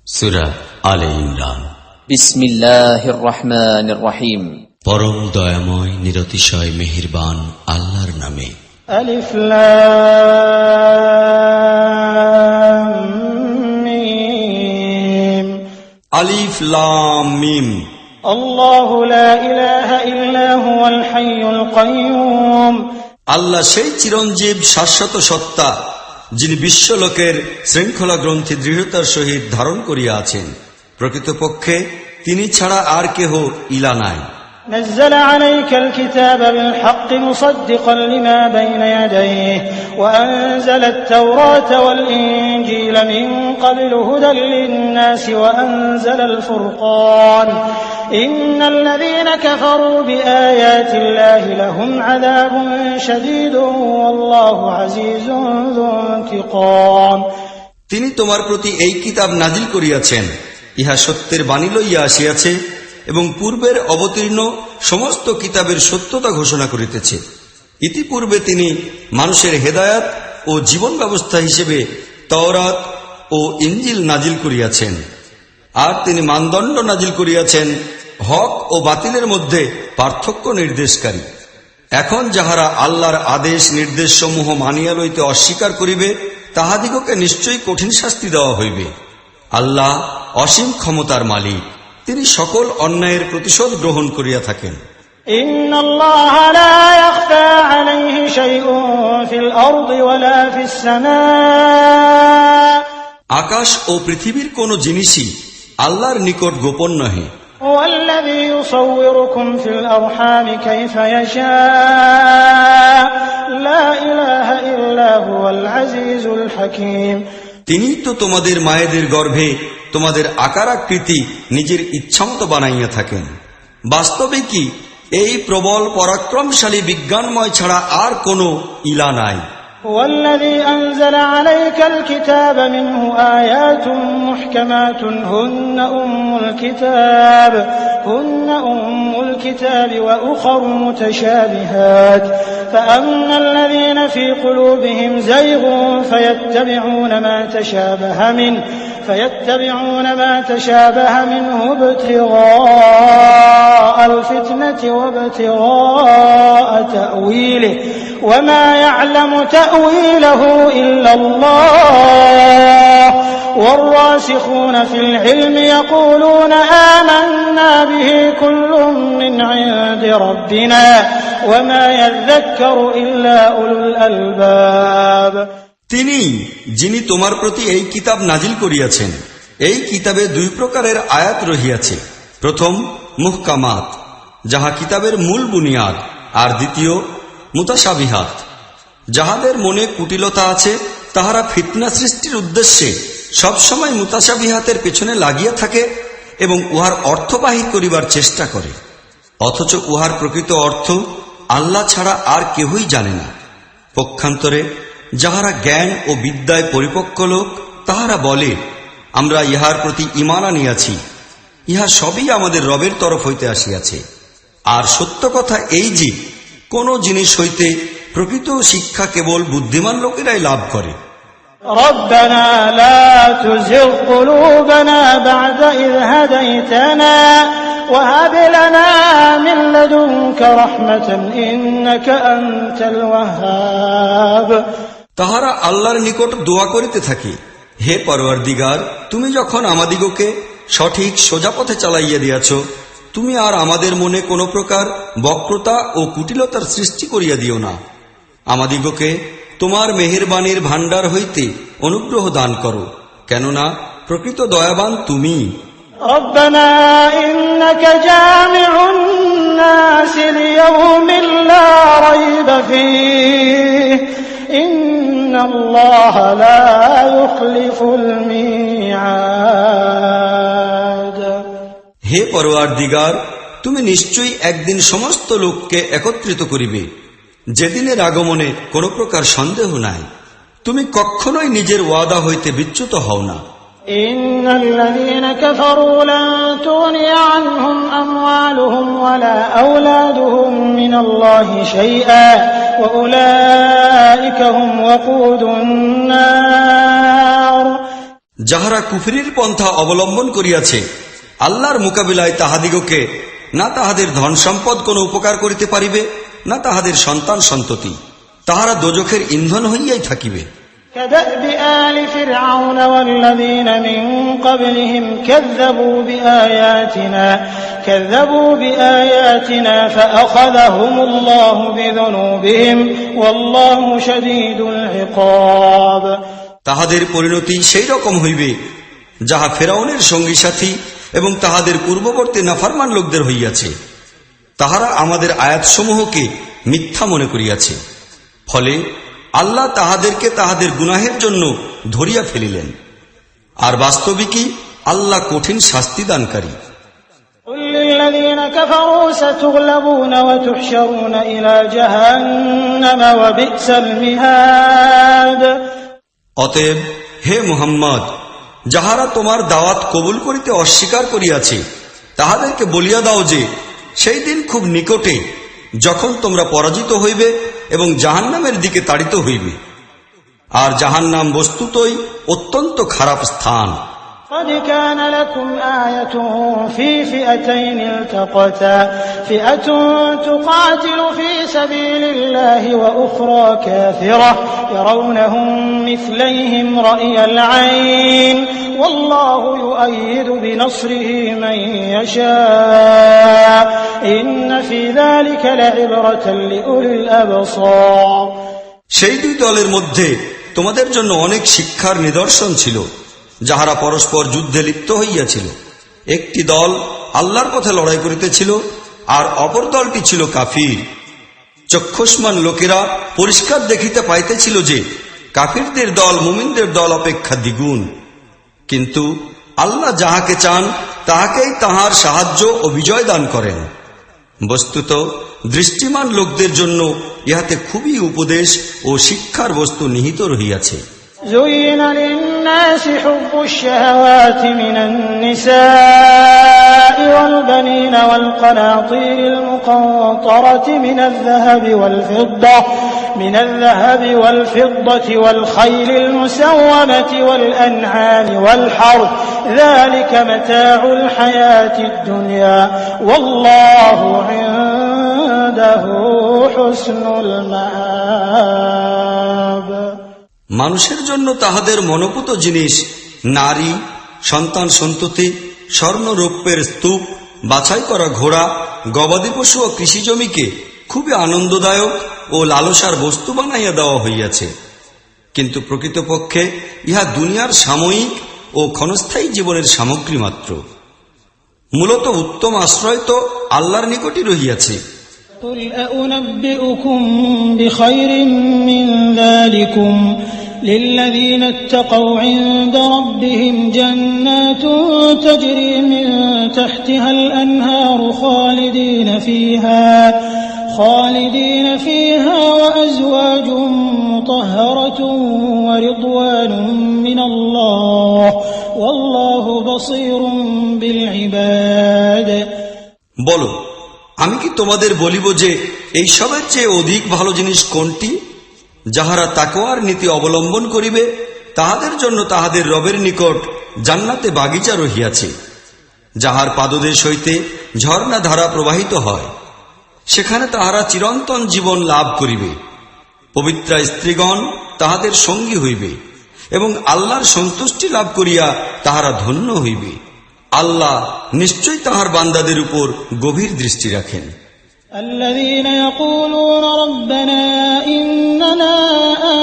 সূরা আলে ইমরান। বিসমিল্লাহির রহমানির রহিম। পরম দয়াময় নিরতিশয় মেহেরবান আল্লাহর নামে। আলিফ লাম মিম। আলিফ লাম মিম। আল্লাহু লা ইলাহা ইল্লা হুয়াল হাইয়ুল কাইয়্যুম। আল্লাহ সেই চিরঞ্জীব শাশ্বত সত্তা, যিনি বিশ্বলোকের শৃঙ্খলা গ্রন্থি দৃঢ়তার সহিত ধারণ করিয়া আছেন। প্রকৃতপক্ষে তিনি ছাড়া আর কেহ ইলা নাই। نزل عليك الكتاب بالحق مصدقا لما بين يديه وأنزل التوراة والإنجيل من قبل هدى للناس وأنزل الفرقان إن الذين كفروا بآيات الله لهم عذاب شديد والله عزيز ذو انتقام। তিনি তোমার প্রতি এই কিতাব নাজিল করিয়াছেন, ইহা সত্যের বাণী লইয়া আসিয়াছে এবং পূর্বের অবতীর্ণ সমস্ত কিতাবের সত্যতা ঘোষণা করিতেছে। ইতিপূর্বে তিনি মানুষের হেদায়াত ও জীবন ব্যবস্থা হিসেবে তাওরাত ও ইনজিল নাজিল করিয়াছেন, আর তিনি মানদণ্ড নাজিল করিয়াছেন হক ও বাতিলের মধ্যে পার্থক্য নির্দেশকারী। এখন যাহারা আল্লাহর আদেশ নির্দেশ সমূহ মানিয়া লইতে অস্বীকার করিবে, তাহাদিগকে নিশ্চয়ই কঠিন শাস্তি দেওয়া হইবে। আল্লাহ অসীম ক্ষমতার মালিক, তিনি সকল অন্যায়ের প্রতিশোধ গ্রহণ করিয়া থাকেন। ইন্নাল্লাহা লা ইয়াখফা আলাইহি শাইউন ফিল আরদি ওয়ালা ফিস সামা। আকাশ ও পৃথিবীর কোন জিনিসই আল্লাহর নিকট গোপন নহে। ওয়াল্লাযী ইউসাউবিরুকুম ফিল আরহামি কাইফা ইয়াশা লা ইলাহা ইল্লা হুয়াল আজিজুল হাকীম। তিনি তো তোমাদের মায়েদের গর্ভে তোমাদের আকার আকৃতি নিজের ইচ্ছামতো বানাইয়া থাকেন। বাস্তবে কি এই প্রবল পরাক্রমশালী বিজ্ঞানময় ছাড়া আর কোনো ইলা নাই। والذي أنزل عليك الكتاب منه آيات محكمات هن أم الكتاب وأخر متشابهات فأما الذين في قلوبهم زيغ فيتبعون ما تشابه منه ابتغاء الفتنة وابتغاء تأويله وما يعلم تأويله إلا الله والراسخون في العلم يقولون آمنا به كل من عند ربنا وما يذكر إلا أولو الألباب। যিনি তোমার প্রতি এই কিতাব নাজিল করিয়াছেন, এই কিতাবে দুই প্রকারের আয়াত রহিয়াছে। প্রথম মুহকামাত, যাহা কিতাবের মূল বুনিয়াদ, আর দ্বিতীয় মুতাশাবিহাত, যাহাদের মনে কুটিলতা আছে, তাহারা ফিতনা সৃষ্টির উদ্দেশ্যে সবসময় মুতাশাবিহাতের পেছনে লাগিয়া থাকে এবং উহার অর্থ বাহির করিবার চেষ্টা করে, অথচ উহার প্রকৃত অর্থ আল্লাহ ছাড়া আর কেহই জানে না। পক্ষান্তরে যাহারা জ্ঞান ও বিদ্যায় পরিপক্ক লোক, তাহারা বলে, আমরা ইহার প্রতি ঈমান আনিয়াছি, ইহা সবই আমাদের রবের তরফ হইতে আসিয়াছে। আর সত্য কথা এই যে কোন জিনিস হইতে প্রকৃত শিক্ষা কেবল বুদ্ধিমান লোকেরাই লাভ করে। রব্বানা লা তুযিগ কুলুবানা বা'দা ইয হাদাইতানা ওয়া হাব লানা মিন লাদুনকা রাহমাতান ইন্নাকা আনতাল ওয়াহ্হাব। তাহারা আল্লাহর নিকট দোয়া করিতে থাকে, হে পরওয়ারদিগার, তুমি যখন আমাদিগকে সঠিক সোজা পথে চালাইয়া দিয়াছ, তুমি আর আমাদের মনে কোন প্রকার বক্রতা ও কুটিলতার সৃষ্টি করিয়া দিও না। আমাদিগকে তোমার মেহেরবানির ভাণ্ডার হইতে অনুগ্রহ দান করো, কেননা প্রকৃত দয়াবান তুমি। রব্বানা ইন্নাকা জামিউন নাসি লিয়াউমিন লা রাইবা ফীহি ইন্নাল্লাহা লা ইউখলিফুল মিআদ। হে পরওয়ারদিগার, তুমি নিশ্চয়ই একদিন সমস্ত লোককে একত্রিত করিবে, যেদিনের আগমনে কোন প্রকার সন্দেহ নাই। তুমি কখনোই নিজের ওয়াদা হইতে বিচ্যুত হও না। ইন্নাল্লাযীনা কাফারু লান তুগনিয়া আনহুম আমওয়ালুহুম ওয়ালা আওলাদুহুম মিনাল্লাহি শাইআ ওয়া উলাইকা হুম ওয়াকুদুন নার। যাহারা কুফরির পন্থা অবলম্বন করিয়াছে আল্লাহর মোকাবিলায় তাহাদিগকে না তাহাদের ধন সম্পদ কোনো উপকার করিতে পারিবে, না তাহাদের সন্তান সন্ততি, তাহারা দোজখের ইন্ধন হইয়াই থাকিবে। كدأب آل فرعون والذين من قبلهم كذبوا بآياتنا فأخذهم الله بذنوبهم والله شديد العقاب। তাহাদের পরিণতি সেই রকম হইবে যাহা ফেরাউনের সঙ্গী সাথী এবং তাহাদের পূর্ববর্তী নাফরমান লোকদের হইয়াছে। তাহারা আমাদের আয়াতসমূহকে মিথ্যা মনে করিয়াছে, ফলে আল্লাহ তাহাদেরকে তাহাদের গুনাহের জন্য ধরিয়া ফেলিলেন। আর বাস্তবিকই আল্লাহ কঠিন শাস্তি দানকারী। قل للذين كفروا ستغلبون وتحشرون إلى جهنم وبئس المهاد। অতএব হে মুহাম্মদ, যাহারা তোমার দাওয়াত কবুল করিতে অস্বীকার করিয়াছে তাহাদেরকে বলিয়া দাও যে সেই দিন খুব নিকটে যখন তোমরা পরাজিত হইবে এবং জাহান্নামের দিকে তাড়িত হইবে। আর জাহান্নাম বস্তুতই অত্যন্ত খারাপ স্থান। قد كان لكم آية في فئتين التقتا فئة تقاتل في سبيل الله وأخرى كافرة يرونهم مثليهم رأي العين والله يؤيد بنصره من يشاء إن في ذلك لعبرة لأولي الأبصار। সেই দুই দলের মধ্যে তোমাদের জন্য অনেক শিক্ষার নিদর্শন ছিল, যাহারা পরস্পর যুদ্ধে লিপ্ত হইয়াছিল। একটি দল আল্লাহর পথে লড়াই করিতেছিল আর অপর দলটি ছিল কাফির। চক্ষুষ্মান লোকেরা পরিষ্কার দেখিতে পাইতেছিল যে কাফিরদের দল মুমিনদের দল অপেক্ষা দ্বিগুণ। কিন্তু আল্লাহ যাহাকে চান তাহাকেই তাহার সাহায্য ও বিজয় দান করেন। বস্তুত দৃষ্টিমান লোকদের জন্য ইহাতে খুবই উপদেশ ও শিক্ষার বস্তু নিহিত রহিয়াছে। زين للناس حب الشهوات من النساء والبنين والقناطير المقنطرة من الذهب والفضة والخيل المسومة والأنعام والحرث ذلك متاع الحياة الدنيا والله عنده حسن المآب। মানুষের জন্য তাহাদের মনোপুত জিনিস নারী, সন্তান সন্ততি, স্বর্ণ রৌপ্যের স্তূপ, বাছাই করা ঘোড়া, গবাদি পশু ও কৃষিজমিকে খুবই আনন্দদায়ক ও লালসার বস্তু বানাইয়া দেওয়া হইয়াছে। কিন্তু প্রকৃতপক্ষে ইহা দুনিয়ার সাময়িক ও ক্ষণস্থায়ী জীবনের সামগ্রী মাত্র। মূলত উত্তম আশ্রয় তো আল্লাহর নিকটই রহিয়াছে। قل أنبئكم بخير من ذلكم للذين اتقوا عند ربهم جنات تجري من تحتها الأنهار خالدين فيها وأزواج مطهرة ورضوان من الله والله بصير بالعباد। বলো, আমি কি তোমাদের বলিব যে এই সবের চেয়ে অধিক ভালো জিনিস কোনটি? যাহারা তাকওয়ার নীতি অবলম্বন করিবে তাহাদের জন্য তাহাদের রবের নিকট জান্নাতে বাগিচা রহিয়াছে, যাহার পাদদেশ হইতে ঝর্ণা ধারা প্রবাহিত হয়। সেখানে তাহারা চিরন্তন জীবন লাভ করিবে। পবিত্রা স্ত্রীগণ তাহাদের সঙ্গী হইবে এবং আল্লাহর সন্তুষ্টি লাভ করিয়া তাহারা ধন্য হইবে। আল্লাহ নিশ্চয় তাহার বান্দাদের উপর গভীর দৃষ্টি রাখেন। الذين يقولون ربنا إننا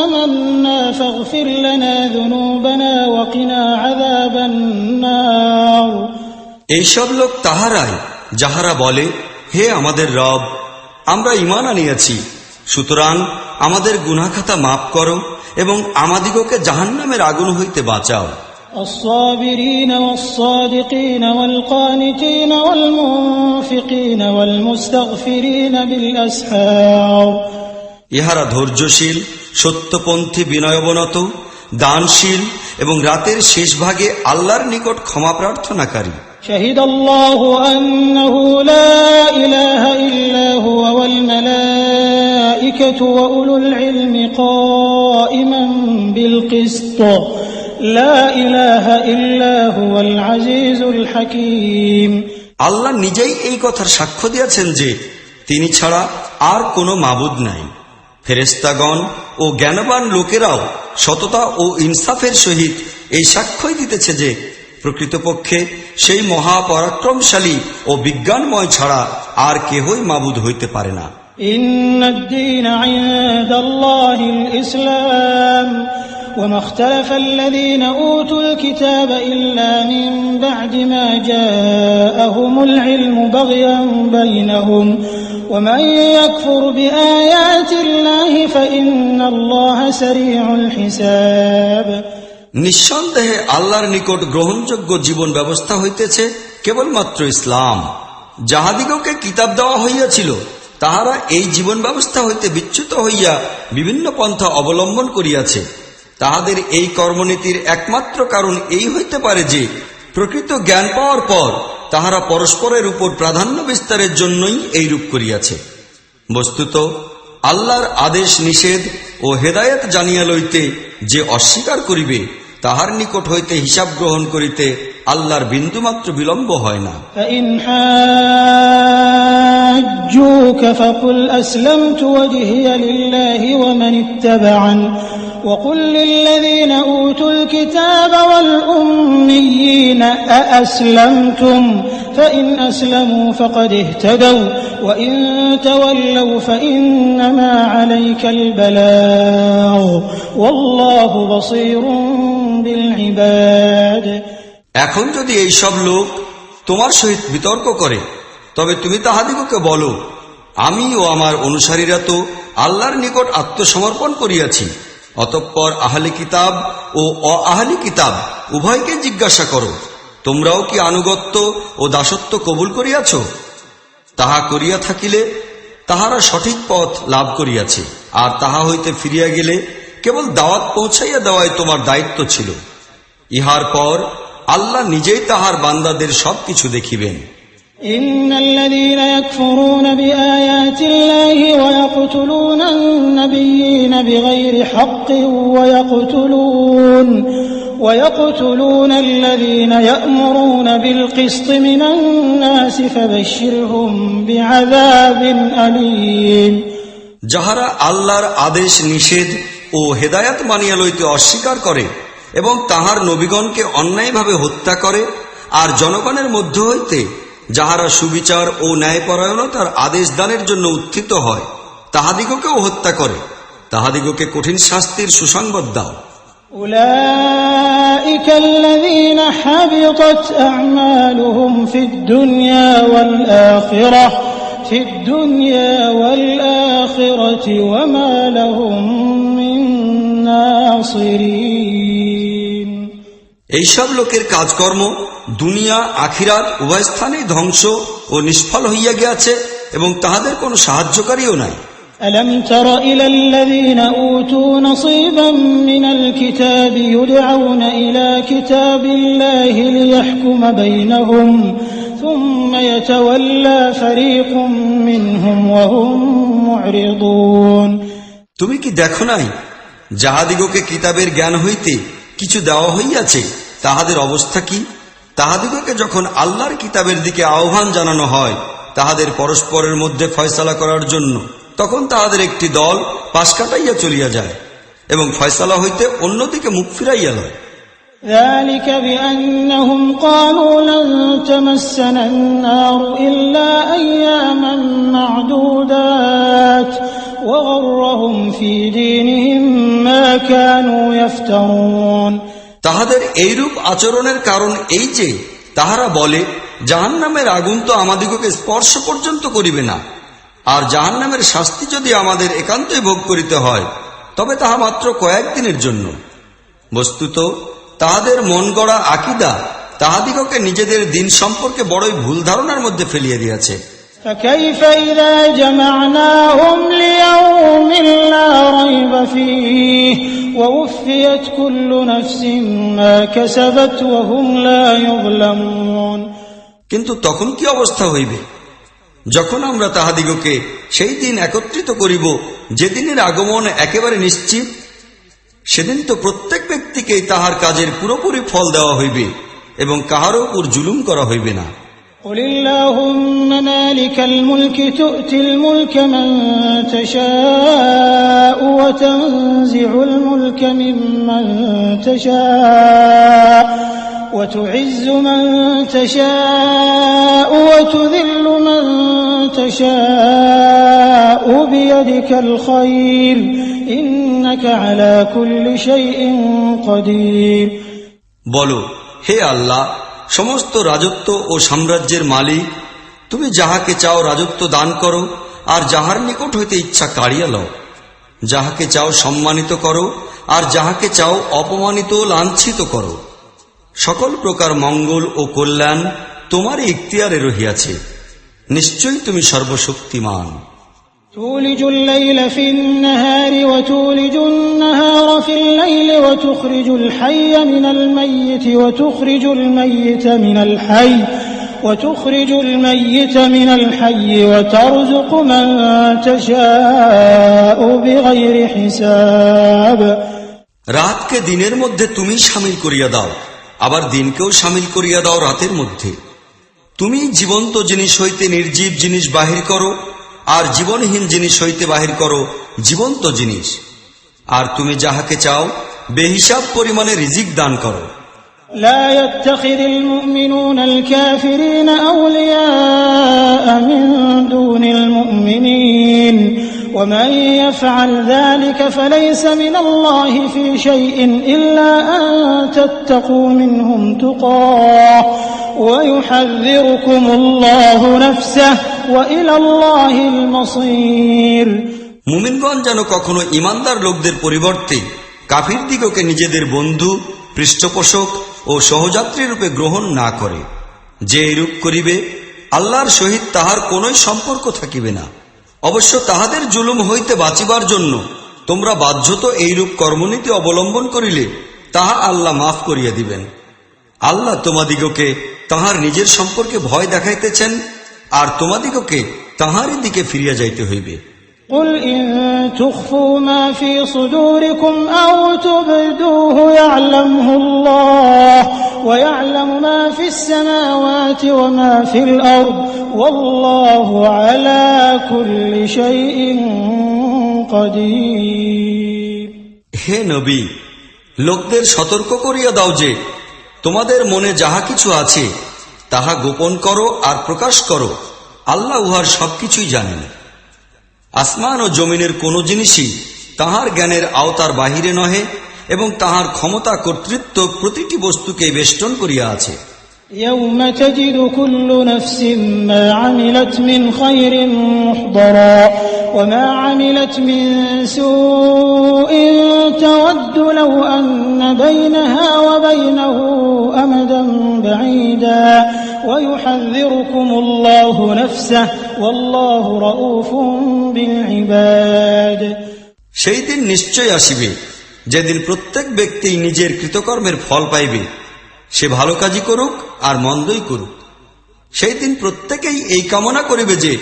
آمنا فاغفر لنا ذنوبنا وقنا عذاب النار। এইসব লোক তাহারাই যাহারা বলে, হে আমাদের রব, আমরা ঈমান আনিয়াছি, সুতরাং আমাদের গুনাহখাতা মাফ করো এবং আমাদিগকে জাহান্নামের আগুন হইতে বাঁচাও। الصابرين والصادقين والقانتين والمنفقين والمستغفرين بالأسحار। ইহারা ধৈর্যশীল, সত্যপন্থী, বিনয়বনত, দানশীল এবং রাতের শেষ ভাগে আল্লাহর নিকট ক্ষমা প্রার্থনাকারী। شهد الله أنه لا إله إلا هو والملائكة وأولو العلم قائما بالقسط لا إله إلا هو العزيز الحكيم আল্লাহ নিজেই এই কথার সাক্ষ্য দিয়েছেন যে তিনি ছাড়া আর কোনো মাবুদ নাই। ফেরেশতাগণ ও জ্ঞানবান লোকেরাও সততা ও ইনসাফের সহিত এই সাক্ষ্যই দিতেছে যে প্রকৃতপক্ষে সেই মহাপরাক্রমশালী ও বিজ্ঞানময় ছাড়া আর কেহই মাবুদ হইতে পারে না। إن الدين عند الله الإسلام وما اختلف الذين أوتوا الكتاب إلا من بعد ما جاءهم العلم بغيا بينهم ومن يكفر بآيات الله فإن الله سريع الحساب নিঃসন্দেহে আল্লাহর নিকট গ্রহণযোগ্য জীবন ব্যবস্থা হইতেছে কেবলমাত্র ইসলাম। যাহাদিগকে কিতাব দেওয়া হইয়াছিল তাহারা এই জীবন ব্যবস্থা হইতে বিচ্যুত হইয়া বিভিন্ন পন্থা অবলম্বন করিয়াছে। তাহাদের এই কর্মনীতির একমাত্র কারণ এই হইতে পারে যে প্রকৃত জ্ঞান পাওয়ার পর তাহারা পরস্পরের উপর প্রাধান্য বিস্তারের জন্যই এইরূপ করিয়াছে। বস্তুত আল্লাহর আদেশ নিষেধ ও হেদায়েত জানিয়া লইতে যে অস্বীকার করিবে তাহার নিকট হইতে হিসাব গ্রহণ করিতে আল্লাহর বিন্দুমাত্র বিলম্ব হয় না। فإن حاجوك فقل أسلمت وجهي لله ومن اتبعني وقل للذين أوتوا الكتاب والأميين أأسلمتم فإن أسلموا فقد اهتدوا وإن تولوا فإنما عليك البلاغ والله بصير بالعباد এখন যদি এই সব লোক তোমার সহিত বিতর্ক করে তবে তুমি তাহাদিগকে বলো, আমি ও আমার অনুসারীরা তো আল্লাহর নিকট আত্মসমর্পণ করিয়াছি। অতঃপর আহলে কিতাব ও অআহলি কিতাব উভয়কে জিজ্ঞাসা করো, তোমরাও কি আনুগত্য ও দাসত্ব কবুল করিয়াছ? তাহা করিয়া থাকিলে তাহারা সঠিক পথ লাভ করিয়াছে, আর তাহা হইতে ফিরিয়া গেলে কেবল দাওয়াত পৌঁছাইয়া দেওয়াই তোমার দায়িত্ব ছিল। ইহার পর আল্লাহ নিজেই তাহার বান্দাদের সবকিছু দেখিবেন। إن الذين يكفرون بآيات الله ويقتلون النبيين بغير حق ويقتلون الذين يأمرون بالقسط من الناس فبشرهم بعذاب أليم যাহারা আল্লাহর আদেশ নিষেধ ও হেদায়াত মানিয়া লইতে অস্বীকার করে এবং তাহার নবীগণকে অন্যায়ভাবে হত্যা করে, আর জনগণের মধ্য হইতে যাহারা সুবিচার ও ন্যায়পরায়ণতার আদেশ দানের জন্য উত্থিত হয় তাহাদিগকেও হত্যা করে, তাহাদিগকে কঠিন শাস্তির সুসংবাদ দাও। أولئك الذين حبطت أعمالهم في الدنيا والآخرة وما لهم من ناصرين এইসব লোকের কাজকর্ম দুনিয়া আখিরাত উভয় স্থানেই ধ্বংস ও নিষ্ফল হইয়া গিয়াছে এবং তাহাদের কোনো সাহায্যকারীও নাই। ألم تر إلى الذين أوتوا نصيبا من الكتاب يدعون إلى كتاب الله ليحكم بينهم ثم يتولى فريق منهم وهم معرضون তুমি কি দেখো নাই যাহাদিগকে কিতাবের জ্ঞান হইতে কিছু দেওয়া হইয়াছে তাহাদের অবস্থা কি? তাহাদিগকে যখন আল্লাহর কিতাবের দিকে আহ্বান জানানো হয় তাহাদের পরস্পরের মধ্যে ফয়সালা করার জন্য, তখন তাহাদের একটি দল পাশ কাটাইয়া চলিয়া যায় এবং ফয়সালা হইতে অন্যদিকে মুখ ফিরাইয়া লয়। ذلك بأنهم قالوا لن تمسنا النار إلا أياما معدودات وغرهم في دينهم ما كانوا يفترون তাহাদের এইরূপ আচরণের কারণ এই যে তাহারা বলে, জাহান্নামের আগুন তো আমাদিগকে স্পর্শ পর্যন্ত করিবে না, আর জাহান্নামের শাস্তি যদি আমাদের একান্তই ভোগ করিতে হয় তবে তাহা মাত্র কয়েকদিনের জন্য। বস্তুত তাহাদের মন গড়া আকিদা তাহাদিগকে নিজেদের দিন সম্পর্কে বড়ই ভুল ধারণার মধ্যে ফেলিয়ে দিয়াছে। فكيف إذا جمعناهم ليوم لا ريب فيه ووفيت كل نفس ما كسبت وهم لا يظلمون কিন্তু তখন কি অবস্থা হইবে যখন আমরা তাহাদিগকে সেই দিন একত্রিত করিব যেদিনের আগমন একেবারে নিশ্চিত, সেদিন তো প্রত্যেক ব্যক্তিকেই তাহার কাজের পুরোপুরি ফল দেওয়া হইবে এবং কাহারও উপর জুলুম করা হইবে না। قل اللهم مالك الملك تؤتي الملك من تشاء وتنزع الملك ممن تشاء وتعز من تشاء وتذل من تشاء بيدك الخير إنك على كل شيء قدير। বলো, হে আল্লাহ, সমস্ত রাজত্ব ও সাম্রাজ্যের মালিক, তুমি যাহাকে চাও রাজত্ব দান করো আর যাহার নিকট হইতে ইচ্ছা কাড়িয়া লও। যাহাকে চাও সম্মানিত করো আর যাহাকে চাও অপমানিত লাঞ্ছিত করো। সকল প্রকার মঙ্গল ও কল্যাণ তোমারই ইখতিয়ারে রহিয়াছে। নিশ্চয়ই তুমি সর্বশক্তিমান। تولج الليل في النهار وتولج النهار في الليل وتخرج الحي من الميت وتخرج الميت من الحي وترزق من تشاء بغير حساب। রাতকে দিনের মধ্যে তুমি শামিল করিয়া দাও, আবার দিনকেও শামিল করিয়া দাও রাতের মধ্যে। তুমি জীবন্ত জিনিস হইতে নির্জীব জিনিস বাহির করো আর জীবনহীন জিনিস হইতে বাহির করো জীবন্ত জিনিস। আর তুমি যাহাকে চাও বেহিসাব পরিমাণে রিজিক দান করো। لا يتخذ المؤمنون الكافرين أولياء من دون المؤمنين ومن يفعل ذلك فليس من الله في شيء إلا أن تتقوا منهم تقاه ويحذركم الله نفسه وإلى الله المصير। মুমিনগণ যেন কখনো ইমানদার লোকদের পরিবর্তে কাফিরদিগকে নিজেদের বন্ধু, পৃষ্ঠপোষক ও সহযাত্রী রূপে গ্রহণ না করে। যে এরূপ করিবে আল্লাহর সহিত তাহার কোনই সম্পর্ক থাকিবে না। অবশ্য তাহাদের জুলুম হইতে বাঁচিবার জন্য তোমরা বাধ্যত এইরূপ কর্মনীতি অবলম্বন করিলে তাহা আল্লাহ মাফ করিয়া দিবেন। আল্লাহ তোমাদিগকে তাহার নিজের সম্পর্কে ভয় দেখাইতেছেন আর তোমাদিগকে তাহারই দিকে ফিরিয়া যাইতে হইবে। قل إن تخفوا ما في صدوركم أو تبدوه يعلمه الله ويعلم ما في السماوات وما في الأرض والله على كل شيء قدير। হে নবী, লোকদের সতর্ক করিয়া দাও যে তোমাদের মনে যাহা কিছু আছে তাহা গোপন করো আর প্রকাশ করো, আল্লাহ উহার সবকিছুই জানেন। আসমান ও জমিনের কোন জিনিসই তাহার জ্ঞানের আওতার বাহিরে নহে এবং তাহার ক্ষমতা কর্তৃত্ব প্রতিটি বস্তুকে বেষ্টন করিয়া আছে। يوم تجد كل نفس ما عملت من خير محضرا وما عملت من سوء تود لو أن بينها وبينه أمدا بعيدا ويحذركم الله نفسه والله رؤوف بالعباد। সেই দিন নিশ্চয় আসিবে যেদিন প্রত্যেক ব্যক্তি নিজের কৃতকর্মের ফল পাইবে, সে ভালো কাজই করুক আর মন্দই করুক। সেই দিন প্রত্যেকেই এই কামনা করিবে যে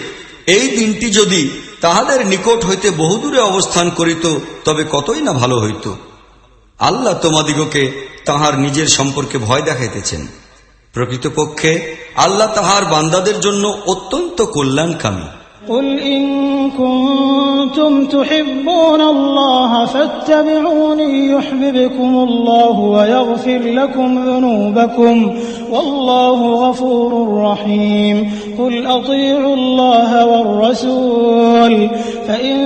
এই দিনটি যদি তাহাদের নিকট হইতে বহুদূরে অবস্থান করিত তবে কতই না ভালো হইত। আল্লাহ তোমাদিগকে তাহার নিজের সম্পর্কে ভয় দেখাইতেছেন। প্রকৃতপক্ষে আল্লাহ তাহার বান্দাদের জন্য অত্যন্ত কল্যাণকামী। قل إن كنتم تحبون الله فاتبعوني يحببكم الله ويغفر لكم ذنوبكم والله غفور رحيم قل أطيعوا الله والرسول فإن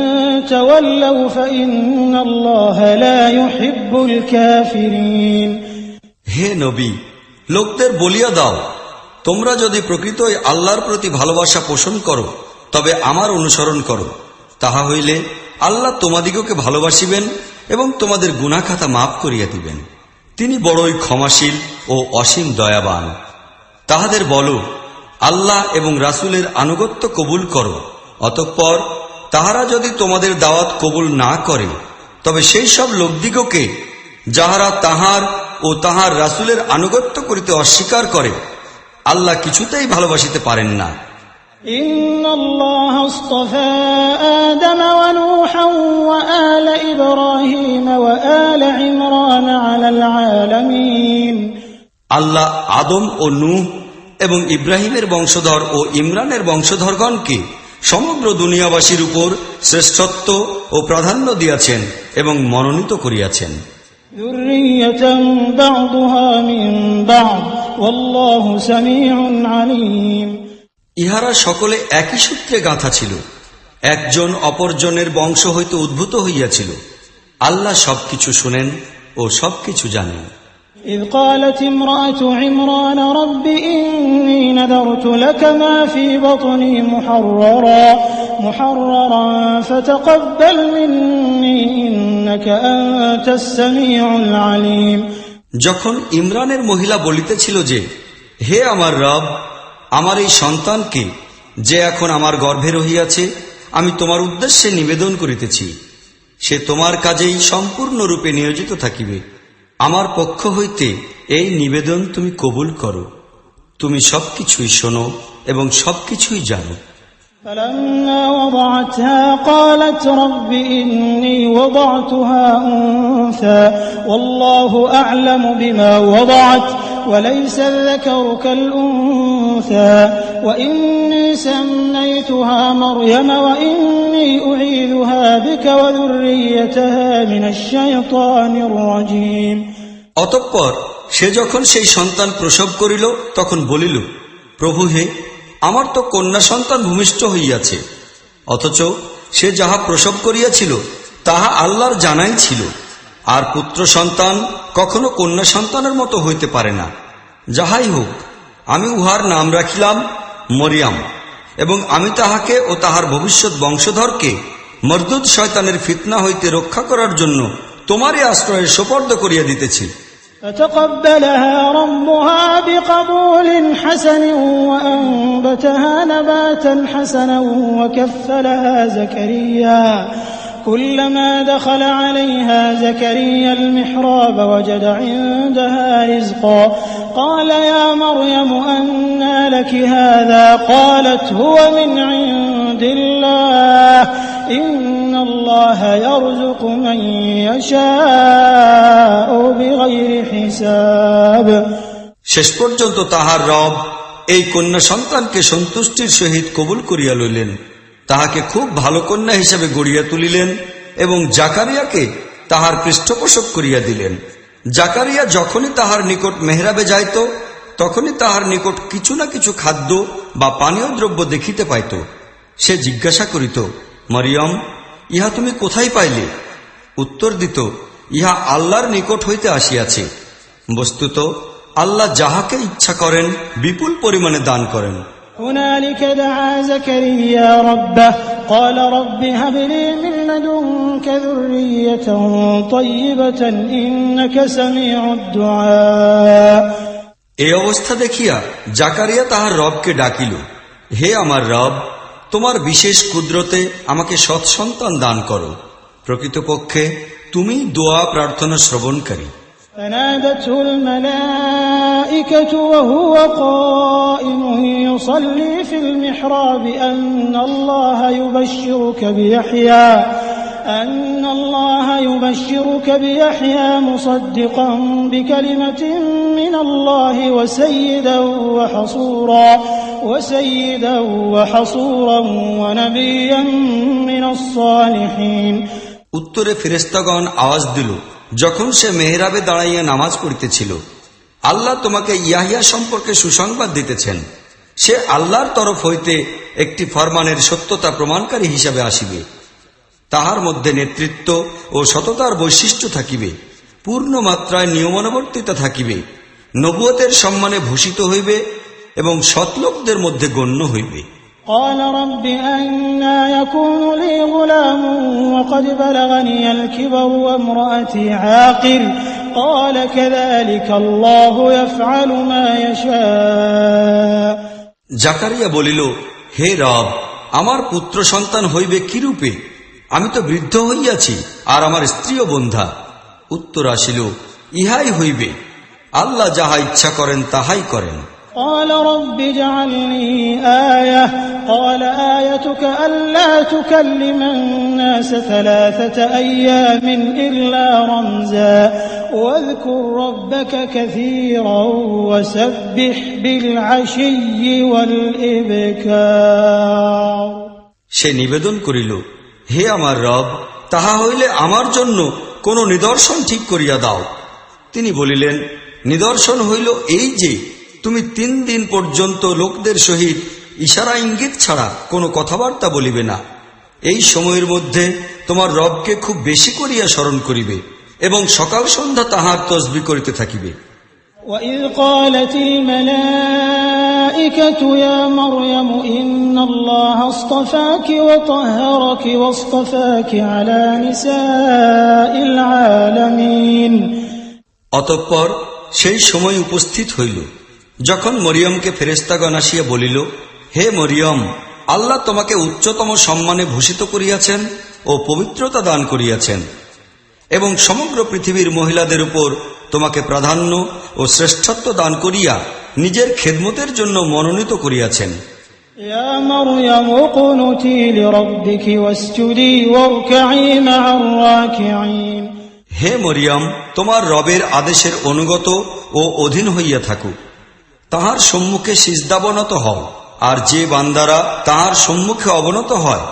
تولوا فإن الله لا يحب الكافرين। হে নবী, লোকদের বলিয়া দাও, তোমরা যদি প্রকৃতই আল্লাহর প্রতি ভালোবাসা পোষণ করো তবে আমার অনুসরণ করো, তাহা হইলে আল্লাহ তোমাদিগকে ভালোবাসিবেন এবং তোমাদের গুনাহ খাতা মাফ করিয়া দিবেন। তিনি বড়ই ক্ষমাশীল ও অসীম দয়াবান। তাহাদের বলো, আল্লাহ এবং রাসূলের আনুগত্য কবুল করো। অতঃপর তাহারা যদি তোমাদের দাওয়াত কবুল না করে তবে সেই সব লোকদিগকে যাহারা তাহার ও তাহার রাসূলের আনুগত্য করিতে অস্বীকার করে আল্লাহ কিছুতেই ভালোবাসিতে পারেন না। ইন্নাল্লাহা আসতাফা আদম ওয়া নূহা ওয়া আলা ইব্রাহিম ওয়া আলা ইমরান আলাল আলামিন। আল্লাহ আদম ও নূহ এবং ইব্রাহিমের বংশধর ও ইমরানের বংশধরগণকে সমগ্র দুনিয়াবাসীর উপর শ্রেষ্ঠত্ব ও প্রাধান্য দিয়াছেন এবং মনোনীত করিয়াছেন। যুররিয়াতান বা'দুহা মিন বা'দ ওয়াল্লাহু সামিউন আলীম। ইহারা সকলে একই সূত্রে গাঁথা ছিল, একজন অপরজনের বংশ হইতে উদ্ভূত হইয়াছিল। আল্লাহ সবকিছু শুনেন ও সবকিছু জানেন। إذ قالت امرأة عمران رب إني نذرت لك ما في بطني محررا فتقبل مني إنك أنت السميع العليم। যখন ইমরানের মহিলা বলিতেছিল যে, হে আমার রব, আমার এই সন্তানকে যে এখন আমার গর্ভে রহিয়াছে আমি তোমার উদ্দেশ্যে নিবেদন করিতেছি, সে তোমার কাজেই সম্পূর্ণরূপে নিয়োজিত থাকিবে। আমার পক্ষ হইতে এই নিবেদন তুমি কবুল করো। তুমি সবকিছুই শোনো এবং সবকিছুই জানো। فلما وضعتها قالت رب إني وضعتها أنثى والله أعلم بما وضعت وليس الذكر كالأنثى وإني سميتها مريم وإني أعيذها بك وذريتها من الشيطان الرجيم। অতঃপর সে যখন সেই সন্তান প্রসব করিল তখন বলিল, প্রভু হে, আমার তো কন্যা সন্তান ভূমিষ্ঠ হইয়াছে, অথচ সে যাহা প্রসব করিয়াছিল তাহা আল্লাহর জানাই ছিল। আর পুত্র সন্তান কখনো কন্যা সন্তানের মতো হইতে পারে না। যাহাই হোক, আমি উহার নাম রাখিলাম মরিয়াম, এবং আমি তাহাকে ও তাহার ভবিষ্যৎ বংশধরকে মরদুদ শয়তানের ফিতনা হইতে রক্ষা করার জন্য তোমারই আশ্রয়ে সোপর্দ করিয়া দিতেছি। فتقبلها ربها بقبول حسن وأنبتها نباتا حسنا وكفلها زكريا كلما دخل عليها زكريا المحراب وجد عندها رزقا قال يا مريم أنى لك هذا قالت هو من عند الله إن الله يرزق من يشاء بغير حساب। শেষ পর্যন্ত তাহার রব এই কন্যা সন্তানকে সন্তুষ্টির সহিত কবুল করিয়া লইলেন, তাহাকে খুব ভালো কন্যা হিসাবে গড়িয়া তুলিলেন এবং জাকারিয়াকে তাহার পৃষ্ঠপোষক করিয়া দিলেন। জাকারিয়া যখনই তাহার নিকট মেহরাবে যাইত তখনই তাহার নিকট কিছু না কিছু খাদ্য বা পানীয় দ্রব্য দেখিতে পাইত। সে জিজ্ঞাসা করিত, মরিয়ম, ইহা তুমি কোথায় পাইলে? উত্তর দিত, ইহা আল্লাহর নিকট হইতে আসিয়াছে। বস্তুত আল্লাহ যাহাকে ইচ্ছা করেন বিপুল পরিমাণে দান করেন। هنالك دعا زكريا ربه قال رب هب لي من لدنك ذرية طيبة إنك سميع الدعاء। এই অবস্থা দেখিয়া জাকারিয়া তাহার রবকে ডাকিল, হে আমার রব, তোমার বিশেষ কুদরতে আমাকে সৎ সন্তান দান করো। প্রকৃতপক্ষে তুমি দোয়া প্রার্থনা শ্রবণকারী। فنادته الملائكة وهو قائم يصلي في المحراب أن الله يبشرك بيحيى مصدقا بكلمة من الله وسيدا وحصورا ونبيا من الصالحين। উত্তরে ফেরেশতাগণ আওয়াজ দিল যখন সে মেহরাবে দাঁড়াইয়া নামাজ পড়িতেছিল, আল্লাহ তোমাকে ইয়াহিয়া সম্পর্কে সুসংবাদ দিতেছেন। সে আল্লাহর তরফ হইতে একটি ফরমানের সত্যতা প্রমাণকারী হিসাবে আসিবে। তাহার মধ্যে নেতৃত্ব ও সততার বৈশিষ্ট্য থাকিবে, পূর্ণ মাত্রায় নিয়মানুবর্তিতা থাকিবে, নবুয়তের সম্মানে ভূষিত হইবে এবং সৎলোকদের মধ্যে গণ্য হইবে। قال رب أنى يكون لي غلام وقد بلغني الكبر وامرأتي عاقر قال كذلك الله يفعل ما يشاء। জাকারিয়া বলিল, হে রব, আমার পুত্র সন্তান হইবে কিরূপে? আমি তো বৃদ্ধ হইয়াছি আর আমার স্ত্রীও বন্ধা। উত্তর আসিল, ইহাই হইবে, আল্লাহ যাহা ইচ্ছা করেন তাহাই করেন। قال رب اجعلني آية قال آيتك ألا تكلم الناس 3 أيام إلا رمزا واذكر ربك كثيرا وسبح بالعشي والإبكار। সে নিবেদন করিল, হে আমার রব, তাহা হইলে আমার জন্য কোন নিদর্শন ঠিক করিয়া দাও। তিনি বলিলেন, নিদর্শন হইল এই যে তুমি 3 দিন পর্যন্ত লোকদের সহিত ইশারা ইঙ্গিত ছাড়া কোনো কথাবার্তা বলিবে না। এই সময়ের মধ্যে তোমার রবকে খুব বেশি করিয়া স্মরণ করিবে এবং সকাল সন্ধ্যা তাহার তসবিহ করিতে থাকিবে। وَإِذْ قَالَتِ الْمَلَائِكَةُ يَا مَرْيَمُ إِنَّ اللَّهَ اصْطَفَاكِ وَطَهَّرَكِ وَاصْطَفَاكِ عَلَى نِسَاءِ الْعَالَمِينَ। অতঃপর সেই সময় উপস্থিত হইল যখন মরিয়মকে ফেরেশতাগণ আসিয়া বলিল, হে মরিয়ম, আল্লাহ তোমাকে উচ্চতম সম্মানে ভূষিত করিয়াছেন ও পবিত্রতা দান করিয়াছেন এবং সমগ্র পৃথিবীর মহিলাদের উপর তোমাকে প্রাধান্য ও শ্রেষ্ঠত্ব দান করিয়া নিজের খেদমতের জন্য মনোনীত করিয়াছেন। ইয়া মারইয়াম কুনুতি লিরাব্বিকি ওয়াসজুদি ওয়ারকাঈ মা'আর রাকিঈন। হে মরিয়ম, তোমার রবের আদেশের অনুগত ও অধীন হইয়া থাকো, তাহার সম্মুখে সিজদাবনত হও, আর যে বান্দারা তাহার সম্মুখে অবনত হয়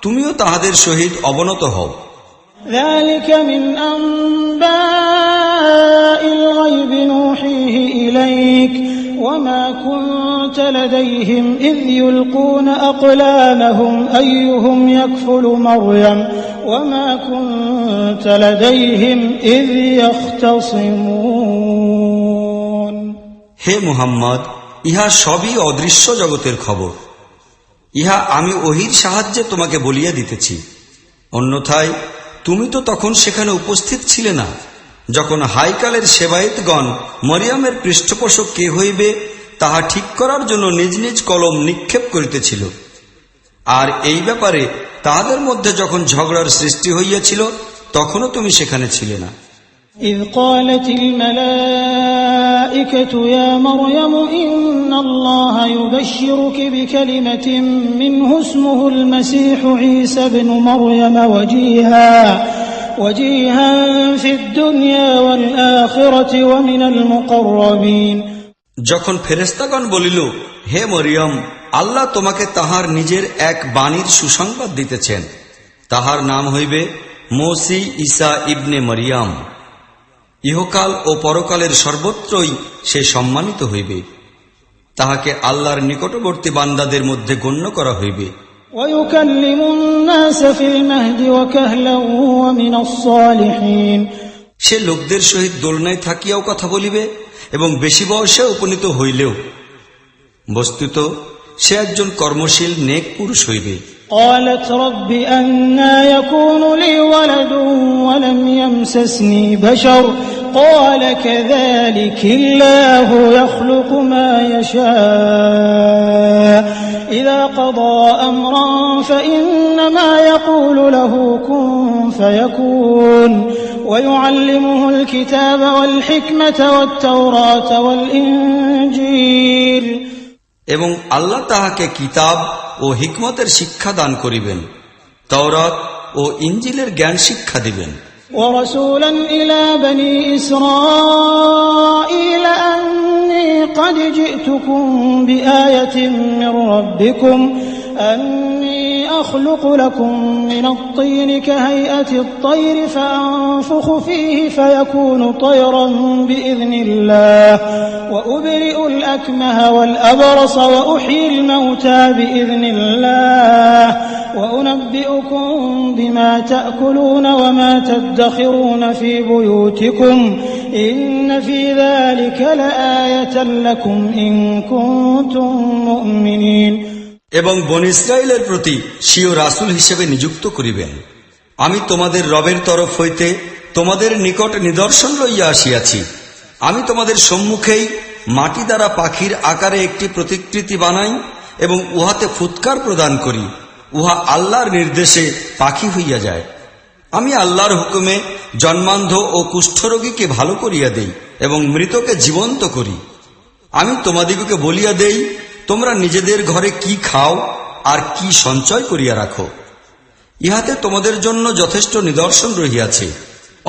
তুমিও তাহাদের সহিত অবনত হও। যালিকা মিন আনবাইল গায়বি নূহিহি ইলাইক ওয়া মা কুনতা লাদাইহিম ইয ইউলকুনা আকলামাহুম আইয়ুহুম ইয়াকফুলু মারইয়াম ওয়া মা কুনতা লাদাইহিম ইয ইখতাসিমুন। হে মুহাম্মদ, ইহা সবই অদৃশ্য জগতের খবর। ইহা আমি ওহীর সাহায্যে তোমাকে বলিয়া দিতেছি। অন্যথায় তুমি তো তখন সেখানে উপস্থিত ছিলে না যখন হাইকালের সেবায়েতগণ মরিয়মের পৃষ্ঠপোষক কে হইবে তাহা ঠিক করার জন্য নিজ নিজ কলম নিক্ষেপ করিতেছিল। আর এই ব্যাপারে তাহাদের মধ্যে যখন ঝগড়ার সৃষ্টি হইয়াছিল তখনও তুমি সেখানে ছিলে না। إذ قالت الملائكة يا مريم إن الله يبشرك بكلمة منه اسمه المسيح عيسى بن مريم وجيها في الدنيا والآخرة ومن المقربين। যখন ফেরেশতাগণ বলিল, হে মরিয়ম, আল্লাহ তোমাকে তাহার নিজের এক বাণীর সুসংবাদ দিতেছেন, তাহার নাম হইবে মসিহ ঈসা ইবনে মরিয়ম। ইহকাল ও পরকালের সর্বত্রই সে সম্মানিত হইবে, তাহাকে আল্লাহর নিকটবর্তী বান্দাদের মধ্যে গণ্য করা হইবে। সে লোকদের সহিত দোলনায় থাকিয়াও কথা বলিবে এবং বেশি বয়সে উপনীত হইলেও বস্তুত সে একজন কর্মশীল নেক পুরুষ হইবে। قالت رب أنى يكون لي ولد ولم يمسسني بشر قال كذلك الله يخلق ما يشاء إذا قضى أمرا فإنما يقول له كن فيكون ويعلمه الكتاب والحكمة والتوراة والإنجيل। এবং আল্লাহ তাহাকে কিতাব ও হিকমতের শিক্ষা দান করিবেন, তাওরাত ও ইনজিলের জ্ঞান শিক্ষা দিবেন। وَرَسُولًا إِلَى بَنِي إِسْرَائِيلَ أَنِّي قَدْ جِئْتُكُم بِآيَةٍ مِّن رَّبِّكُمْ أَنِّي أَخْلُقُ لَكُم مِّنَ الطِّينِ كَهَيْئَةِ الطَّيْرِ فَأَنفُخُ فِيهِ فَيَكُونُ طَيْرًا بِإِذْنِ اللَّهِ وَأُبْرِئُ الْأَكْمَهَ وَالْأَبْرَصَ وَأُحْيِي الْمَوْتَى بِإِذْنِ اللَّهِ وَأُنَبِّئُكُم بِمَا تَأْكُلُونَ وَمَا تَدَّخِرُونَ فِي بُيُوتِكُمْ إِنَّ فِي ذَلِكَ لَآيَةً لَكُمْ إِن كُنتُم مُّؤْمِنِينَ। এবং বনী ইসরাইলের প্রতি স্বীয় রাসূল হিসেবে নিযুক্ত করিবেন। আমি তোমাদের রবের তরফ হইতে তোমাদের নিকট নিদর্শন লইয়া আসিয়াছি। আমি তোমাদের সম্মুখেই মাটি দ্বারা পাখির আকারে একটি প্রতিকৃতি বানাই এবং উহাতে ফুৎকার প্রদান করি, উহা আল্লাহর নির্দেশে পাখি হইয়া যায়। আমি আল্লাহর হুকুমে জন্মান্ধ ও কুষ্ঠরোগীকে ভালো করিয়া দেই এবং মৃতকে জীবন্ত করি। আমি তোমাদিগকে বলিয়া দেই, তোমরা নিজেদের ঘরে কি খাও আর কি সঞ্চয় করিয়া রাখো, ইহাতে তোমাদের জন্য যথেষ্ট নিদর্শন রহিয়াছে।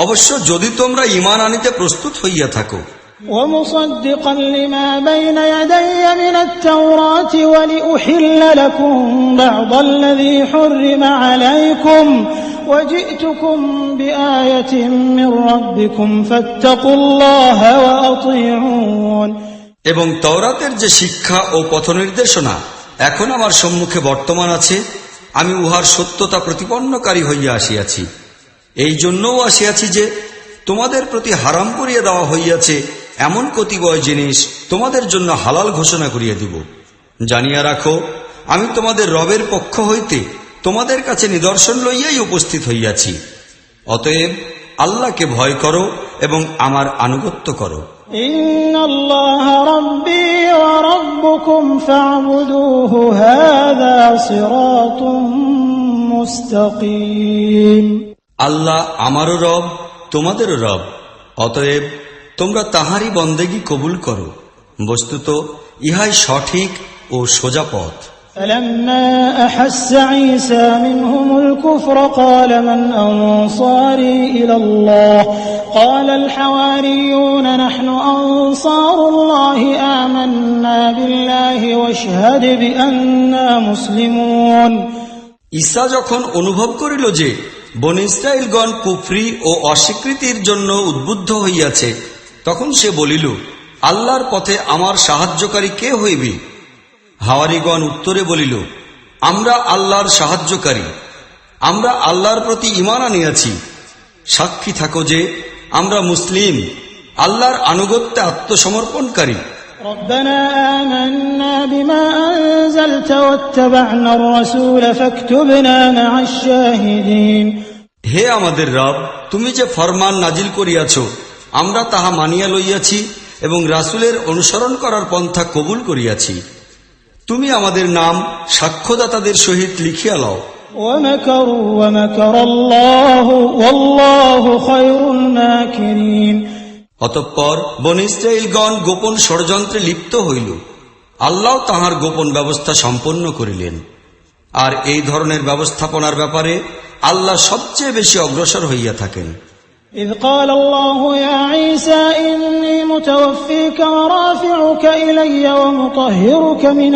অবশ্য যদি তোমরা ঈমান আনিতে প্রস্তুত হইয়া থাকো। ومصدقا لما بين يدي من التوراة ولأحل لكم بعض الذي حرم عليكم وجئتكم بآية من ربكم فاتقوا الله وأطيعون। এবং তওরাতের যে শিক্ষা ও পথনির্দেশনা এখন আমার সম্মুখে বর্তমান আছে, আমি উহার সত্যতা প্রতিপন্নকারী হইয়া আসিয়াছি। এই জন্যও আসিয়াছি যে তোমাদের প্রতি হারাম করিয়া দেওয়া হইয়াছে এমন কতিপয় জিনিস তোমাদের জন্য হালাল ঘোষণা করিয়া দিব। জানিয়া রাখো, আমি তোমাদের রবের পক্ষ হইতে তোমাদের কাছে নিদর্শন লইয়াই উপস্থিত হইয়াছি। অতএব আল্লাহকে ভয় করো এবং আমার আনুগত্য করো। ইন্নাল্লাহা রাব্বী ওয়া রাব্বুকুম ফা'বুদুহু হাযা সিরাতুম মুস্তাকিম। আল্লাহ আমারও রব, তোমাদেরও রব, অতএব তোমরা তাহারই বন্দেগী কবুল করো। বস্তুত ইহাই সঠিক ও সোজা পথ। فلما أحس عيسى منهم الكفر قال من أنصاري إلى الله قال الحواريون نحن أنصار الله آمنا بالله واشهد بأننا مسلمون। ঈসা যখন অনুভব করিল যে বনী ইসরাঈলগণ কুফরি ও অস্বীকৃতির জন্য উদ্বুদ্ধ হইয়াছে, তখন সে বলিল, আল্লাহর পথে আমার সাহায্যকারী কে হইবে? হাওয়ারীগণ উত্তরে বলিল, আমরা আল্লাহর সাহায্যকারী, আমরা আল্লাহর প্রতি ঈমান আনিয়াছি। সাক্ষী থাকো যে আমরা মুসলিম, আল্লাহর আনুগত্যে আত্মসমর্পণকারী। ربنا آمنا بما أنزلت واتبعنا الرسول فاكتبنا مع الشاهدين। হে আমাদের রব, তুমি যে ফরমান নাজিল করিয়াছ আমরা তাহা মানিয়া লইয়াছি এবং রাসূলের অনুসরণ করার পন্থা কবুল করিয়াছি। তুমি আমাদের নাম সাক্ষ্যদাতাদের সহিত লিখিয়া লও। ومكروا ومكر الله والله خير الماكرين। অতঃপর বনী ইসরাঈলগণ গোপন ষড়যন্ত্রে লিপ্ত হইল, আল্লাহ তাহার গোপন ব্যবস্থা সম্পন্ন করিলেন। আর এই ধরনের ব্যবস্থাপনার ব্যাপারে আল্লাহ সবচেয়ে বেশি অগ্রসর হইয়া থাকেন। إذ قال الله يا عيسى إني متوفيك ورافعك إلي ومطهرك من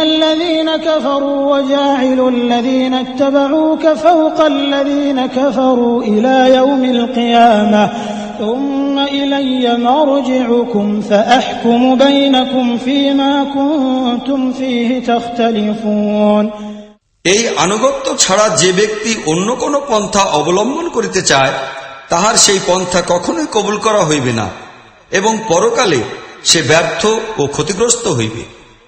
الذين كفروا وجاعل الذين اتبعوك فوق الذين كفروا إلى يوم القيامة ثم إلي مرجعكم فأحكم بينكم فيما كنتم فيه تختلفون। এই আনুগত্য ছাড়া যে ব্যক্তি অন্য কোন পন্থা অবলম্বন করিতে চায় তাহার সেই পন্থা কখনোই কবুল করা হইবে না এবং পরকালে সে ব্যর্থ ও ক্ষতিগ্রস্ত হইবে।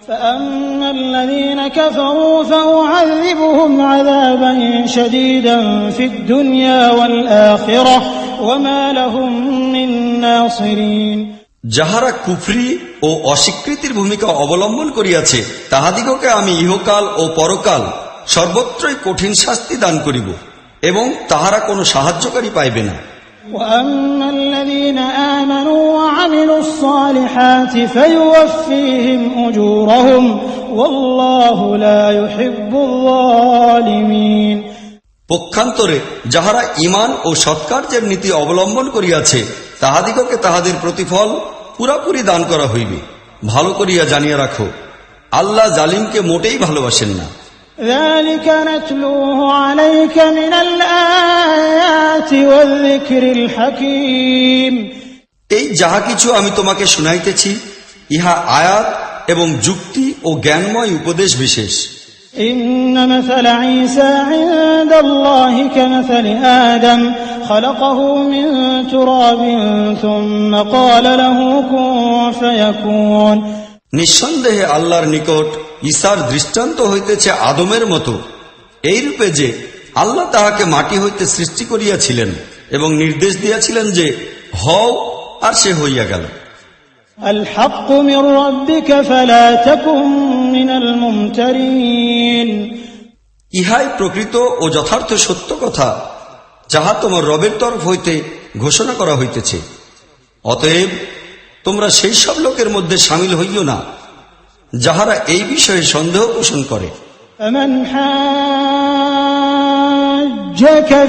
فأما الذين كفروا فأعذبهم عذابا شديدا في الدنيا والآخرة وما لهم من ناصرين। যাহারা কুফরি ও অস্বীকৃতির ভূমিকা অবলম্বন করিয়াছে তাহাদিগকে আমি ইহকাল ও পরকাল সর্বত্রই কঠিন শাস্তি দান করিব এবং তাহারা কোনো সাহায্যকারী পাইবে না। وأما الذين آمنوا وعملوا الصالحات فيوفيهم أجورهم والله لا يحب الظالمين। পক্ষান্তরে যাহারা ঈমান ও সৎকার্যের নীতি অবলম্বন করিয়াছে তাহাদিগকে তাহাদের প্রতিফল পুরাপুরি দান করা হইবে। ভালো করিয়া জানিয়া রাখো, আল্লাহ জালিমকে মোটেই ভালোবাসেন না। ذلك نتلوه عليك من الآيات والذكر الحكيم। এই যাহা কিছু আমি তোমাকে শুনাইতেছি ইহা আয়াত এবং যুক্তি ও জ্ঞানময় উপদেশ বিশেষ। إن مثل عيسى عند الله كمثل آدم خلقه من تراب ثم قال له كن فيكون। নিঃসন্দেহে আল্লাহর নিকট ঈসার দৃষ্টান্ত হইতেছে আদমের মতো, এইরূপে যে আল্লাহ তাহাকে মাটি হইতে সৃষ্টি করিয়াছিলেন এবং নির্দেশ দিয়াছিলেন যে হও, আর সে হইয়া গেল। الحق من ربك فلا تكن من الممترين। ইহাই প্রকৃত ও যথার্থ সত্য কথা যাহা তোমার রবের তরফ হইতে ঘোষণা করা হইতেছে। অতএব তোমরা সেই সব লোকের মধ্যে শামিল হইও না যাহারা এই বিষয়ে সন্দেহ পোষণ করে। فمن حاجك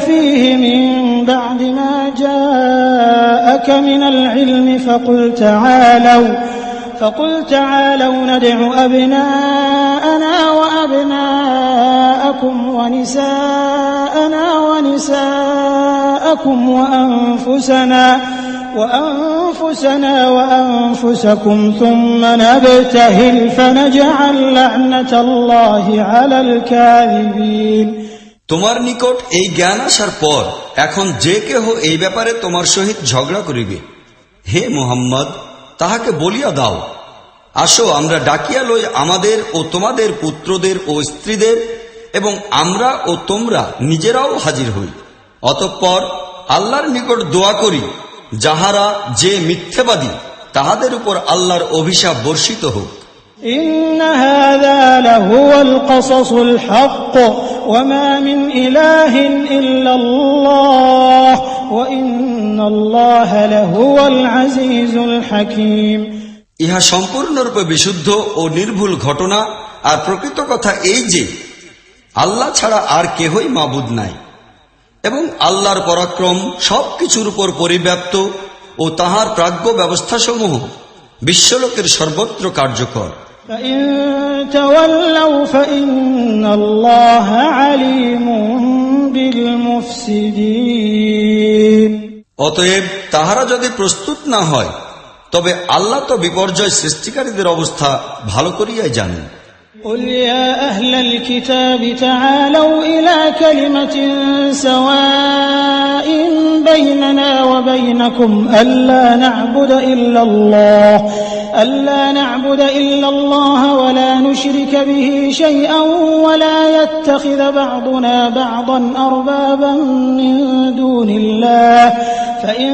فيه من بعد ما جاءك من العلم فقل تعالوا ندع أبناءنا وأبناءكم ونساءنا ونساءكم وأنفسنا وأنفسكم ثم نبتهل فنجعل لعنة الله على الكاذبين। তোমার নিকট এই জ্ঞান আসার পর এখন যে কেহ এই ব্যাপারে তোমার সহিত ঝগড়া করিবে, হে মুহাম্মদ, তাহাকে বলিয়া দাও, আসো আমরা ডাকিয়া লই আমাদের ও তোমাদের পুত্রদের ও স্ত্রীদের, এবং আমরা ও তোমরা নিজেরাও হাজির হই। অতঃপর আল্লাহর নিকট দোয়া করি, যাহারা যে মিথ্যাবাদী তাহাদের উপর আল্লাহর অভিশাপ বর্ষিত হোক। إن هذا لهو القصص الحق وما من إله إلا الله وإن الله لهو العزيز الحكيم। ইহা সম্পূর্ণরূপে বিশুদ্ধ ও নির্ভুল ঘটনা, আর প্রকৃত কথা এই যে আল্লাহ ছাড়া আর কেহই মাবুদ নাই, এবং আল্লাহর পরাক্রম সবকিছুর উপর পরিব্যাপ্ত ও তাহার প্রাজ্ঞ ব্যবস্থাসমূহ বিশ্বলোকের সর্বত্র কার্যকর। فإن تولوا فإن الله عليم بالمفسدين। অতএব তাহারা যদি প্রস্তুত না হয়, তবে আল্লাহ তো বিপর্যয় সৃষ্টিকারীদের অবস্থা ভালো করিয়াই জানেন। قل يا أهل الكتاب تعالوا إلى كلمة سواء بيننا وبينكم ألا نعبد إلا الله ولا نشرك به شيئا ولا يتخذ بعضنا بعضا أربابا من دون الله فإن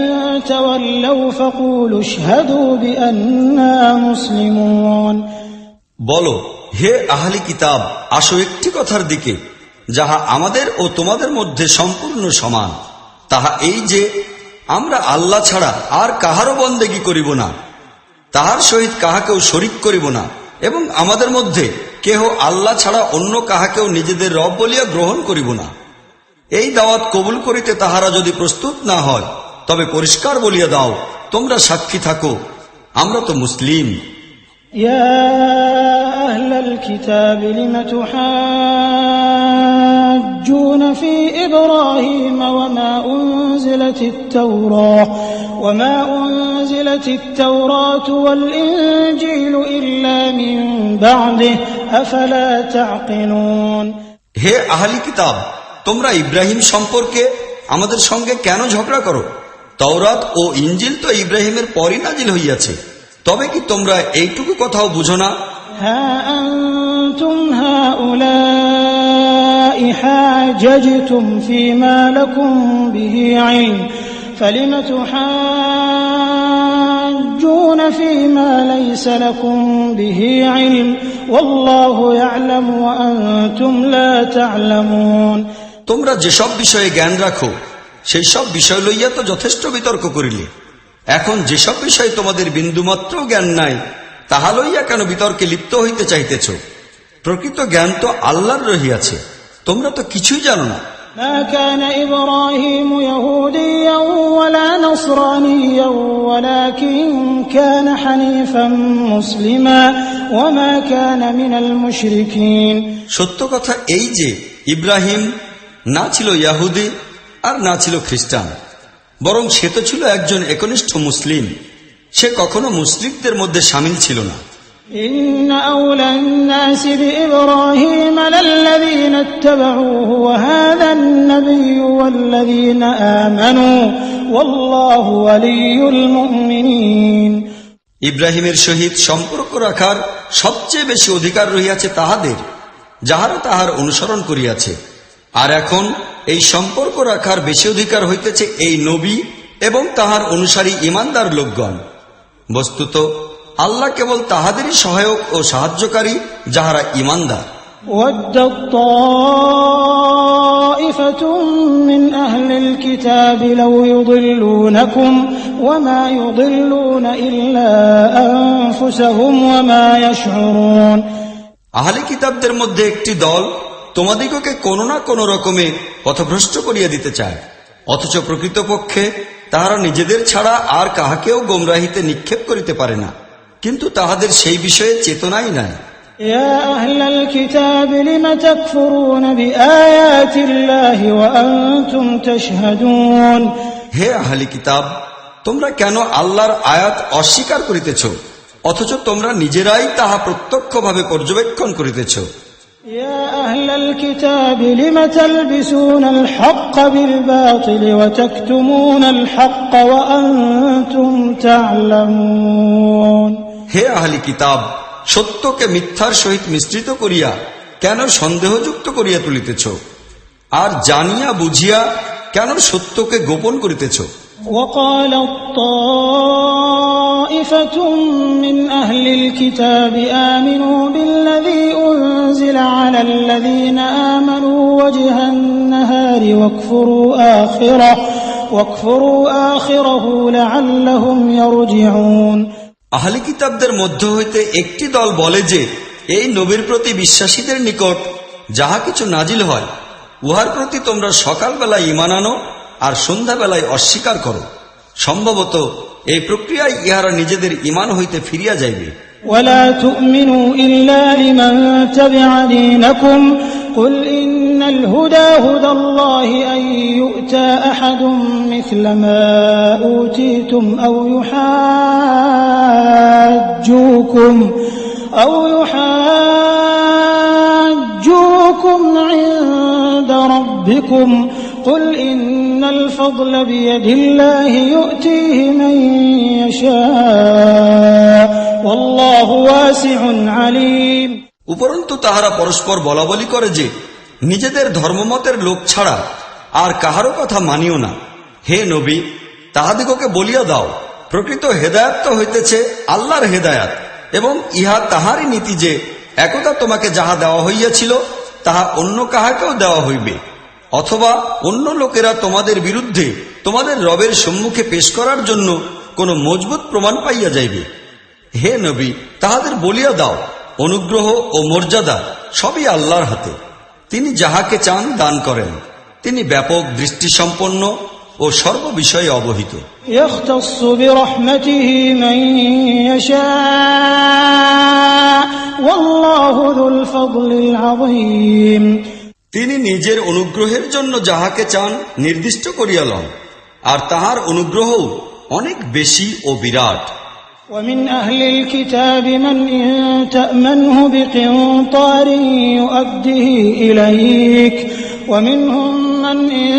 تولوا فقولوا اشهدوا بأننا مسلمون। বলো, হে আহলি কিতাব, আসো একটি কথার দিকে যাহা আমাদের ও তোমাদের মধ্যে সম্পূর্ণ সমান, তাহা এই যে আমরা আল্লাহ ছাড়া আর কাহারও বন্দেগী করিব না, তাহার সহিত কাহাকেও শরিক করিব না, এবং আমাদের মধ্যে কেহ আল্লাহ ছাড়া অন্য কাহাকেও নিজেদের রব বলিয়া গ্রহণ করিব না। এই দাওয়াত কবুল করিতে তাহারা যদি প্রস্তুত না হয়, তবে পরিষ্কার বলিয়া দাও, তোমরা সাক্ষী থাকো, আমরা তো মুসলিম। يا أهل الكتاب لم تحاجون في إبراهيم وما أنزلت التوراة والإنجيل إلا من بعده أفلا تعقلون। হে আহলি কিতাব, তোমরা ইব্রাহিম সম্পর্কে আমাদের সঙ্গে কেন ঝগড়া করো? তাওরাত ও ইনজিল তো ইব্রাহিমের পরই নাজিল হইয়াছে, তবে কি তোমরা এইটুকু কথাও বুঝো না? ها أنتم هؤلاء حاججتم فيما لكم به علم فلم تحاجون فيما ليس لكم به علم والله يعلم وأنتم لا تعلمون। তোমরা যেসব বিষয়ে জ্ঞান রাখো সেই সব বিষয় লইয়া তো যথেষ্ট বিতর্ক করিলে, এখন যেসব বিষয়ে তোমাদের বিন্দুমাত্র জ্ঞান নাই, তাহা লইয়া কেন বিতর্কে লিপ্ত হইতে চাইতেছ? প্রকৃত জ্ঞান তো আল্লাহর রহিয়াছে, তোমরা তো কিছুই জানো না। ما كان إبراهيم يهوديا ولا نصرانيا ولكن كان حنيفا مسلما وما كان من المشركين। সত্য কথা এই যে ইব্রাহিম না ছিল ইয়াহুদি আর না ছিল খ্রিস্টান, বরং সে তো ছিল একজন একনিষ্ঠ মুসলিম, সে কখনো মুশরিকদের মধ্যে শামিল ছিল না। إن أولى الناس بإبراهيم للذين اتبعوه وهذا النبي والذين آمنوا والله ولي المؤمنين। ইব্রাহিমের সহিত সম্পর্ক রাখার সবচেয়ে বেশি অধিকার রহিয়াছে তাহাদের যাহারা তাহার অনুসরণ করিয়াছে, আর এখন এই সম্পর্ক রাখার বেশি অধিকার হইতেছে এই নবী এবং তাহার অনুসারী ঈমানদার লোকগণ। বস্তুত আল্লাহ কেবল তাহাদেরই সহায়ক ও সাহায্যকারী যাহারা ঈমানদার। وَدَّتْ طَائِفَةٌ مِّنْ أَهْلِ الْكِتَابِ لَوْ يُضِلُّونَكُمْ وما يضلون إلا أنفسهم وما يشعرون আহলে কিতাবদের মধ্যে একটি দল তোমাদিগকে কোনো না কোনো রকমে পথভ্রষ্ট করিয়া দিতে চায়, অথচ প্রকৃতপক্ষে তাহারা নিজেদের ছাড়া আর কাহাকেও গোমরাহিতে নিক্ষেপ করিতে পারে না, কিন্তু তাহাদের সেই বিষয়ে চেতনাই নাই। يا أهل الكتاب لم تكفرون بآيات الله وأنتم تشهدون হে আহলে কিতাব, তোমরা কেন আল্লাহর আয়াত অস্বীকার করিতেছ অথচ তোমরা নিজেরাই তাহা প্রত্যক্ষভাবে পর্যবেক্ষণ করিতেছ। يا أهل الكتاب لم تلبسون الحق بالباطل وتكتمون الحق وأنتم تعلمون হে আহলে কিতাব, সত্যকে মিথ্যার সহিত মিশ্রিত করিয়া কেন সন্দেহযুক্ত করিয়া তুলিতেছ, আর জানিয়া বুঝিয়া কেন সত্যকে গোপন করিতেছ। وقالت طائفة من أهل الكتاب آمنوا بالذي أنزل على الذين آمنوا وجه النهار واكفروا آخره لعلهم يرجعون আহলে কিতাবদের মধ্য হইতে একটি দল বলে যে, এই নবীর প্রতি বিশ্বাসীদের নিকট যাহা কিছু নাজিল হয় উহার প্রতি তোমরা সকালবেলায় ঈমান আনো আর সন্ধ্যাবেলায় অস্বীকার করো, সম্ভবত এই প্রক্রিয়ায় ইহারা নিজেদের ঈমান হইতে ফিরিয়া যাইবে। ولا تؤمنوا إلا لمن تبع دينكم قل إن الهدى هدى الله أن يؤتى أحد مثل ما أوتيتم أو يحاجوكم عند ربكم قل إن الفضل بيد الله يؤتيه من يشاء والله واسع عليم উপরন্তু তাহারা পরস্পর বলাবলি করে যে, নিজেদের ধর্মমতের লোক ছাড়া আর কাহারও কথা মানিও না। হে নবী, তাহাদিগকে বলিয়া দাও, প্রকৃত হেদায়াত তো হইতেছে আল্লাহর হেদায়াত, এবং ইহা তাহারই নীতি যে একদা তোমাকে যাহা দেওয়া হইয়াছিল তাহা অন্য কাহাকেও দেওয়া হইবে, অথবা অন্য লোকেরা তোমাদের বিরুদ্ধে তোমাদের রবের সম্মুখে পেশ করার জন্য কোনো মজবুত প্রমাণ পাইয়া যাইবে। হে নবী, তাহাদের বলিয়া দাও, অনুগ্রহ ও মর্যাদা সবই আল্লাহর হাতে, তিনি যাহাকে চান দান করেন, তিনি ব্যাপক দৃষ্টিসম্পন্ন ও সর্ববিষয়ে অবহিত। يختص برحمته من يشاء والله ذو الفضل العظيم তিনি নিজের অনুগ্রহের জন্য যাহাকে চান নির্দিষ্ট করিয়া লন, আর তাহার অনুগ্রহও অনেক বেশি ও বিরাট। ومن أهل الكتاب من إن تأمنه بقنطار يؤده إليك ومنهم من إن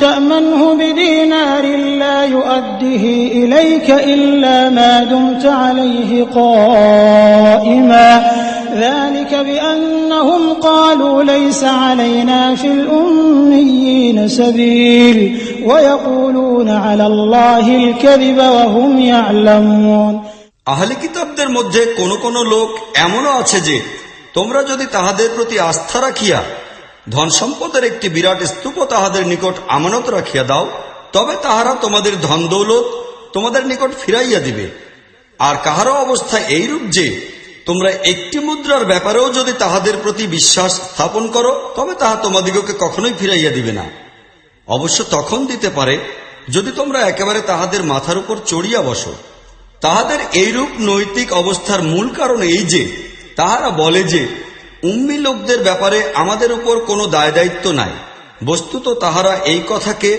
تأمنه بدينار لا يؤده إليك إلا ما دمت عليه قائما ذلك بأنهم قالوا ليس علينا في الأميين سبيل ويقولون على الله الكذب وهم يعلمون আহলে কিতাবদের মধ্যে কোন কোন লোক এমনও আছে যে, তোমরা যদি তাহাদের প্রতি আস্থা রাখিয়া ধন সম্পদের একটি বিরাট স্তূপ তাহাদের নিকট আমানত রাখিয়া দাও, তবে তাহারা তোমাদের ধন দৌলত তোমাদের নিকট ফিরাইয়া দিবে। আর কাহারও অবস্থা এইরূপ যে, তোমরা একটি মুদ্রার ব্যাপারেও যদি তাহাদের প্রতি বিশ্বাস স্থাপন করো তবে তাহা তোমাদিগকে কখনোই ফিরাইয়া দিবে না। অবশ্য তখন দিতে পারে যদি তোমরা একেবারে তাহাদের মাথার উপর চড়িয়া বসো। তাহাদের এইরূপ নৈতিক অবস্থার মূল কারণ এই যে, তাহারা বলে যে উম্মি লোকদের ব্যাপারে আমাদের উপর কোনো দায় দায়িত্ব নাই। বস্তুত তাহারা এই কথাকে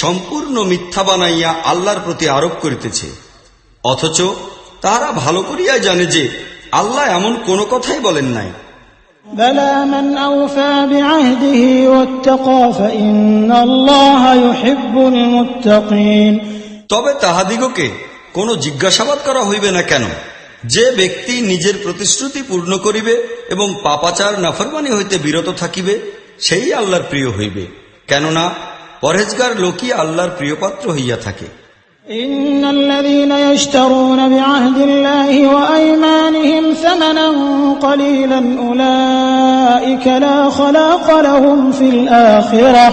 সম্পূর্ণ মিথ্যা বানাইয়া আল্লাহর প্রতি আরোপ করিতেছে, অথচ তাহারা ভালো করিয়াই জানে যে আল্লাহ এমন কোনো কথাই বলেন নাই। بلى من أوفى بعهده واتقى فإن الله يحب المتقين তবে তাহাদিগকে কোনো জিজ্ঞাসাবাদ করা হইবে না কেন? যে ব্যক্তি নিজের প্রতিশ্রুতি পূর্ণ করিবে এবং পাপাচার নাফরমানি হইতে বিরত থাকিবে সেই আল্লাহর প্রিয় হইবে, কেননা পরহেজগার লোকই আল্লাহর প্রিয়পাত্র হইয়া থাকে। إن الذين يشترون بعهد الله وأيمانهم ثمنا قليلا أولئك لا خلاق لهم في الآخرة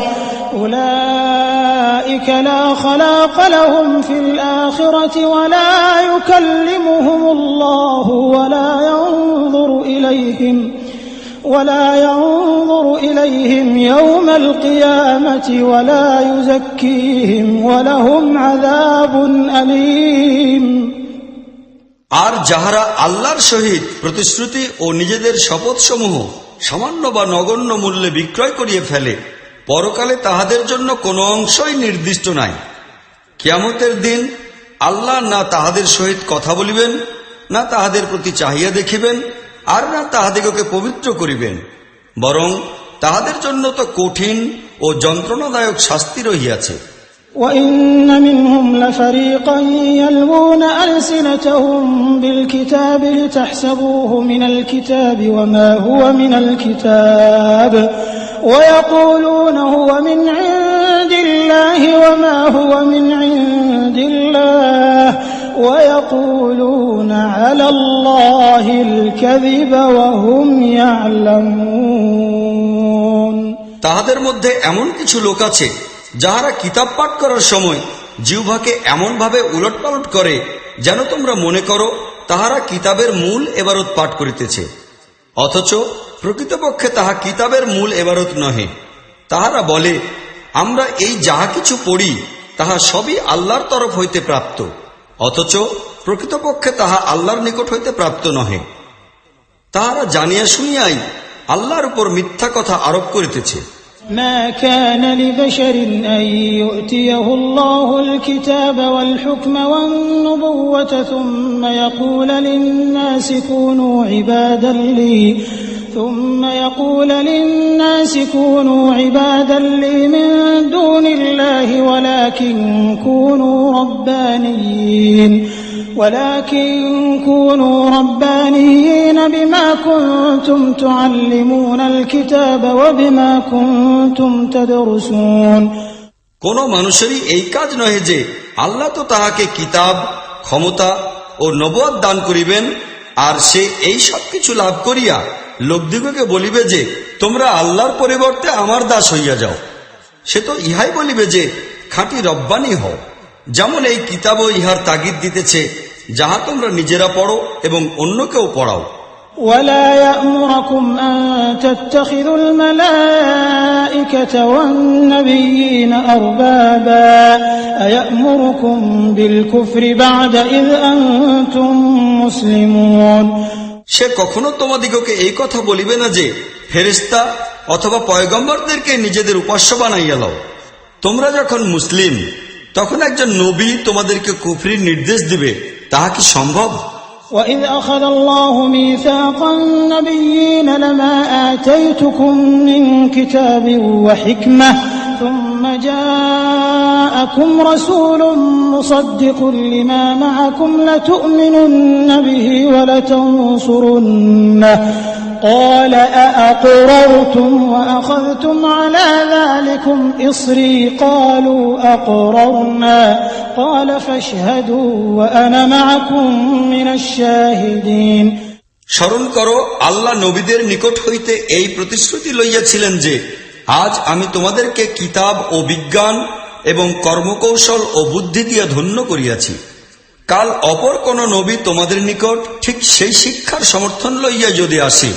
أولئك لا خلاق لهم في الآخرة ولا يكلمهم الله ولا ينظر إليهم يوم القيامة ولا يزكيهم ولهم عذاب أليم। আর যাহারা আল্লাহর সহিত প্রতিশ্রুতি ও নিজেদের শপথসমূহ সামান্য বা নগণ্য মূল্যে বিক্রয় করিয়ে ফেলে, পরকালে তাহাদের জন্য কোনো অংশই নির্দিষ্ট নাই। কিয়ামতের দিন আল্লাহ না তাহাদের সহিত কথা বলিবেন, না তাহাদের প্রতি চাহিয়া দেখিবেন, আর না তাহাদিগকে পবিত্র করিবেন, বরং তাহাদের জন্য তো কঠিন ও যন্ত্রণাদায়ক শাস্তি রহিয়াছে। وَإِنَّ مِنْهُمْ لَفَرِيقًا يَلْوُونَ أَلْسِنَتَهُم بِالْكِتَابِ لِتَحْسَبُوهُ مِنَ الْكِتَابِ وَمَا هُوَ مِنَ الْكِتَابِ وَيَقُولُونَ هُوَ مِنْ عِندِ اللَّهِ وَمَا هُوَ مِنْ عِندِ اللَّهِ وَيَقُولُونَ عَلَى اللَّهِ الْكَذِبَ وَهُمْ يَعْلَمُونَ। তাহাদের মধ্যে এমন কিছু লোক আছে যাহারা কিতাব পাঠ করার সময় জিহ্বাকে এমনভাবে উলটপালট করে যেন তোমরা মনে করো তাহারা কিতাবের মূল এবারত পাঠ করিতেছে, অথচ প্রকৃতপক্ষে তাহা কিতাবের মূল এবারত নহে। তাহারা বলে, আমরা এই যাহা কিছু পড়ি তাহা সবই আল্লাহর তরফ হইতে প্রাপ্ত, অথচ প্রকৃতপক্ষে তাহা আল্লাহর নিকট হইতে প্রাপ্ত নহে। তাহারা জানিয়া শুনিয়াই আল্লাহর উপর মিথ্যা কথা আরোপ করিতেছে। ما كان لبشر أن يؤتيه الله الكتاب والحكم والنبوة ثم يقول للناس كونوا عبادا لي من دون الله ولكن كونوا ربانيين بما كنتم تعلمون الكتاب وبما كنتم تدرسون। কোন মানুষেরই এই কাজ নহে যে আল্লাহ তো তাহাকে কিতাব, ক্ষমতা ও নবুয়ত দান করিবেন, আর সে এই সব কিছু লাভ করিয়া লোকদিগকে বলিবে যে তোমরা আল্লাহর পরিবর্তে আমার দাস হইয়া যাও। সে তো ইহাই বলিবে যে খাঁটি রব্বানী হও, যেমন এই কিতাবও ইহার তাগিদ দিতেছে, যাহা তোমরা নিজেরা পড়ো এবং অন্যকেও পড়াও। ولا يأمركم أن تتخذوا الملائكة والنبيين أربابا أيأمركم بالكفر بعد إذ أنتم مسلمون। সে কখনো তোমাদিগকে এই কথা বলিবে না যে ফেরেশতা অথবা পয়গম্বরদেরকে নিজেদের উপাস্য বানাইয়া লও। তোমরা যখন মুসলিম, তখন একজন নবী তোমাদেরকে কুফরির নির্দেশ দিবে, তাহা কি সম্ভব? وَإِذْ أَخَذَ اللَّهُ مِيثَاقَ النَّبِيِّينَ لَمَا آتَيْتُكُم مِّن كِتَابٍ وَحِكْمَةٍ ثُمَّ جَاءَكُمْ رَسُولٌ مُصَدِّقٌ لِّمَا مَعَكُمْ لَتُؤْمِنُنَّ بِهِ وَلَتَنصُرُنَّهُ قال أأقررتم وأخذتم على ذلكم إصري قالوا أقررنا قال فاشهدوا وأنا معكم من الشاهدين। স্মরণ করো, আল্লাহ নবীদের নিকট হইতে এই প্রতিশ্রুতি লইয়াছিলেন যে আজ আমি তোমাদেরকে কিতাব ও বিজ্ঞান এবং কর্মকৌশল ও বুদ্ধি দিয়া ধন্য করিয়াছি। কাল অপর কোন নবী তোমাদের নিকট ঠিক সেই শিক্ষার সমর্থন লইয়া যদি আসে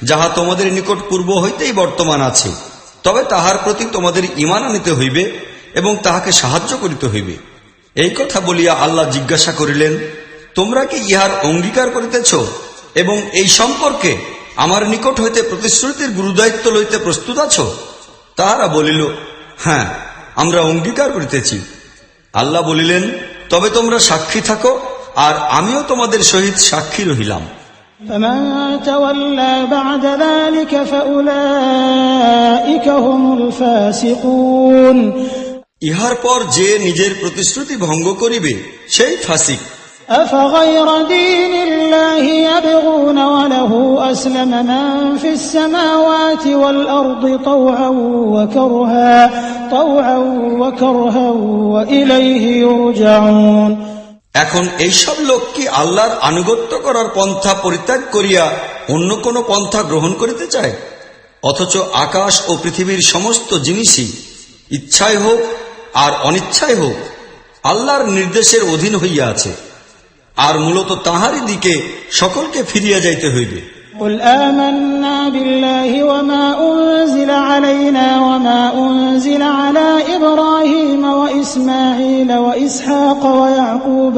যাহা তোমাদের নিকট পূর্ব হইতেই বর্তমান আছে, তবে তাহার প্রতি তোমাদের ঈমান আনিতে হইবে এবং তাহাকে সাহায্য করিতে হইবে। এই কথা বলিয়া আল্লাহ জিজ্ঞাসা করিলেন, তোমরা কি ইহার অঙ্গীকার করিতেছ এবং এই সম্পর্কে আমার নিকট হইতে প্রতিশ্রুতির গুরুদায়িত্ব লইতে প্রস্তুত আছো? তাহারা বলিল, হ্যাঁ, আমরা অঙ্গীকার করিতেছি। আল্লাহ বলিলেন, তবে তোমরা সাক্ষী থাকো, আর আমিও তোমাদের সহিত সাক্ষী রহিলাম। فمن تولى بعد ذلك فأولئك هم الفاسقون। ইহার পর যে নিজের প্রতিশ্রুতি ভঙ্গ করিবে সেই ফাসিক। أفغير دين الله يبغون وله أسلم من في السماوات والأرض طوعا وكرها وإليه يرجعون। এখন এইসব লোক কি আল্লাহর আনুগত্য করার পন্থা পরিত্যাগ করিয়া অন্য কোন পন্থা গ্রহণ করিতে চায়? অথচ আকাশ ও পৃথিবীর সমস্ত জিনিসই ইচ্ছায় হোক আর অনিচ্ছায় হোক, আল্লাহর নির্দেশের অধীন হইয়া আছে, আর মূলত তাহারই দিকে সকলকে ফিরিয়া যাইতে হইবে। قل آمنا بالله وما أنزل علينا وما أنزل على إبراهيم وإسماعيل وإسحاق ويعقوب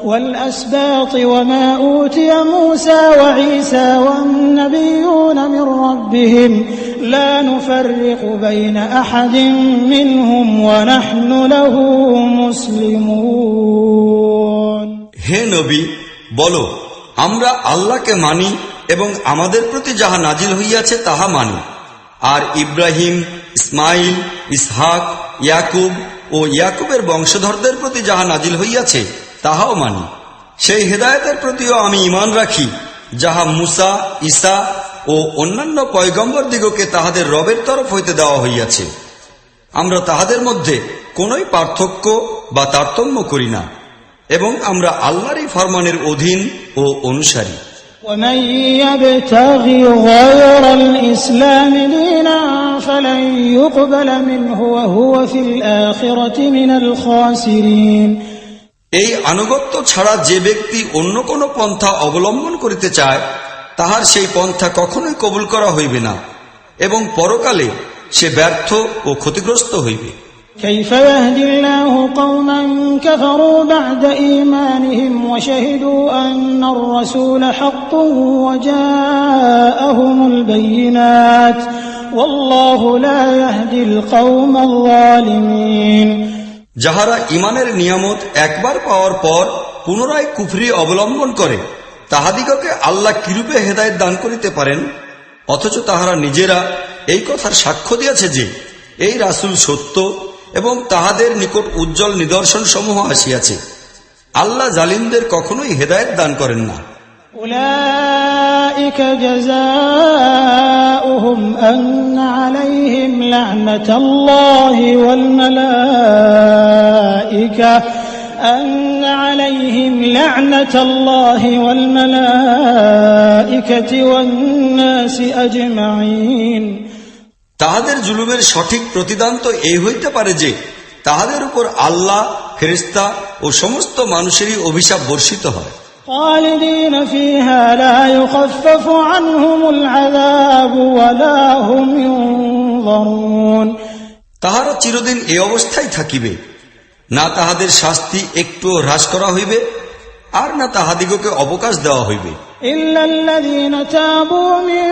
والأسباط وما أوتي موسى وعيسى والنبيون من ربهم لا نفرق بين أحد منهم ونحن له مسلمون। হে নবী, বলো, আমরা আল্লাহকে মানি এবং আমাদের প্রতি যাহা নাজিল হইয়াছে তাহা মানি, আর ইব্রাহিম, ইসমাইল, ইসহাক, ইয়াকুব ও ইয়াকুবের বংশধরদের প্রতি যাহা নাজিল হইয়াছে তাহাও মানি। সেই হেদায়েতের প্রতিও আমি ঈমান রাখি যাহা মুসা, ঈসা ও অন্যান্য পয়গম্বর দিগকে তাহাদের রবের তরফ হইতে দেওয়া হইয়াছে। আমরা তাহাদের মধ্যে কোনই পার্থক্য বা তারতম্য করি না, এবং আমরা আল্লাহরই ফরমানের অধীন ও অনুসারী। ومن يبتغي غير الإسلام دينا فلن يقبل منه وهو في الآخرة من الخاسرين। এই আনুগত্য ছাড়া যে ব্যক্তি অন্য কোন পন্থা অবলম্বন করিতে চায়, তাহার সেই পন্থা কখনোই কবুল করা হইবে না, এবং পরকালে সে ব্যর্থ ও ক্ষতিগ্রস্ত হইবে। كيف يهدي الله قوما كفروا بعد إيمانهم وشهدوا أن الرسول حق وجاءهم البينات والله لا يهدي القوم الظالمين। যাহারা ইমানের নিয়ামত একবার পাওয়ার পর পুনরায় কুফরি অবলম্বন করে, তাহাদিগকে আল্লাহ কিরূপে হেদায়েত দান করিতে পারেন, অথচ তাহারা নিজেরা এই কথার সাক্ষ্য দিয়াছে যে এই রাসূল সত্য এবং তাহাদের নিকট উজ্জ্বল নিদর্শন সমূহ আসিয়াছে। আল্লাহ জালিমদের কখনোই হেদায়েত দান করেন না। أولئك جزاؤهم أن عليهم لعنة الله والملائكة والناس أجمعين। তাহাদের জুলুমের সঠিক প্রতিদান তো এই হইতে পারে যে তাহাদের উপর আল্লাহ, ফেরেশতা ও সমস্ত মানুষেরই অভিশাপ বর্ষিত হয়। خالدين فيها لا يخفف عنهم العذاب ولا هم ينظرون। তাহারা চিরদিন এই অবস্থায় থাকিবে, না তাহাদের শাস্তি একটু হ্রাস করা হইবে, আর না তাহাদিগকে অবকাশ দেওয়া হইবে। إلا الذين تابوا من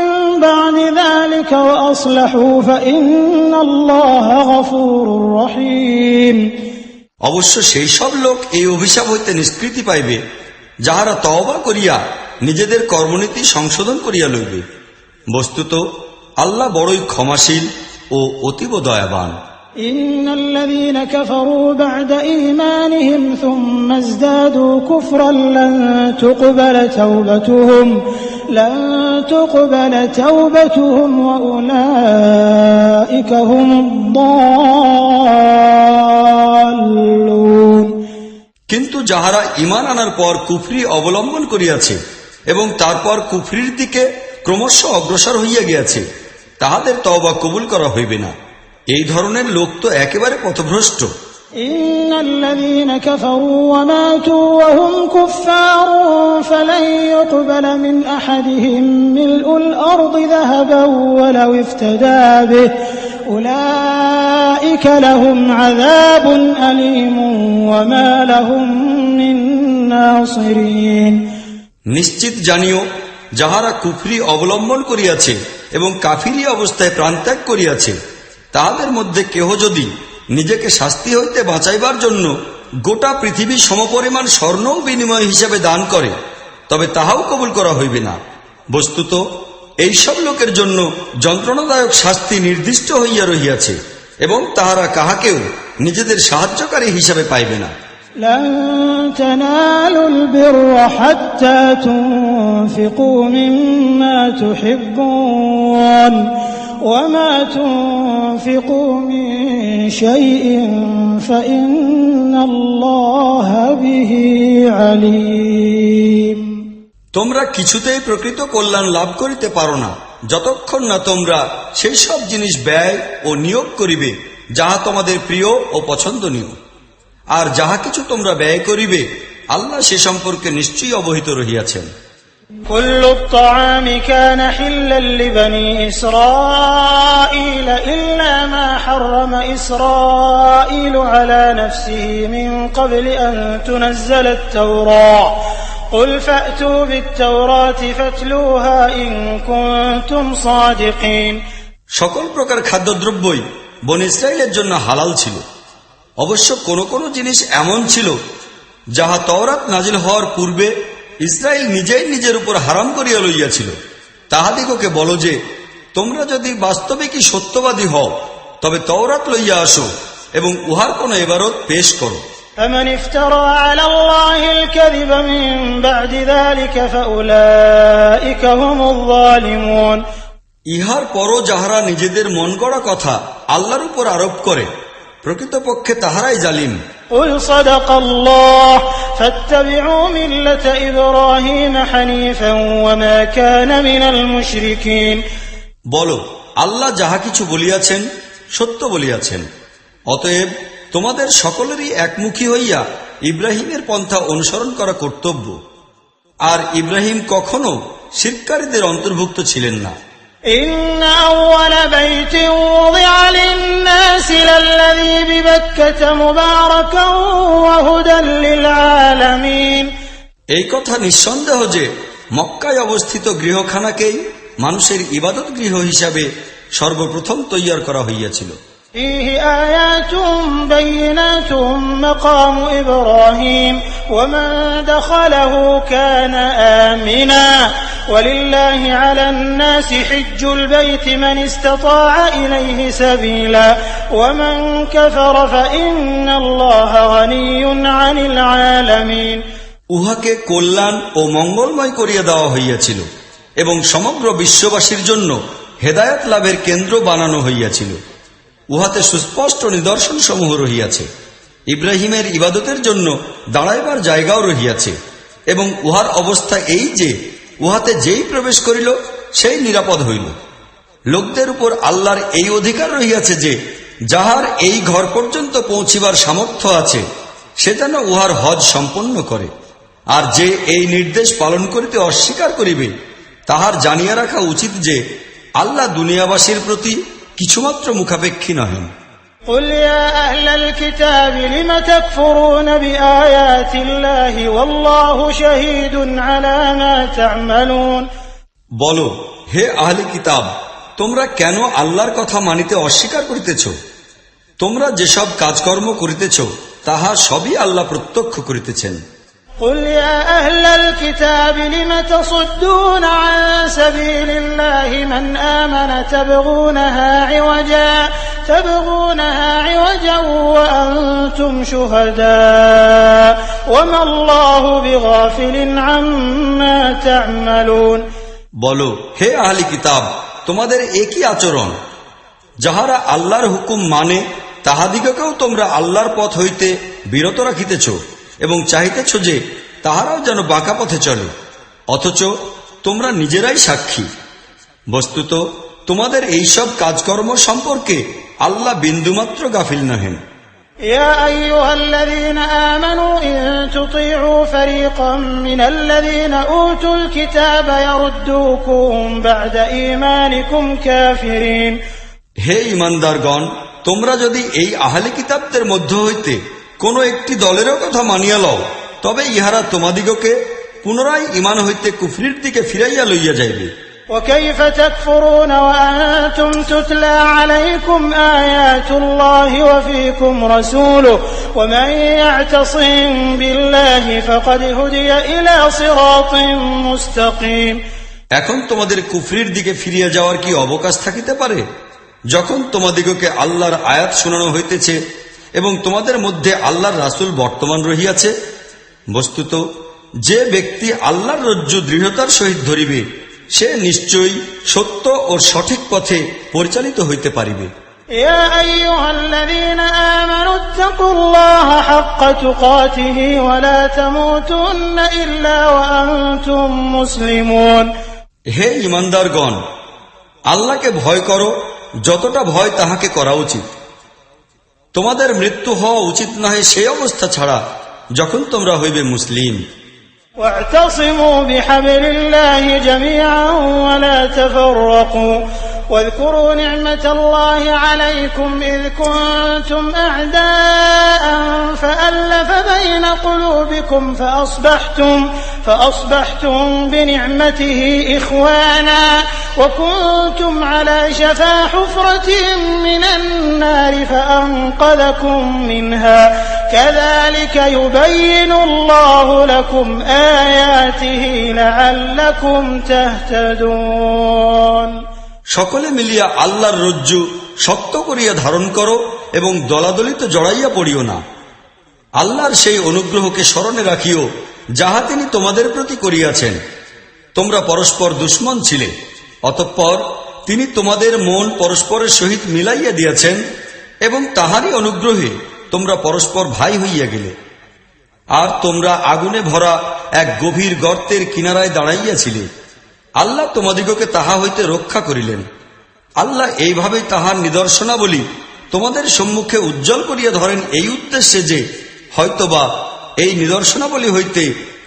بعد ذلك وأصلحوا فإن الله غفور رحيم। অবশ্য সেই সব লোক এই অভিশাপ হইতে নিষ্কৃতি পাইবে যাহারা তওবা করিয়া নিজেদের কর্মনীতি সংশোধন করিয়া লইবে। বস্তুত আল্লাহ বড়ই ক্ষমাশীল ও অতীব দয়াবান। إن الذين كفروا بعد إيمانهم ثم ازدادوا كفرا لن تقبل توبتهم وأولئك هم الضالون। কিন্তু যাহারা ঈমান আনার পর কুফরি অবলম্বন করিয়াছে এবং তারপর কুফরির দিকে ক্রমশ অগ্রসর হইয়া গিয়াছে, তাহাদের তওবা কবুল করা হইবে না। এই ধরনের লোক তো একেবারে পথভ্রষ্ট। إن الذين كفروا وماتوا وهم كفار فلن يقبل من أحدهم ملء الأرض ذهبا ولو افتدى به أولئك لهم عذاب أليم وما لهم من ناصرين। নিশ্চিত জানিও, যাহারা কুফরি অবলম্বন করিয়াছে এবং কাফিরি অবস্থায় প্রাণত্যাগ করিয়াছে, তাহাদের মধ্যে কেহ যদি নিজেকে শাস্তি হইতে বাঁচাইবার জন্য গোটা পৃথিবী সমপরিমাণ স্বর্ণ বিনিময় হিসাবে দান করে, তবে তাহাও কবুল করা হইবে না। বস্তুত এইসব লোকের জন্য যন্ত্রণাদায়ক শাস্তি নির্দিষ্ট হইয়া রহিয়াছে, এবং তাহারা কাহাকেও নিজেদের সাহায্যকারী হিসাবে পাইবে না। لن تنالوا البر حتى تنفقوا مما تحبون وما تنفقوا من شيء فإن الله به عليم। তোমরা কিছুতেই প্রকৃত কল্যাণ লাভ করিতে পারো না যতক্ষণ না তোমরা সেই সব জিনিস ব্যয় ও নিয়োগ করিবে যাহা তোমাদের প্রিয় ও পছন্দনীয়। আর যাহা কিছু তোমরা ব্যয় করিবে আল্লাহ সে সম্পর্কে নিশ্চয়ই অবহিত রহিয়াছেন। كل الطعام كان حلا لبني إسرائيل إلا ما حرم إسرائيل على نفسه من قبل أن تنزل التوراة قل فأتوا بالتوراة فاتلوها إن كنتم صادقين। সকল প্রকার খাদ্যদ্রব্যই বনী ইসরাইলের জন্য হালাল ছিল। অবশ্য কোন কোন জিনিস এমন ছিল যাহা তওরাত নাজিল হওয়ার পূর্বে ইসরায়েল নিজেই নিজের উপর হারাম করিয়া লইয়াছিল। তাহাদিগকে বলো যে, তোমরা যদি বাস্তবিকই সত্যবাদী হও তবে তওরাত লইয়া আসো এবং উহার কোন ইবারত পেশ করো। فمن افترى على الله الكذب من بعد ذلك فأولئك هم الظالمون। ইহার পরও যাহারা নিজেদের মন গড়া কথা আল্লাহর উপর আরোপ করে প্রকৃতপক্ষে তাহারাই জালিম। قل صدق الله فاتبعوا ملة إبراهيم حنيفا وما كان من المشركين। বলো, আল্লাহ যাহা কিছু বলিয়াছেন সত্য বলিয়াছেন, অতএব তোমাদের সকলেরই একমুখী হইয়া ইব্রাহিমের পন্থা অনুসরণ করা কর্তব্য। আর ইব্রাহিম কখনো শিরকারীদের অন্তর্ভুক্ত ছিলেন না। إن أول بيت وضع للناس للذي ببكة مباركا وهدى للعالمين। এই কথা নিঃসন্দেহ যে মক্কায় অবস্থিত গৃহখানাকেই মানুষের ইবাদত গৃহ হিসাবে সর্বপ্রথম তৈয়ার করা হইয়াছিল। فيه آيات بينات مقام إبراهيم ومن دخله كان آمنا ولله على الناس حج البيت من استطاع إليه سبيلا ومن كفر فإن الله غني عن العالمين। উহাকে কল্যাণ ও মঙ্গলময় করিয়া দেওয়া হইয়াছিল এবং সমগ্র বিশ্ববাসীর জন্য হেদায়েত লাভের কেন্দ্র বানানো হইয়াছিল। উহাতে সুস্পষ্ট নিদর্শন সমূহ রহিয়াছে। ইব্রাহিমের ইবাদতের জন্য দাঁড়াইবার জায়গাও রহিয়াছে এবং উহার অবস্থা এই যে উহাতে যেই প্রবেশ করিল সেই নিরাপদ হইল। লোকদের উপর আল্লাহর এই অধিকার রহিয়াছে যে যাহার এই ঘর পর্যন্ত পৌঁছিবার সামর্থ্য আছে সে যেন উহার হজ সম্পন্ন করে। আর যে এই নির্দেশ পালন করিতে অস্বীকার করিবে তাহার জানিয়া রাখা উচিত যে আল্লাহ দুনিয়াবাসীর প্রতি কিছুমাত্র মুখাপেক্ষী নহেন। قل يا أهل الكتاب لم تكفرون بآيات الله والله شهيد على ما تعملون। বলো, হে আহলে কিতাব, তোমরা কেন আল্লাহর কথা মানিতে অস্বীকার করিতেছ? তোমরা যেসব কাজকর্ম করিতেছ তাহা সবই আল্লাহ প্রত্যক্ষ করিতেছেন। قل يا أهل الكتاب لم تصدون عن سبيل الله من آمن تبغونها عوجا وأنتم شهداء وما الله بغافل عما تعملون। বলো, হে আহলে কিতাব, তোমাদের একই আচরণ। যাহারা আল্লাহর হুকুম মানে তাহাদিগকেও তোমরা আল্লাহর পথ হইতে বিরত রাখিতেছ এবং চাহিতেছ যে তাহারাও যেন বাঁকা পথে চলে, অথচ তোমরা নিজেরাই সাক্ষী। বস্তুত তোমাদের এইসব কাজকর্ম সম্পর্কে আল্লাহ বিন্দুমাত্র গাফিল নহেন। يا أيها الذين آمنوا إن تطيعوا فريقا من الذين أوتوا الكتاب يردوكم بعد إيمانكم كافرين। হে ঈমানদারগণ, তোমরা যদি এই আহলে কিতাবদের মধ্য হইতে কোন একটি দলেরও কথা মানিয়া লও তবে ইহারা তোমাদিগকে পুনরায় ঈমান হইতে কুফরির দিকে ফিরাইয়া লইয়া যাইবে। وكيف تكفرون وأنتم تتلى عليكم آيات الله وفيكم رسوله ومن يعتصم بالله فقد هدي إلى صراط مستقيم। এখন তোমাদের কুফরির দিকে ফিরিয়া যাওয়ার কি অবকাশ থাকিতে পারে যখন তোমাদিগকে আল্লাহর আয়াত শোনানো হইতেছে এবং তোমাদের মধ্যে আল্লাহর রাসূল বর্তমান রহিয়াছে? বস্তুত যে ব্যক্তি আল্লাহর রজ্জু দৃঢ়তার সহিত ধরিবে সে নিশ্চয়ই সত্য ও সঠিক পথে পরিচালিত হইতে পারিবে। يا أيها الذين آمنوا اتقوا الله حق تقاته ولا تموتن إلا وأنتم مسلمون। হে ঈমানদারগণ, আল্লাহকে ভয় করো যতটা ভয় তাহাকে করা উচিত, তোমাদের মৃত্যু হওয়া উচিত নয় সেই অবস্থা ছাড়া যখন তোমরা হইবে মুসলিম। واعتصموا بحبل الله جميعا ولا تفرقوا واذكروا نعمة الله عليكم إذ كنتم أعداء فألف بين قلوبكم فأصبحتم بنعمته إخوانا وكنتم على شفا حفرة من النار فأنقذكم منها كذلك يبين الله لكم آياته لعلكم تهتدون। সকলে মিলিয়া আল্লাহর রজ্জু শক্ত করিয়া ধারণ করো এবং দলাদলিতে জড়াইয়া পড়িও না। আল্লাহর সেই অনুগ্রহকে স্মরণে রাখিও যাহা তিনি তোমাদের প্রতি করিয়াছেন। তোমরা পরস্পর দুশমন ছিলে, অতঃপর তিনি তোমাদের মন পরস্পরের সহিত মিলাইয়া দিয়াছেন এবং তাহারই অনুগ্রহে তোমরা পরস্পর ভাই হইয়া গেলে। আর তোমরা আগুনে ভরা এক গভীর গর্তের কিনারায় দাঁড়াইয়াছিলে, আল্লাহ তোমাদিগকে তাহা হইতে রক্ষা করিলেন। আল্লাহ এইভাবেই তাহার নিদর্শনাবলী তোমাদের সম্মুখে উজ্জ্বল করিয়া ধরেন এই উদ্দেশ্যে যে হয়তোবা এই নিদর্শনাবলী হইতে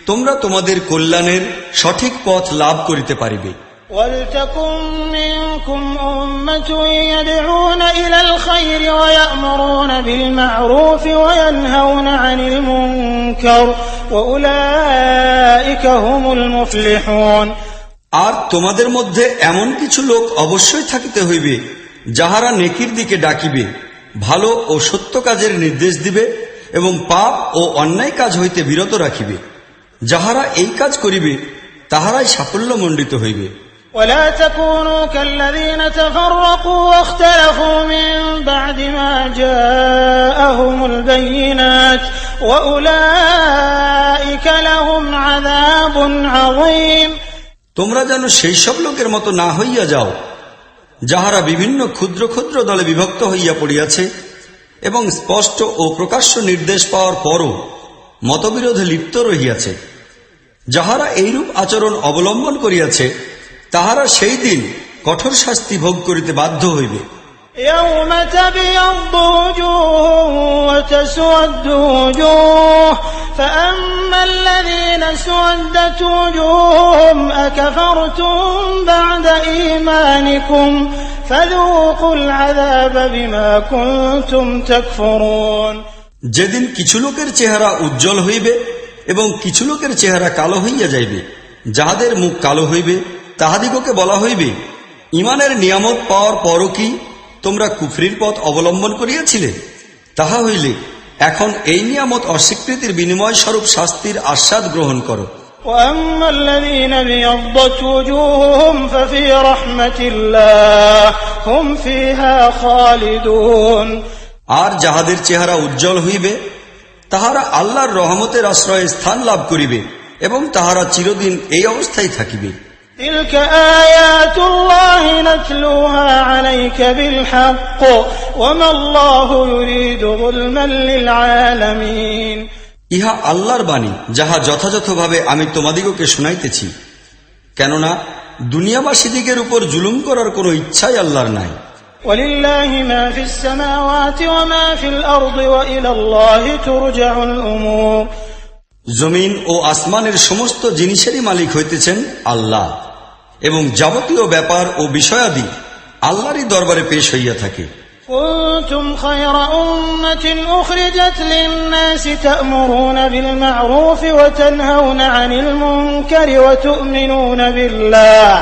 তোমরা তোমাদের কল্যাণের সঠিক পথ লাভ করিতে পারিবে। وَلْتَكُنْ مِنْكُمْ أُمَّةٌ يَدْعُونَ إِلَى الْخَيْرِ وَيَأْمُرُونَ بِالْمَعْرُوفِ وَيَنْهَوْنَ عَنِ الْمُنكَرِ وَأُولَئِكَ هُمُ الْمُفْلِحُونَ। আর তোমাদের মধ্যে এমন কিছু লোক অবশ্যই থাকিতে হইবে যাহারা নেকির দিকে ডাকিবে, ভালো ও সত্য কাজের নির্দেশ দিবে এবং পাপ ও অন্যায় কাজ হইতে বিরত রাখিবে। যাহারা এই কাজ করিবে তাহারাই সাফল্যমণ্ডিত হইবে। ولا تكونوا كالذين تفرقوا واختلفوا من بعد ما جاءهم البينات وأولئك لهم عذاب عظيم। তোমরা যেন সেই সব লোকের মতো না হইয়া যাও যাহারা বিভিন্ন ক্ষুদ্র ক্ষুদ্র দলে বিভক্ত হইয়া পড়িয়াছে এবং স্পষ্ট ও প্রকাশ্য নির্দেশ পাওয়ার পরও মতবিরোধে লিপ্ত রহিয়াছে। যাহারা এইরূপ আচরণ অবলম্বন করিয়াছে তাহারা সেই দিন কঠোর শাস্তি ভোগ করিতে বাধ্য হইবে। يوم تبيض وجوه وتسود وجوه فأما الذين سودت وجوههم أكفرتم بعد إيمانكم فذوقوا العذاب بما كنتم تكفرون। যেদিন কিছু লোকের চেহারা উজ্জ্বল হইবে এবং কিছু লোকের চেহারা কালো হইয়া যাইবে, যাহাদের মুখ কালো হইবে তাহাদিগকে বলা হইবে, ঈমানের নিয়ামত পাওয়ার পরও কি তোমরা কুফরির পথ অবলম্বন করিয়াছিলে? তাহা হইলে এখন এই নিয়ামত অস্বীকৃতির বিনিময় স্বরূপ শাস্তির আস্বাদ গ্রহণ করো। وأما الذين ابيضت وجوههم ففي رحمة الله هم فيها خالدون। আর যাহাদের চেহারা উজ্জ্বল হইবে তাহারা আল্লাহর রহমতের আশ্রয়ে স্থান লাভ করিবে এবং তাহারা চিরদিন এই অবস্থায় থাকিবে। تلك آيات الله نتلوها عليك بالحق وما الله يريد ظلما للعالمين। ইহা আল্লাহর বাণী যাহা যথাযথভাবে আমি তোমাদিগকে শুনাইতেছি, কেননা দুনিয়াবাসীদিগের উপর জুলুম করার কোনো ইচ্ছাই আল্লাহর নাই। ولله ما في السماوات وما في الأرض وإلى الله ترجع الأمور। জমিন ও আসমানের সমস্ত জিনিসেরই মালিক হইতেছেন আল্লাহ এবং যাবতীয় ব্যাপার ও বিষয়াদি আল্লাহরই দরবারে পেশ হইয়া থাকে। كنتم خير أمة أخرجت للناس تأمرون بالمعروف وتنهون عن المنكر وتؤمنون بالله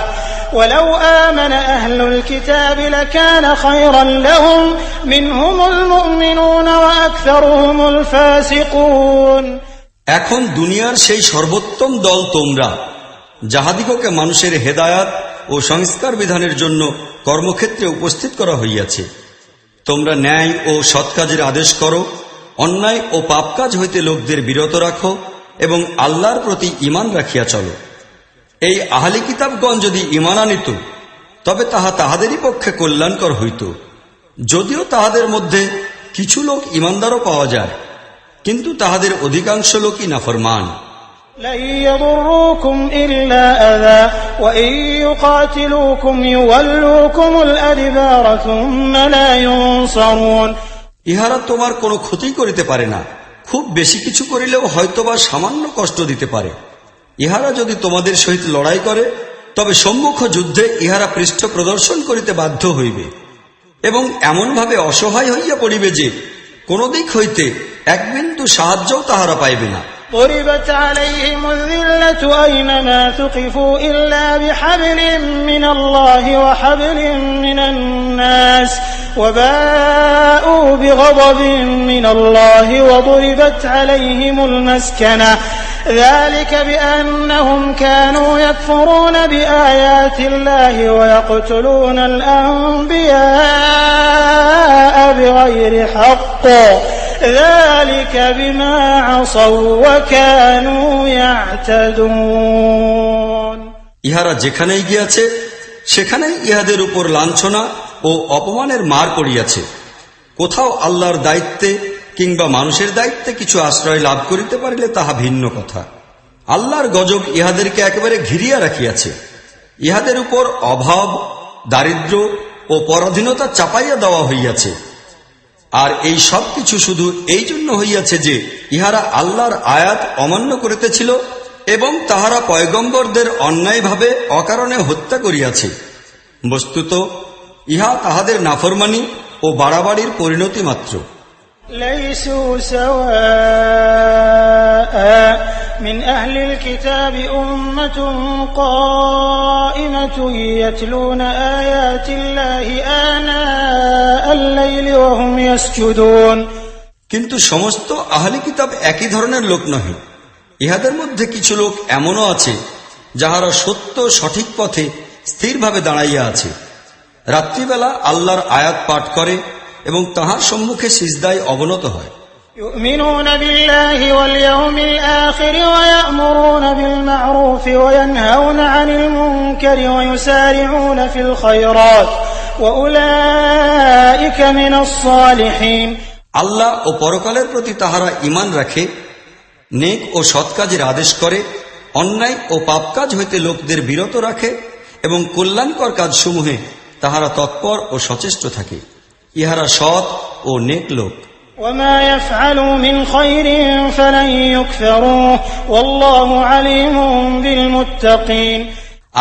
ولو آمن أهل الكتاب لكان خيرا لهم منهم المؤمنون وأكثرهم الفاسقون। এখন দুনিয়ার সেই সর্বোত্তম দল তোমরা, যাহাদিগকে মানুষের হেদায়াত ও সংস্কার বিধানের জন্য কর্মক্ষেত্রে উপস্থিত করা হইয়াছে। তোমরা ন্যায় ও সৎ কাজের আদেশ করো, অন্যায় ও পাপ কাজ হইতে লোকদের বিরত রাখো এবং আল্লাহর প্রতি ঈমান রাখিয়া চলো। এই আহলি কিতাবগণ যদি ঈমান আনিত তবে তাহা তাহাদেরই পক্ষে কল্যাণকর হইত, যদিও তাহাদের মধ্যে কিছু লোক ঈমানদারও পাওয়া যায়, কিন্তু তাহাদের অধিকাংশ লোকই নাফরমান। لن يضروكم إلا أذى وإن يقاتلوكم يولوكم الأدبار ثم لا ينصرون। ইহারা তোমার কোনো ক্ষতি করিতে পারে না, খুব বেশি কিছু করিলেও হয়তোবা সামান্য কষ্ট দিতে পারে। ইহারা যদি তোমাদের সহিত লড়াই করে তবে সম্মুখ যুদ্ধে ইহারা পৃষ্ঠ প্রদর্শন করিতে বাধ্য হইবে এবং এমনভাবে অসহায় হইয়া পড়িবে যে কোন দিক হইতে এক বিন্দু সাহায্যও তাহারা পাইবে না। ضربت عليهم الذلة أينما ثقفوا إلا بحبل من الله وحبل من الناس وباءوا بغضب من الله وضربت عليهم المسكنة ذلك بأنهم كانوا يكفرون بآيات الله ويقتلون الأنبياء بغير حق ذلك بما عصوا وكانوا يعتدون। ইহারা যেখানেই গিয়াছে সেখানেই ইহাদের উপর লাঞ্ছনা ও অপমানের মার পড়িয়াছে। কোথাও আল্লাহর দায়িত্বে কিংবা মানুষের দায়িত্বে কিছু আশ্রয় লাভ করিতে পারিলে তাহা ভিন্ন কথা। আল্লাহর গজব ইহাদেরকে একেবারে ঘিরিয়া রাখিয়াছে। ইহাদের উপর অভাব, দারিদ্র্য ও পরাধীনতা চাপাইয়া দেওয়া হইয়াছে। আর এই সব কিছু শুধু এই জন্য হইয়াছে যে ইহারা আল্লাহর আয়াত অমান্য করিতেছিল এবং তাহারা পয়গম্বরদের অন্যায়ভাবে অকারণে হত্যা করিয়াছে। বস্তুত ইহা তাহাদের নাফরমানি ও বাড়াবাড়ির পরিণতি মাত্র। ليسوا سواء من أهل الكتاب أمة قائمة يتلون آيات الله آناء الليل وهم يسجدون। কিন্তু সমস্ত আহলি কিতাব একই ধরনের লোক নহে। ইহাদের মধ্যে কিছু লোক এমনও আছে যাহারা সত্য সঠিক পথে স্থিরভাবে দাঁড়াইয়া আছে, রাত্রিবেলা আল্লাহর আয়াত পাঠ করে এবং তাহার সম্মুখে সিজদায় অবনত হয়। يؤمنون بالله واليوم الآخر ويأمرون بالمعروف وينهون عن المنكر ويسارعون في الخيرات وأولئك من الصالحين। আল্লাহ ও পরকালের প্রতি তাহারা ঈমান রাখে, নেক ও সৎ কাজের আদেশ করে, অন্যায় ও পাপ কাজ হইতে লোকদের বিরত রাখে এবং কল্যাণকর কাজসমূহে তাহারা তৎপর ও সচেষ্ট থাকে। ইহারা সৎ ও নেক লোক। وما يفعلوا من خير فلن يكفروه والله عليم بالمتقين।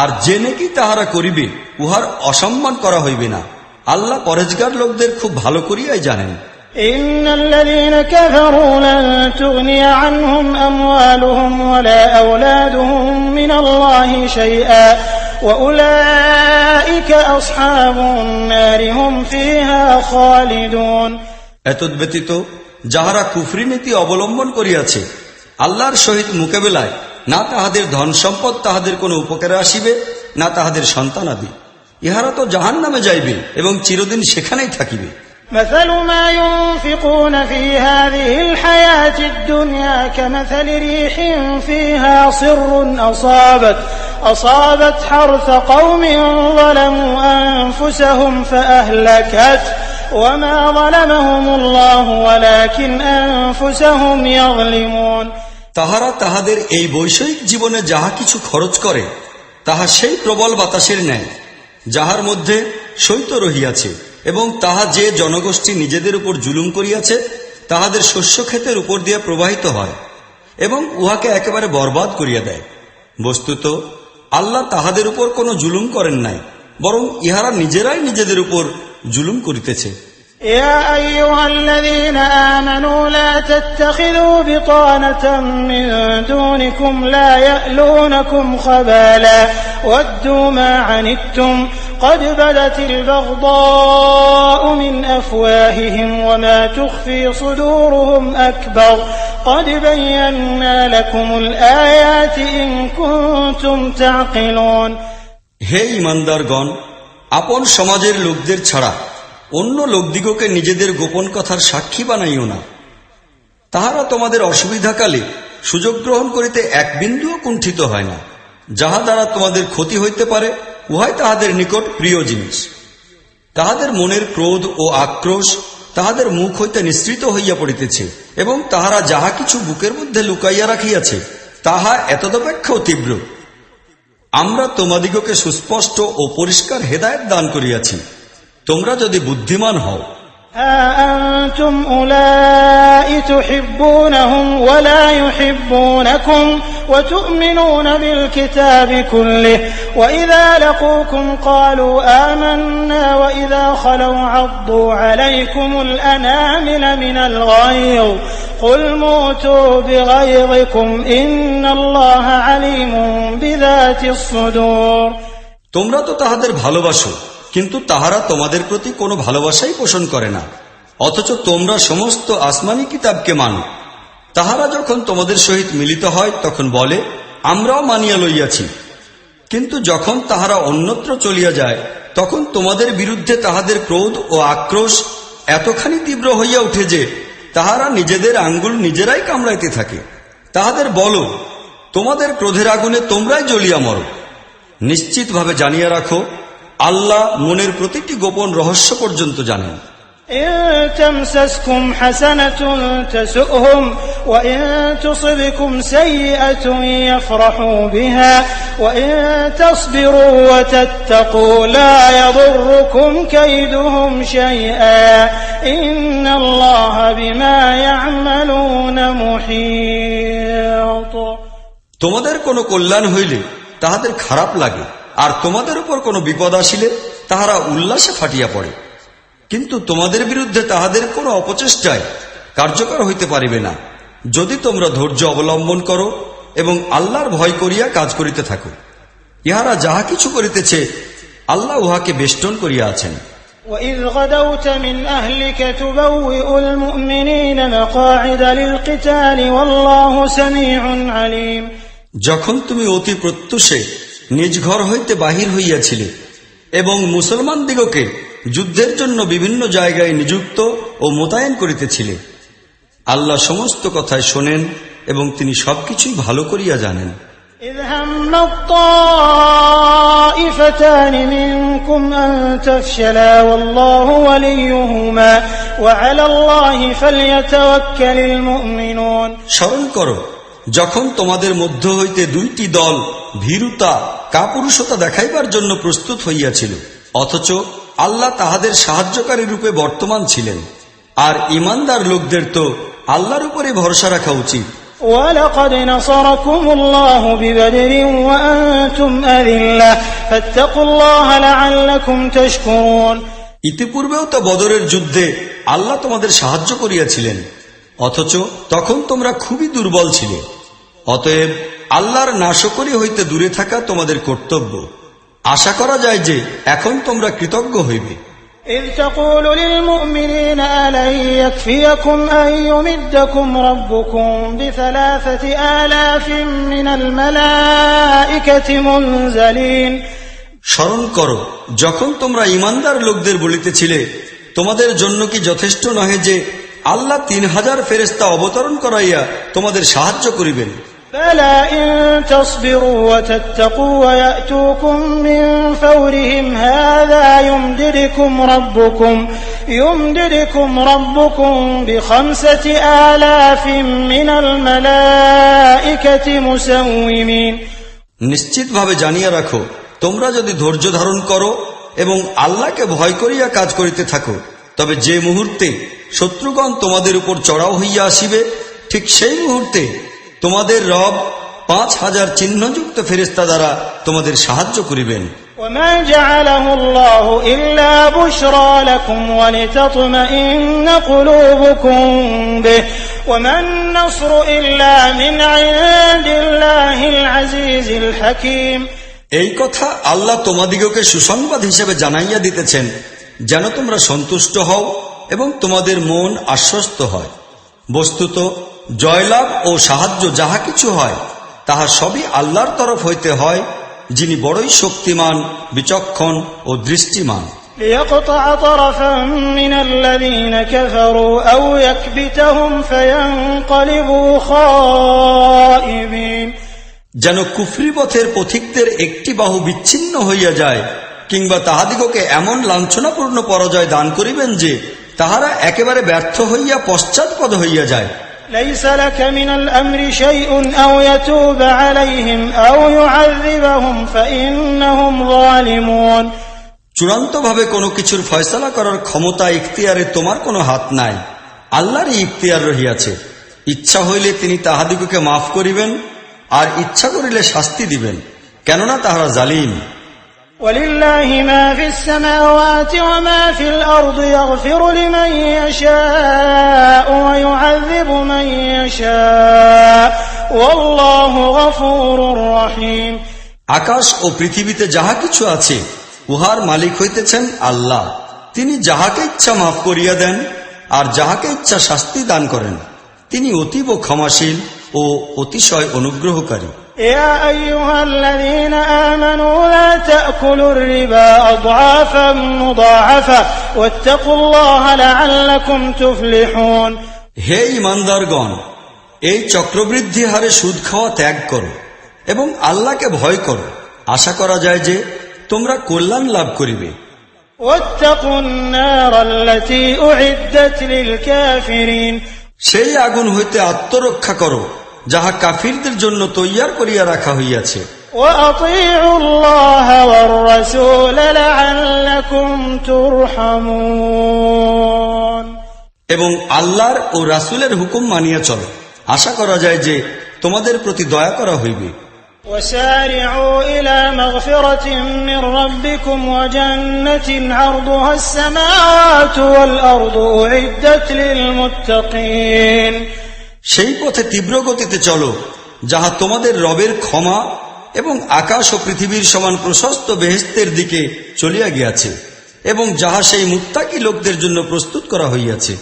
আর যে নেকি তাহারা করিবে উহার অসম্মান করা হইবে না। আল্লাহ পরেজগার লোকদের খুব ভালো করিয়াই জানেন। إن الذين كفروا لن تغني عنهم أموالهم ولا أولادهم من الله شيئا وأولئك أصحاب النار هم فيها خالدون। এতদ্ব্যতীত যাহারা কুফরি নীতি অবলম্বন করিয়াছে আল্লাহর সহিত মোকাবেলায় না তাহাদের ধন সম্পদ তাহাদের কোনো উপকারে আসিবে, না তাহাদের সন্তানাদি। ইহারা তো জাহান্নামে যাইবে এবং চিরদিন সেখানেই থাকিবে। مثل ما ينفقون في هذه الحياة الدنيا كمثل ريح فيها صر أصابت حرث قوم ظلموا أنفسهم فأهلكت وما ظلمهم الله ولكن أنفسهم يظلمون। তাহারা তাহাদের এই বৈষয়িক জীবনে যাহা কিছু খরচ করে তাহা সেই প্রবল বাতাসের ন্যায় যাহার মধ্যে শৈত্য রহিয়াছে এবং তাহা যে জনগোষ্ঠী নিজেদের উপর জুলুম করিয়াছে তাহাদের শস্য ক্ষেতের উপর দিয়ে প্রবাহিত হয় এবং উহাকে একেবারে বরবাদ করিয়া দেয়। বস্তুত আল্লাহ তাহাদের উপর কোনো জুলুম করেন নাই, বরং ইহারা নিজেরাই নিজেদের উপর জুলুম করিতেছে। يا أيها الذين آمنوا لا تتخذوا بطانة من دونكم لا يألونكم خبالا ودوا ما عنتم قد بدت البغضاء من أفواههم وما تخفي صدورهم أكبر قد بينا لكم الآيات إن كنتم تعقلون। হে ঈমানদারগণ, আপন সমাজের লোকদের ছাড়া অন্য লোকদিগকে নিজেদের গোপন কথার সাক্ষী বানাইও না। তাহারা তোমাদের অসুবিধাকালে সুযোগ গ্রহণ করিতে এক বিন্দুও কুণ্ঠিত হয় না। যাহা দ্বারা তোমাদের ক্ষতি হইতে পারে উহাই তাহাদের নিকট প্রিয় জিনিস। তাহাদের মনের ক্রোধ ও আক্রোশ তাহাদের মুখ হইতে নিঃসৃত হইয়া পড়িতেছে এবং তাহারা যাহা কিছু বুকের মধ্যে লুকাইয়া রাখিয়াছে তাহা এতদপেক্ষাও তীব্র। আমরা তোমাদিগকে সুস্পষ্ট ও পরিষ্কার হেদায়েত দান করিয়াছি, তোমরা যদি বুদ্ধিমান হও। ها أنتم أولئك تحبونهم ولا يحبونكم وتؤمنون بالكتاب كله وإذا لقوكم قالوا آمنا وإذا خلوا عضوا عليكم الأنامل من الغيظ قل موتوا بغيظكم إن الله عليم بذات الصدور। তোমরা তো তাহাদের ভালোবাসো, কিন্তু তাহারা তোমাদের প্রতি কোনো ভালোবাসাই পোষণ করে না, অথচ তোমরা সমস্ত আসমানি কিতাবকে মানো। তাহারা যখন তোমাদের সহিত মিলিত হয় তখন বলে, আমরাও মানিয়া লইয়াছি, কিন্তু যখন তাহারা অন্যত্র চলিয়া যায় তখন তোমাদের বিরুদ্ধে তাহাদের ক্রোধ ও আক্রোশ এতখানি তীব্র হইয়া উঠে যে তাহারা নিজেদের আঙ্গুল নিজেরাই কামড়াইতে থাকে। তাহাদের বলো, তোমাদের ক্রোধের আগুনে তোমরাই জ্বলিয়া মরো। নিশ্চিতভাবে জানিয়া রাখো, আল্লাহ মনের প্রতিটি গোপন রহস্য পর্যন্ত জানেন। إن تمسسكم حسنة تسؤهم وإن تصبكم سيئة يفرحوا بها وإن تصبروا وتتقوا لا يضركم كيدهم شيئا إن الله بما يعملون محيط। তোমাদের কোনো কল্যাণ হইলে তাহাদের খারাপ লাগে, আর তোমাদের উপর কোনো বিপদ আসিলে তাহারা উল্লাসে ফাটিয়া পড়ে, কিন্তু তোমাদের বিরুদ্ধে তাহাদের কোনো অপচেষ্টায় কার্যকর হইতে পারিবে না, যদি তোমরা ধৈর্য অবলম্বন করো এবং আল্লাহর ভয় করিয়া কাজ করিতে থাকো। ইহারা যাহা কিছু করিতেছে আল্লাহ উহাকে বেষ্টন করিয়া আছেন। وَإِذْ غَدَوْتَ مِنْ أَهْلِكَ تُبَوِّئُ الْمُؤْمِنِينَ مَقَاعِدَ لِلْقِتَالِ وَاللَّهُ سَمِيعٌ عَلِيمٌ। যখন তুমি অতি প্রত্যুষে নিজ ঘর হইতে বাহির হইয়াছিলে এবং মুসলমানদিগকে যুদ্ধের জন্য বিভিন্ন জায়গায় নিযুক্ত ও মোতায়েন করিতেছিলে, আল্লাহ সমস্ত কথাই শোনেন এবং তিনি সবকিছুই ভালো করিয়া জানেন। إذ هم الطائفتان منكم أن تفشلا والله وليهما وعلى الله فليتوكل المؤمنون। স্মরণ করো, যখন তোমাদের মধ্য হইতে দুইটি দল ভীরুতা কাপুরুষতা দেখাইবার জন্য প্রস্তুত হইয়াছিল, অথচ আল্লাহ তাহাদের সাহায্যকারী রূপে বর্তমান ছিলেন, আর ঈমানদার লোকদের তো আল্লাহর উপরে ভরসা রাখা উচিত। وَلَقَدْ نَصَرَكُمُ اللَّهُ بِبَدْرٍ وَأَنْتُمْ أَذِلَّةٌ فَاتَّقُوا اللَّهَ لَعَلَّكُمْ تَشْكُرُونَ। ইতিপূর্বেও তো বদরের যুদ্ধে আল্লাহ তোমাদের সাহায্য করিয়াছিলেন, অথচ তখন তোমরা খুবই দুর্বল ছিলে। অতএব আল্লাহর নাশকরি হইতে দূরে থাকা তোমাদের কর্তব্য। আশা করা যায় যে এখন তোমরা কৃতজ্ঞ হইবে। إذ تقول للمؤمنين ألن يكفيكم أن يمدكم ربكم ب3 آلاف من الملائكة منزلين। স্মরণ করো, যখন তোমরা ঈমানদার লোকদের বলিতেছিলে, তোমাদের জন্য কি যথেষ্ট নহে যে আল্লাহ 3000 ফেরেশতা অবতরণ করাইয়া তোমাদের সাহায্য করিবেন? بلى إن تصبروا وتتقوا ويأتوكم من فورهم هذا يمددكم ربكم ب5 آلاف من الملائكة مسومين। নিশ্চিতভাবে জানিয়া রাখো, তোমরা যদি ধৈর্য ধারণ করো এবং আল্লাহকে ভয় করিয়া কাজ করিতে থাকো, তবে যে মুহূর্তে শত্রুগণ তোমাদের উপর চড়াও হইয়া আসিবে, ঠিক সেই মুহূর্তে তোমাদের রব 5000 চিহ্নযুক্ত ফেরেশতা দ্বারা তোমাদের সাহায্য করিবেন। وما جعله الله إلا بشرى لكم ولتطمئن قلوبكم به وما النصر إلا من عند الله العزيز الحكيم। এই কথা আল্লাহ তোমাদিগকে সুসংবাদ হিসেবে জানাইয়া দিতেছেন, যেন তোমরা সন্তুষ্ট হও এবং তোমাদের মন আশ্বস্ত হয়। বস্তুত জয়লাভ ও সাহায্য যাহা কিছু হয় তাহা সবই আল্লাহর তরফ হইতে হয়, যিনি বড়ই শক্তিমান, বিচক্ষণ ও দৃষ্টিমান। ليقطع طرفا من الذين كفروا أو يكبتهم فينقلبوا خائبين। যেন কুফরি পথের পথিকদের একটি বাহু বিচ্ছিন্ন হইয়া যায়, কিংবা তাহাদিগকে এমন লাঞ্ছনাপূর্ণ পরাজয় দান করিবেন যে তাহারা একেবারে ব্যর্থ হইয়া পশ্চাৎপদ হইয়া যায়। ليس لك من الأمر شيء أو يتوب عليهم أو يعذبهم فإنهم ظالمون। চূড়ান্তভাবে কোনো কিছুর ফয়সালা করার ক্ষমতা ইখতিয়ারে তোমার কোনো হাত নাই, আল্লাহরই ইখতিয়ার রহিয়াছে। ইচ্ছা হইলে তিনি তাহাদিগকে মাফ করিবেন, আর ইচ্ছা করিলে শাস্তি দিবেন, কেননা তাহারা জালিম। ولله ما في السماوات وما في الأرض يغفر لمن يشاء ويعذب من يشاء والله غفور رحيم। আকাশ ও পৃথিবীতে যাহা কিছু আছে উহার মালিক হইতেছেন আল্লাহ। তিনি যাহাকে ইচ্ছা মাফ করিয়া দেন আর যাহাকে ইচ্ছা শাস্তি দান করেন। তিনি অতীব ক্ষমাশীল ও অতিশয় অনুগ্রহকারী। يا أيها الذين آمنوا لا تأكلوا الربا أضعافا مضاعفة واتقوا الله لعلكم تفلحون। হে ঈমানদারগণ, এই চক্রবৃদ্ধি হারে সুদ খাওয়া ত্যাগ করো এবং আল্লাহকে ভয় করো, আশা করা যায় যে তোমরা কল্যাণ লাভ করিবে। واتقوا النار التي أعدت للكافرين। সেই আগুন হইতে আত্মরক্ষা করো যাহা কাফিরদের জন্য তৈয়ার করিয়া রাখা হইয়াছে। وأطيعوا الله والرسول لعلكم ترحمون। এবং আল্লাহর ও রাসূলের হুকুম মানিয়া চলো, আশা করা যায় যে তোমাদের প্রতি দয়া করা হইবে। وسارعوا إلى مغفرة من ربكم وجنة عرضها السماوات والأرض أعدت للمتقين। সেই পথে তীব্র গতিতে চলো যাহা তোমাদের রবের ক্ষমা এবং আকাশ ও পৃথিবীর সমান প্রশস্ত বেহেশতের দিকে চলিয়া গিয়াছে, এবং যাহা সেই মুত্তাকি লোকদের জন্য প্রস্তুত করা হইয়াছে।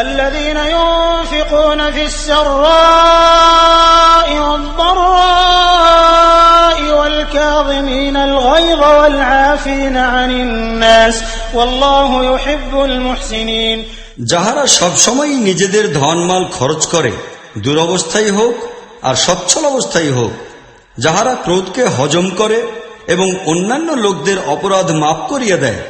الذين ينفقون في السراء والضراء والكاظمين الغيظ والعافين عن الناس والله يحب المحسنين। যাহারা সবসময়ই নিজেদের ধনমাল খরচ করে, দুরবস্থাই হোক আর সচ্ছল অবস্থাই হোক, যাহারা ক্রোধকে হজম করে এবং অন্যান্য লোকদের অপরাধ মাফ করিয়া দেয়,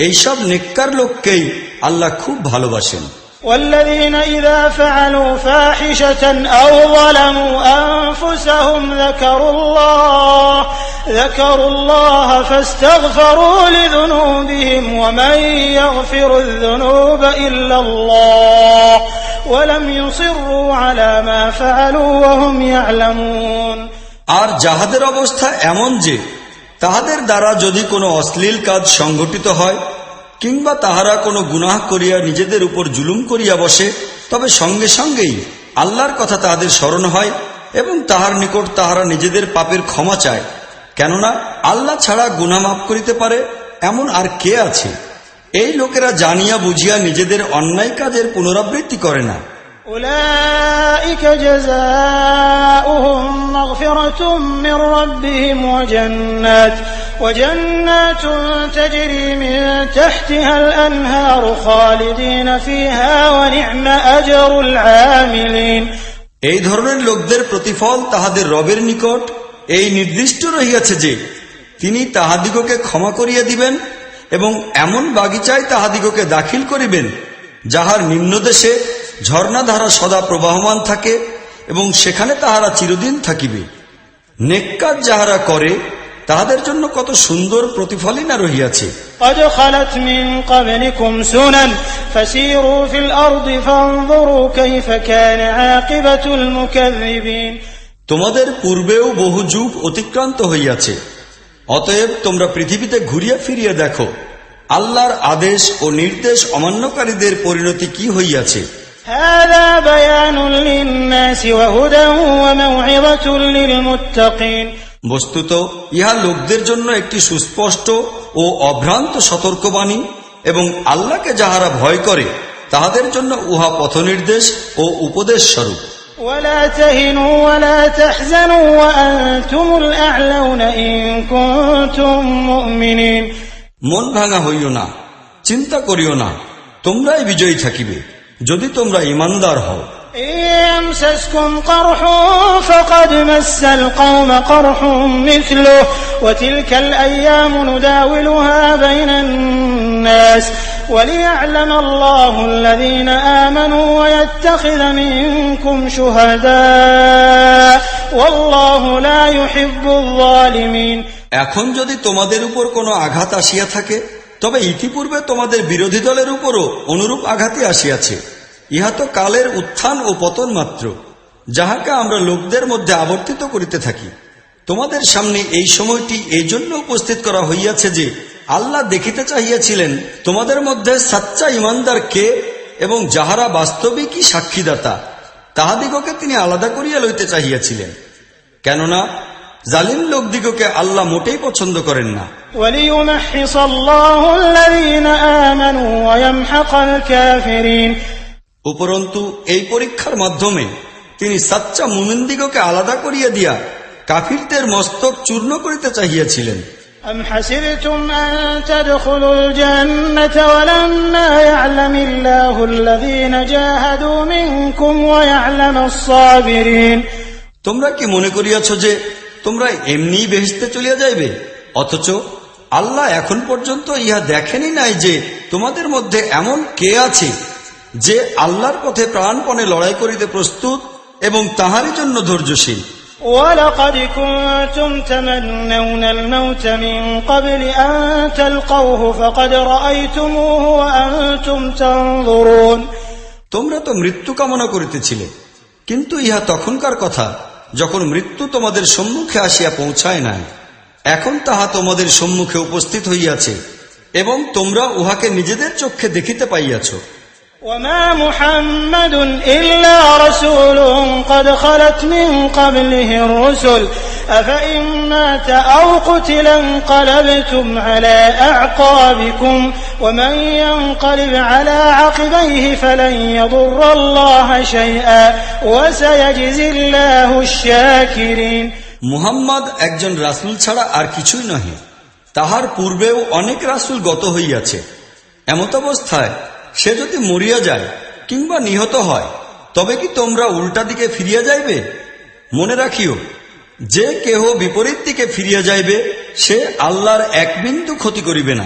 এইসব নেককার লোককেই আল্লাহ খুব ভালোবাসেন। والذين إذا فعلوا فاحشة أو ظلموا أنفسهم ذكروا الله فاستغفروا لذنوبهم ومن يغفر الذنوب إلا الله ولم يصروا على ما فعلوا وهم يعلمون। আর যাহাদের অবস্থা এমন যে তাহাদের দ্বারা যদি কোনো অশ্লীল কাজ সংঘটিত হয় কিংবা তাহারা কোনো গুনাহ করিয়া নিজেদের উপর জুলুম করিয়া বসে, তবে সঙ্গে সঙ্গেই আল্লাহর কথা তাহাদের স্মরণ হয় এবং তাহার নিকট তাহারা নিজেদের পাপের ক্ষমা চায়, কেননা আল্লাহ ছাড়া গুনাহ মাফ করিতে পারে এমন আর কে আছে। এই লোকেরা জানিয়া বুঝিয়া নিজেদের অন্যায় কাজের পুনরাবৃত্তি করে না। أولئك جزاؤهم مغفرة من ربهم وجنات تجري من تحتها الأنهار خالدين فيها ونعم أجر العاملين। এই ধরনের লোকদের প্রতিফল তাহাদের রবের নিকট এই নির্দিষ্ট রহিয়াছে যে তিনি তাহাদিগকে ক্ষমা করিয়া দিবেন এবং এমন বাগিচায় তাহাদিগকে দাখিল করিবেন যাহার নিম্নদেশে ঝর্ণাধারা সদা প্রবাহমান থাকে এবং সেখানে তাহারা চিরদিন থাকিবে। নেককার যাহারা করে তাহাদের জন্য কত সুন্দর প্রতিফলই না রহিয়াছে। قد خلت من قبلكم سنن فسيروا في الأرض فانظروا كيف كان عاقبة المكذبين। তোমাদের পূর্বেও বহু যুগ অতিক্রান্ত হইয়াছে, অতএব তোমরা পৃথিবীতে ঘুরিয়া ফিরিয়া দেখো আল্লাহর আদেশ ও নির্দেশ অমান্যকারীদের পরিণতি কি হইয়াছে। هذا بيان للناس وهدى وموعظة للمتقين। বস্তুত ইহা লোকদের জন্য একটি সুস্পষ্ট ও অভ্রান্ত সতর্কবাণী এবং আল্লাহকে যাহারা ভয় করে তাহাদের জন্য উহা পথনির্দেশ ও উপদেশ স্বরূপ। ولا تهنوا ولا تحزنوا وأنتم الأعلون إن كنتم مؤمنين। মন ভাঙা হইও না, চিন্তা করিও না, তোমরাই বিজয়ী থাকিবে যদি তোমরা ঈমানদার হও। يمسسكم قرح فقد مس القوم قرح مثله وتلك الأيام نداولها بين الناس وليعلم الله الذين آمنوا ويتخذ منكم شهداء والله لا يحب الظالمين। এখন যদি তোমাদের উপর কোনো আঘাত আসিয়া থাকে তবে ইতিপূর্বে তোমাদের বিরোধী দলের উপরও অনুরূপ আঘাতই আসিয়াছে। ইহা তো কালের উত্থান ও পতন মাত্র, যাহাকে আমরা লোকদের মধ্যে আবর্তিত করিতে থাকি। তোমাদের সামনে এই সময়টি এই জন্য উপস্থিত করা হইয়াছে যে আল্লাহ দেখিতে চাহিয়াছিলেন তোমাদের মধ্যে সাচ্চা ইমানদার কে এবং যাহারা বাস্তবিকই সাক্ষীদাতা, তাহাদিগকে তিনি আলাদা করিয়া লইতে চাহিয়াছিলেন। কেননা জালিম লোকদিগকে আল্লাহ মোটেই পছন্দ করেন না। وَلِيُمَحِّصَ اللَّهُ الَّذِينَ آمَنُوا وَيَمْحَقَ الْكَافِرِينَ। উপরন্তু এই পরীক্ষার মাধ্যমে তিনি সাচ্চা মুমিনদিগকে আলাদা করিয়া দিয়া কাফিরদের মস্তক চূর্ণ করিতে চাহিয়াছিলেন। أَمْ حَسِبْتُمْ أَن تَدْخُلُوا الْجَنَّةَ وَلَمَّا يَعْلَمِ اللَّهُ الَّذِينَ جَاهَدُوا مِنكُمْ وَيَعْلَمَ الصَّابِرِينَ। তোমরা কি মনে করিয়াছ যে তোমরা এমনিই বেহেশতে চলিয়া যাইবে, অথচ আল্লাহ এখন পর্যন্ত ইহা দেখেনি নাই যে তোমাদের মধ্যে এমন কে আছে যে আল্লাহর পথে প্রাণপণে লড়াই করিতে প্রস্তুত এবং তাহারই জন্য ধৈর্যশীল। وَلَقَدْ كُنتُمْ تَمَنَّوْنَ الْمَوْتَ مِنْ قَبْلِ أَنْ تَلْقَوْهُ فَقَدْ رَأَيْتُمُوهُ وَأَنْتُمْ تَنْظُرُونَ। তোমরা তো মৃত্যু কামনা করিতেছিলে, কিন্তু ইহা তখনকার কথা যখন মৃত্যু তোমাদের সম্মুখে আসিয়া পৌঁছায় নাই। এখন তাহা তোমাদের সম্মুখে উপস্থিত হইয়াছে এবং তোমরা উহাকে নিজেদের চক্ষে দেখিতে পাইয়াছ। وَمَا مُحَمَّدٌ إِلَّا رَسُولٌ قَدْ خَلَتْ مِنْ قَبْلِهِ الرُّسُلُ أَفَإِنْ مَاتَ أَوْ قُتِلَ انقَلَبْتُمْ عَلَى أَعْقَابِكُمْ وَمَنْ يَنقَلِبْ عَلَى عَقِبَيْهِ فَلَنْ يَضُرَّ اللَّهَ شَيْئًا وَسَيَجْزِي اللَّهُ الشَّاكِرِينَ। মুহাম্মদ একজন রাসূল ছাড়া আর কিছুই নহে। তাহার পূর্বেও অনেক রাসূল গত হইয়াছে। এমত অবস্থায় সে যদি মরিয়া যায় কিংবা নিহত হয়, তবে কি তোমরা উল্টা দিকে ফিরিয়া যাইবে? মনে রাখিও, যে কেহ বিপরীত দিকে ফিরিয়া যাইবে সে আল্লাহর এক বিন্দু ক্ষতি করিবে না।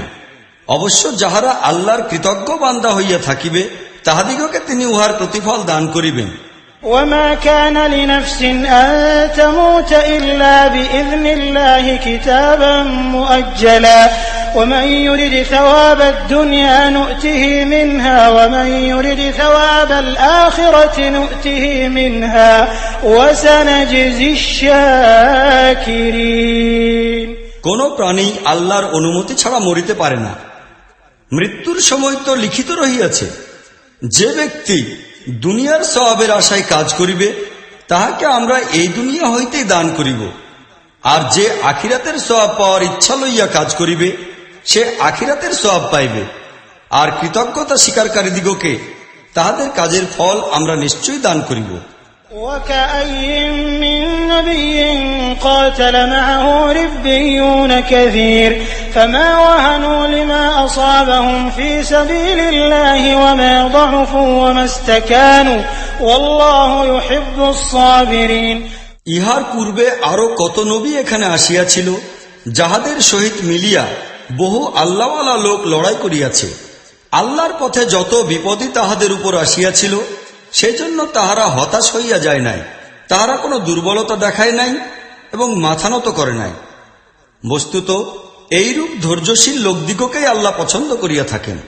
অবশ্য যাহারা আল্লাহর কৃতজ্ঞ বান্দা হইয়া থাকিবে তাহাদিগকে তিনি উহার প্রতিফল দান করিবেন। وَمَا كَانَ لِنَفْسٍ أَن تَمُوتَ إِلَّا بِإِذْنِ اللَّهِ كِتَابًا مُؤَجَّلًا وَمَن يُرِدْ ثَوَابَ الدُّنْيَا نُؤْتِهِ مِنْهَا وَمَن يُرِدْ ثَوَابَ الْآخِرَةِ نُؤْتِهِ مِنْهَا وَسَنَجْزِي الشَّاكِرِينَ। কোন প্রাণী আল্লাহর অনুমতি ছাড়া মরিতে পারে না। মৃত্যুর সময় তো লিখিত রহিয়াছে। যে ব্যক্তি দুনিয়ার সওয়াবের আশায় কাজ করিবে তাহাকে আমরা এই দুনিয়া হইতেই দান করিব, আর যে আখিরাতের সওয়াব পাওয়ার ইচ্ছা লইয়া কাজ করিবে সে আখিরাতের সওয়াব পাইবে। আর কৃতজ্ঞতা স্বীকারকারীদিগকে তাহাদের কাজের ফল আমরা নিশ্চয়ই দান করিব। وَكَأَيِّن مِّن نَّبِيٍّ قَاتَلَ مَعَهُ رِبِّيُّونَ كَثِيرٌ فَمَا وَهَنُوا لِمَا أَصَابَهُمْ فِي سَبِيلِ اللَّهِ وَمَا ضَعُفُوا وَمَا اسْتَكَانُوا وَاللَّهُ يُحِبُّ الصَّابِرِينَ। ইহার পূর্বে আরো কত নবী এখানে আসিয়াছিল, যাহাদের সহিত মিলিয়া বহু আল্লাহওয়ালা লোক লড়াই করিয়াছে। আল্লাহর পথে যত বিপদই তাহাদের উপর আসিয়াছিল সেজন্য তাহারা হতাশ হইয়া যায় নাই, তাহারা কোনো দুর্বলতা দেখায় নাই এবং মাথা নত করে নাই। বস্তুত এইরূপ ধৈর্যশীল লোকদিগকেই আল্লাহ পছন্দ করিয়া থাকেন।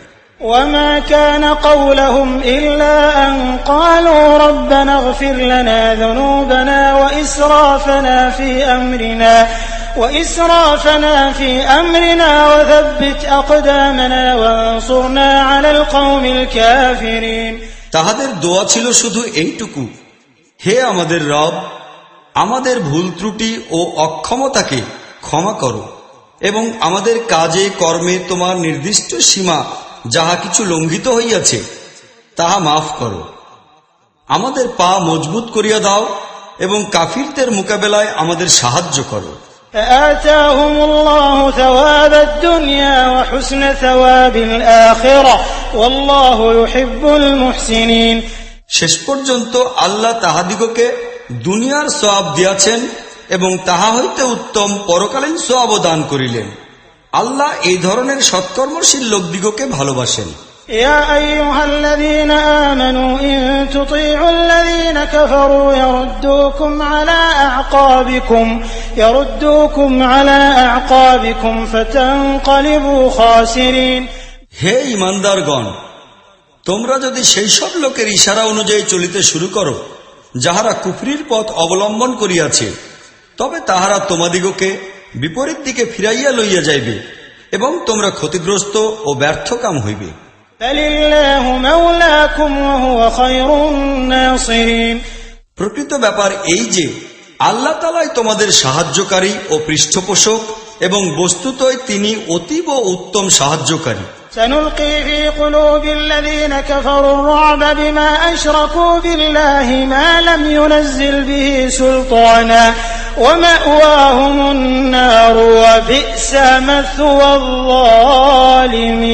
وَمَا كَانَ قَوْلَهُمْ إِلَّا أَن قَالُوا رَبَّنَا اغْفِرْ لَنَا ذُنُوبَنَا وَإِسْرَافَنَا فِي أَمْرِنَا وَثَبِّتْ أَقْدَامَنَا وَانصُرْنَا عَلَى الْقَوْمِ الْكَافِرِينَ। তাহাদের দোয়া ছিল শুধু এইটুকু: হে আমাদের রব, আমাদের ভুল ত্রুটি ও অক্ষমতাকে ক্ষমা করো এবং আমাদের কাজে কর্মে তোমার নির্দিষ্ট সীমা যাহা কিছু লঙ্ঘিত হইয়াছে তাহা মাফ করো। আমাদের পা মজবুত করিয়া দাও এবং কাফিরদের মোকাবেলায় আমাদের সাহায্য করো। فآتاهم الله ثواب الدنيا وحسن ثواب الآخرة والله يحب المحسنين। শেষ পর্যন্ত আল্লাহ তাহাদিগকে দুনিয়ার সওয়াব দিয়াছেন এবং তাহা হইতে উত্তম পরকালীন সওয়াব দান করিলেন। আল্লাহ এই ধরনের সৎকর্মশীল লোকদিগকে ভালোবাসেন। يا أيها الذين آمنوا إن تطيعوا الذين كفروا يردوكم على أعقابكم فتنقلبوا خاسرين। হে ঈমানদারগণ, তোমরা যদি সেই সব লোকের ইশারা অনুযায়ী চলিতে শুরু করো যাহারা কুফরির পথ অবলম্বন করিয়াছে, তবে তাহারা তোমাদিগকে বিপরীত দিকে ফিরাইয়া লইয়া যাইবে এবং তোমরা ক্ষতিগ্রস্ত ও ব্যর্থকাম হইবে। প্রকৃত ব্যাপার এই যে আল্লাহ তাআলাই তোমাদের সাহায্যকারী ও পৃষ্ঠপোষক, এবং বস্তুতই তিনি অতীব উত্তম সাহায্যকারী। سنلقي في قلوب الذين كفروا الرعب بما أشركوا بالله ما لم ينزل به سلطانا ومأواهم النار وبئس مثوى الظالمين।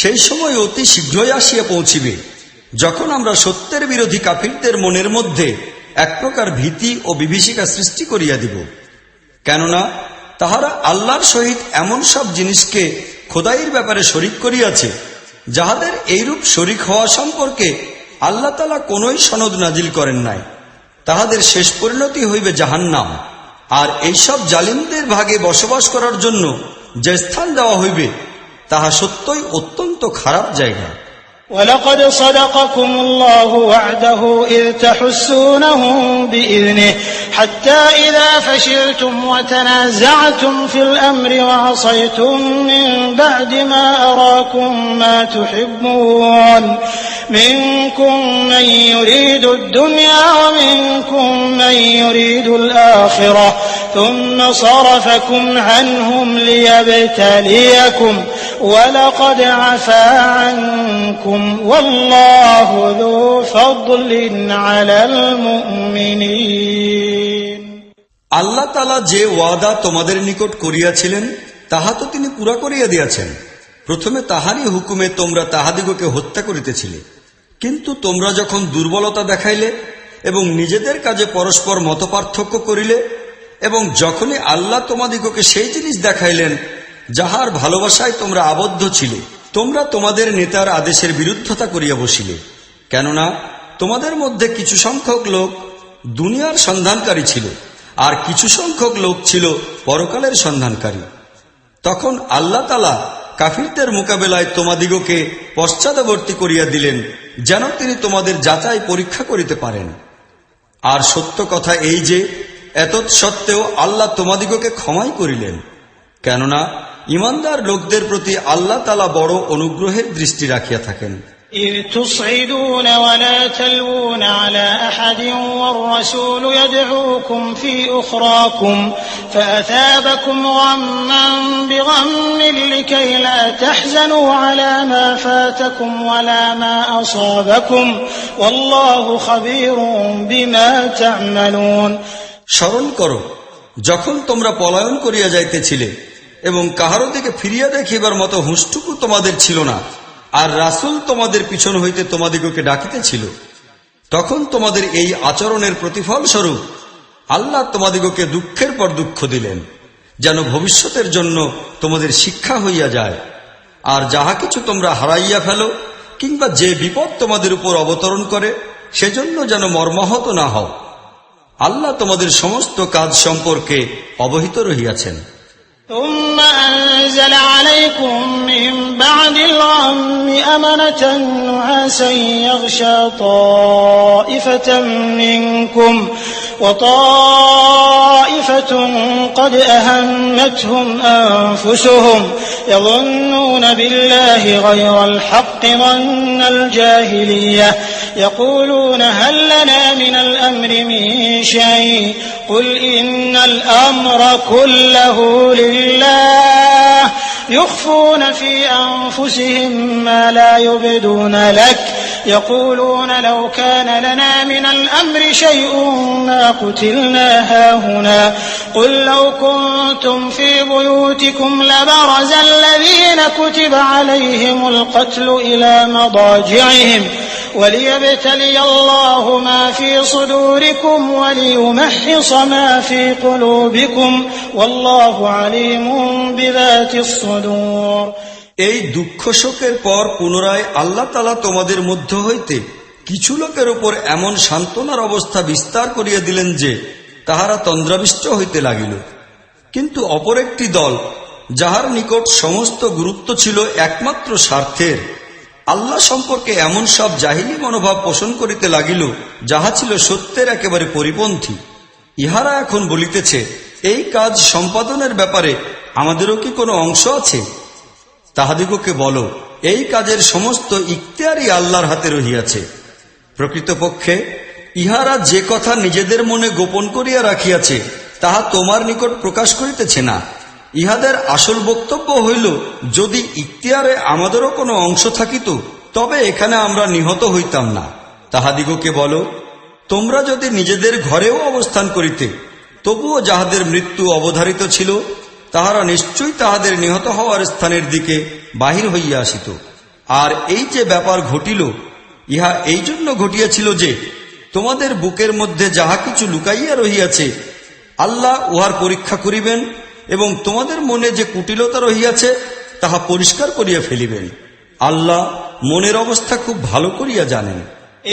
সেই সময় অতি শীঘ্রই আসিয়া পৌঁছিবে যখন আমরা সত্যের বিরোধী কাফিরদের মনের মধ্যে এক প্রকার ভীতি ও বিভীষিকা সৃষ্টি করিয়া দিব, কেননা তাহারা আল্লাহর সহিত এমন সব জিনিসকে খোদাইয়ের ব্যাপারে শরিক করিয়াছে যাহাদের এইরূপ শরিক হওয়া সম্পর্কে আল্লাহ তাআলা কোনই সনদ নাজিল করেন নাই। তাহাদের শেষ পরিণতি হইবে জাহান্নাম, আর এইসব জালিমদের ভাগে বসবাস করার জন্য যে স্থান দেওয়া হইবে তাহা সত্যই অত্যন্ত খারাপ জায়গা। ولقد صدقكم الله وعده إذ تحسونهم بإذنه حتى إذا فشلتم وتنازعتم في الأمر وعصيتم من بعد ما أراكم ما تحبون منكم من يريد الدنيا ومنكم من يريد الآخرة ثم صرفكم عنهم ليبتليكم ولقد عفا عنكم والله ذو فضل على المؤمنين। আল্লাহ তাআলা যে ওয়াদা তোমাদের নিকট করিয়াছিলেন তাহা তো তিনি পুরা করিয়া দিয়াছেন। প্রথমে তাহারই হুকুমে তোমরা তাহাদিগকে হত্যা করিতেছিলে, কিন্তু তোমরা যখন দুর্বলতা দেখাইলে এবং নিজেদের কাজে পরস্পর মতপার্থক্য করিলে, এবং যখনই আল্লাহ তোমাদিগকে সেই জিনিস দেখাইলেন যাহার ভালোবাসায় তোমরা আবদ্ধ ছিলে, তোমরা তোমাদের নেতার আদেশের বিরুদ্ধতা করিয়া বসিলে, কেননা তোমাদের মধ্যে কিছু সংখ্যক লোক দুনিয়ার সন্ধানকারী ছিল আর কিছু সংখ্যক লোক ছিল পরকালের সন্ধানকারী। তখন আল্লাহ তাআলা কাফিরদের মোকাবেলায় তোমাদিগকে পশ্চাদবর্তী করিয়া দিলেন যেন তিনি তোমাদের যাচাই পরীক্ষা করিতে পারেন। আর সত্য কথা এই যে এতৎসত্ত্বেও আল্লাহ তোমাদিগকে ক্ষমাই করিলেন, কেননা ঈমানদার লোকদের প্রতি আল্লাহ তাআলা বড় অনুগ্রহের দৃষ্টি রাখিয়া থাকেন। إذ تصعدون ولا تلوون على أحد والرسول يدعوكم في أخراكم فأثابكم غما بغم لكي لا تحزنوا على ما فاتكم ولا ما أصابكم والله خبير بما تعملون। স্মরণ করো যখন তোমরা পলায়ন করিয়া যাইতেছিলে এবং কাহারো দিকে ফিরিয়া দেখিবার মতো হুঁশটুকু তোমাদের ছিল না, আর রাসূল তোমাদের পিছন হইতে তোমাদিগকে ডাকিতেছিল, তখন তোমাদের এই আচরণের প্রতিফল স্বরূপ আল্লাহ তোমাদিগকে দুঃখের পর দুঃখ দিলেন, যেন ভবিষ্যতের জন্য তোমাদের শিক্ষা হইয়া যায়। আর যাহা কিছু তোমরা হারাইয়া ফেলো কিংবা যে বিপদ তোমাদের উপর অবতরণ করে সেজন্য যেন মর্মাহত না হও। আল্লাহ তোমাদের সমস্ত কাজ সম্পর্কে অবহিত রহিয়াছেন। ثم أنزل عليكم من بعد الغم أمنة نعاسا يغشى طائفة منكم وطائفة قد أهمتهم أنفسهم يظنون بالله غير الحق ظن الجاهلية يقولون هل لنا من الأمر من شيء قل إن الأمر كله لله يخفون في أنفسهم ما لا يبدون لك يقولون لو كان لنا من الأمر شيء ما قتلنا هاهنا قل لو كنتم في بيوتكم لبرز الذين كتب عليهم القتل إلى مضاجعهم وليبتلي الله ما في صدوركم وليمحص ما في قلوبكم والله عليم بذات الصدور। এই দুঃখ শোকের পর পুনরায় আল্লাহ তাআলা তোমাদের মধ্য হইতে কিছু লোকের উপর এমন সান্ত্বনার অবস্থা বিস্তার করিয়া দিলেন যে তাহারা তন্দ্রাবিষ্ট হইতে লাগিল। কিন্তু অপর একটি দল, যাহার নিকট সমস্ত গুরুত্ব ছিল একমাত্র স্বার্থের, আল্লাহ সম্পর্কে এমন সব জাহিলি মনোভাব পোষণ করিতে লাগিল যাহা ছিল সত্যের একেবারে পরিপন্থী। ইহারা এখন বলিতেছে, এই কাজ সম্পাদনের ব্যাপারে আমাদেরও কি কোনো অংশ আছে? তাহাদিগকে বলো, এই কাজের সমস্ত ইখতিয়ারই আল্লাহর হাতে রহিয়াছে। প্রকৃতপক্ষে ইহারা যে কথা নিজেদের মনে গোপন করিয়া রাখিয়াছে তাহা তোমার নিকট প্রকাশ করিতেছে না। ইহাদের আসল বক্তব্য হইল, যদি ইখতিয়ারে আমাদেরও কোনো অংশ থাকিত তবে এখানে আমরা নিহত হইতাম না। তাহাদিগকে বলো, তোমরা যদি নিজেদের ঘরেও অবস্থান করিতে তবুও যাহাদের মৃত্যু অবধারিত ছিল তাহারা নিশ্চয়ই তাহাদের নিহত হওয়ার স্থানের দিকে বাহির হইয়া আসিত। আর এই যে ব্যাপার ঘটিল, ইহা এই জন্য ঘটিয়াছিল যে তোমাদের বুকের মধ্যে যাহা কিছু লুকাইয়া রহিয়াছে আল্লাহ উহার পরীক্ষা করিবেন এবং তোমাদের মনে যে কুটিলতা রহিয়াছে তাহা পরিষ্কার করিয়া ফেলিবেন। আল্লাহ মনের অবস্থা খুব ভালো করিয়া জানেন।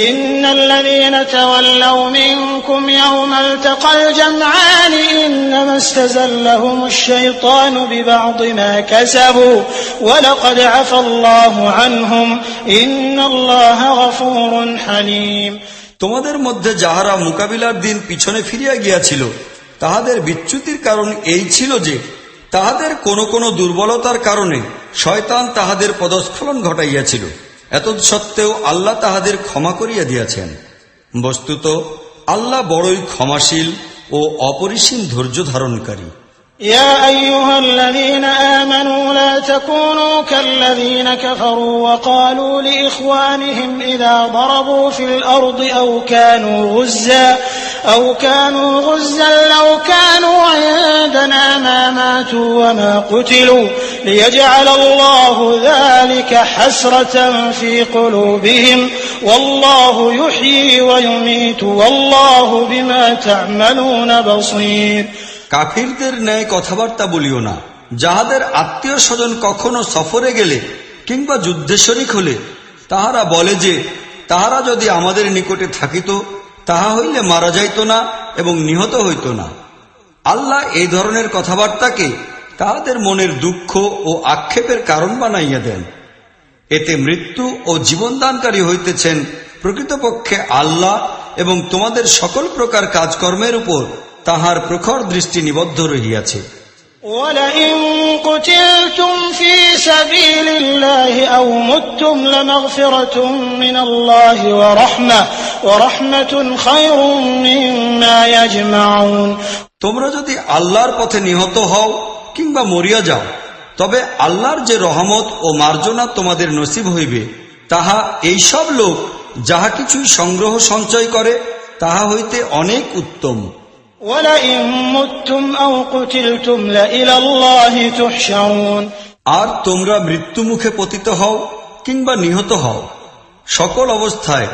إن الذين تولوا منكم يوم التقى الجمعان إنما استزلهم الشيطان ببعض ما كسبوا ولقد عفى الله عنهم إن الله غفور حليم। তোমাদের মধ্যে যাহারা মোকাবিলার দিন পিছনে ফিরিয়া গিয়াছিল তাহাদের বিচ্যুতির কারণ এই ছিল যে তাহাদের কোন দুর্বলতার কারণে শয়তান তাহাদের পদস্খলন ঘটাইয়াছিল। এতৎসত্ত্বেও আল্লাহ তাহাদের ক্ষমা করিয়া দিয়াছেন। বস্তুত আল্লাহ বড়ই ক্ষমাশীল ও অপরিসীম ধৈর্য ধারণকারী। يا أيها الذين آمنوا لا تكونوا كالذين كفروا وقالوا لإخوانهم إذا ضربوا في الأرض أو كانوا غزا لو كانوا عندنا ما ماتوا وما قتلوا ليجعل الله ذلك حسرة في قلوبهم والله يحيي ويميت والله بما تعملون بصير। কাফিরদের ন্যায় কথাবার্তা বলিও না, যাহাদের আত্মীয় স্বজন কখনো সফরে গেলে কিংবা যুদ্ধে শরিক হলে তাহারা বলে যে তাহারা যদি আমাদের নিকটে থাকিত তাহা হইলে মারা যাইত না এবং নিহত হইত না। আল্লাহ এই ধরনের কথাবার্তাকে তাহাদের মনের দুঃখ ও আক্ষেপের কারণ বানাইয়া দেন। এতে মৃত্যু ও জীবনদানকারী হইতেছেন প্রকৃতপক্ষে আল্লাহ এবং তোমাদের সকল প্রকার কাজকর্মের উপর তাহার প্রখর দৃষ্টি নিবদ্ধ রহিয়াছে। وَلَئِن قُتِلْتُمْ فِي سَبِيلِ اللَّهِ أَوْ مُتُّمْ لَمَغْفِرَةٌ مِّنَ اللَّهِ وَرَحْمَةٌ خَيْرٌ مِّمَّا يَجْمَعُونَ। তোমরা যদি আল্লাহর পথে নিহত হও কিংবা মরিয়া যাও তবে আল্লাহর যে রহমত ও মার্জনা তোমাদের নসিব হইবে তাহা এই সব লোক যাহা কিছুই সংগ্রহ সঞ্চয় করে তাহা হইতে অনেক উত্তম। وَلَئِن مُتُّمْ أَوْ قُتِلْتُمْ لَإِلَى اللَّهِ تُحْشَرُونَ। আর তোমরা মৃত্যুমুখে পতিত হও কিংবা নিহত হও, সকল অবস্থায়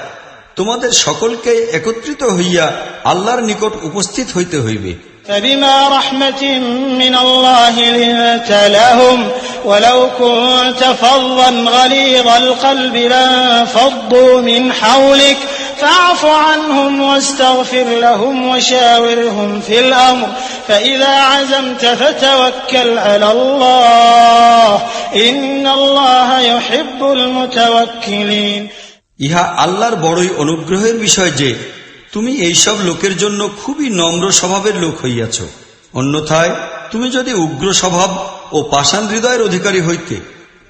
তোমাদের সকলকে একত্রিত হইয়া আল্লাহর নিকট উপস্থিত হইতে হইবে। فَبِمَا رَحْمَةٍ مِّنَ اللَّهِ لِنتَ لَهُمْ وَلَوْ كُنتَ فَظًّا غَلِيظَ الْقَلْبِ لَانفَضُّوا مِنْ حَوْلِكَ فاعف عنهم واستغفر لهم وشاورهم في الأمر فإذا عزمت فتوكل على الله إن الله يحب المتوكلين। ইহা আল্লাহর বড়ই অনুগ্রহের বিষয় যে তুমি এইসব লোকের জন্য খুবই নম্র স্বভাবের লোক হইয়াছ। অন্যথায় তুমি যদি উগ্র স্বভাব ও পাষাণ হৃদয়ের অধিকারী হইতে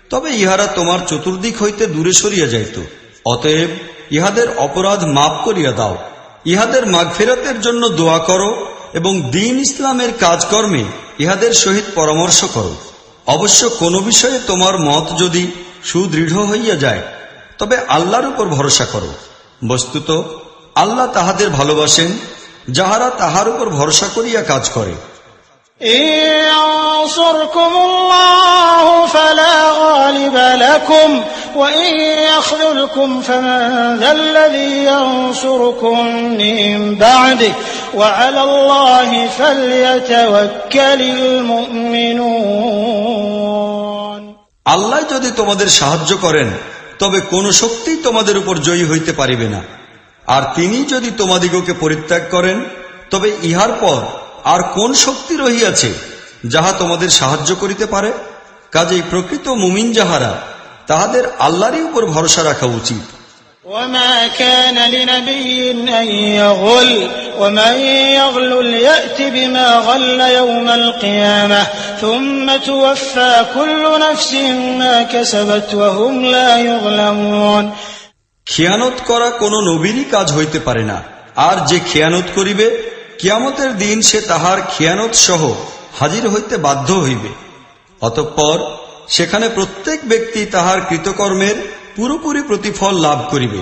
তবে ইহারা তোমার চতুর্দিক হইতে দূরে সরিয়া যাইত। অতএব ইহাদের অপরাধ মাফ করিয়া দাও, ইহাদের মাগফিরাতের জন্য দোয়া করো এবং দ্বীন ইসলামের কাজকর্মে ইহাদের সহিত পরামর্শ করো। অবশ্য কোন বিষয়ে তোমার মত যদি সুদৃঢ় হইয়া যায় তবে আল্লাহর উপর ভরসা করো। বস্তুত আল্লাহ তাহাদের ভালোবাসেন যাহারা তাহার উপর ভরসা করিয়া কাজ করে। ينصركم الله فلا غالب لكم وإن يخذلكم فمن ذا الذي ينصركم من بعده وعلى الله فليتوكل المؤمنون। আল্লাহ যদি তোমাদের সাহায্য করেন তবে কোন শক্তি তোমাদের উপর জয়ী হইতে পারিবে না। আর তিনি যদি তোমাদিগকে পরিত্যাগ করেন তবে ইহার পর আর কোন শক্তি রহিয়াছে যাহা তোমাদের সাহায্য করিতে পারে? কাজেই প্রকৃত মুমিন যাহারা, তাহাদের আল্লাহরই উপর ভরসা রাখা উচিত। وما كان لنبي أن يغل ومن يغلل يأت بما غل يوم القيامة ثم توفى كل نفس ما كسبت وهم لا يظلمون। খেয়ানত করা কোন নবীরই কাজ হইতে পারে না, আর যে খেয়ানত করিবে কিয়ামতের দিন সে তাহার খেয়ানত সহ হাজির হইতে বাধ্য হইবে। অতঃপর সেখানে প্রত্যেক ব্যক্তি তাহার কৃতকর্মের পুরোপুরি প্রতিফল লাভ করিবে,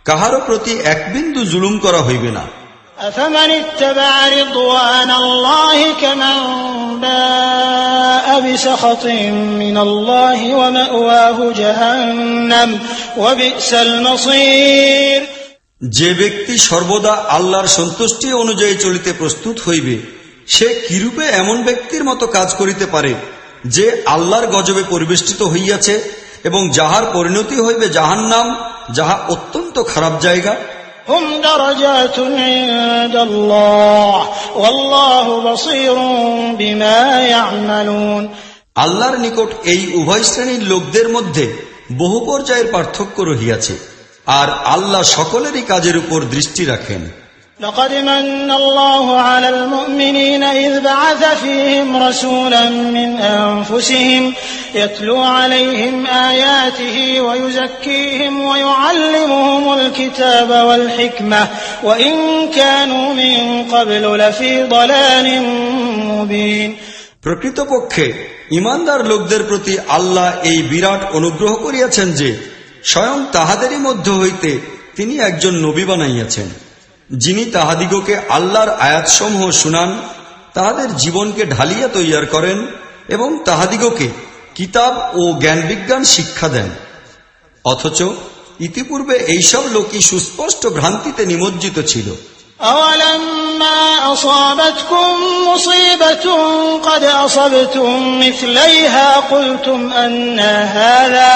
কাহারও প্রতি এক বিন্দু জুলুম করা হইবে না। أفمن اتبع رضوان الله كمن باء بسخط من الله ومأواه جهنم وبئس المصير। যে ব্যক্তি সর্বদা আল্লাহর সন্তুষ্টি অনুযায়ী চলিতে প্রস্তুত হইবে, সে কিরূপে এমন ব্যক্তির মতো কাজ করিতে পারে যে আল্লাহর গজবে পরিবেষ্টিত হইয়াছে এবং যাহার পরিণতি হইবে জাহান্নাম, যাহা অত্যন্ত খারাপ জায়গা। হুম দারাজাতুন ইনদাল্লাহ ওয়াল্লাহু বাসীরুম বিমা ইয়ামালুন। আল্লাহর নিকট এই উভয় শ্রেণীর লোকদের মধ্যে বহু পর্যায়ের পার্থক্য রহিয়াছে, আর আল্লাহ সকলেরই কাজের উপর দৃষ্টি রাখেন। لقد من الله على المؤمنين إذ بعث فيهم رسولا من أنفسهم يتلو عليهم آياته ويزكيهم ويعلمهم الكتاب والحكمة وإن كانوا من قبل لفي ضلال مبين। প্রকৃতপক্ষে ইমানদার লোকদের প্রতি আল্লাহ এই বিরাট অনুগ্রহ করিয়াছেন যে স্বয়ং তাহাদেরই মধ্য হইতে তিনি একজন নবী বানাইয়াছেন, যিনি তাহাদিগকে আল্লাহর আয়াতসমূহ শুনান, তাহাদের জীবনকে ঢালিয়া তৈয়ার করেন এবং তাহাদিগকে কিতাব ও জ্ঞান বিজ্ঞান শিক্ষা দেন। অথচ ইতিপূর্বে এইসব লোকই সুস্পষ্ট ভ্রান্তিতে নিমজ্জিত ছিল। أولما أصابتكم مصيبة قد أصبتم مثليها قلتم أن هذا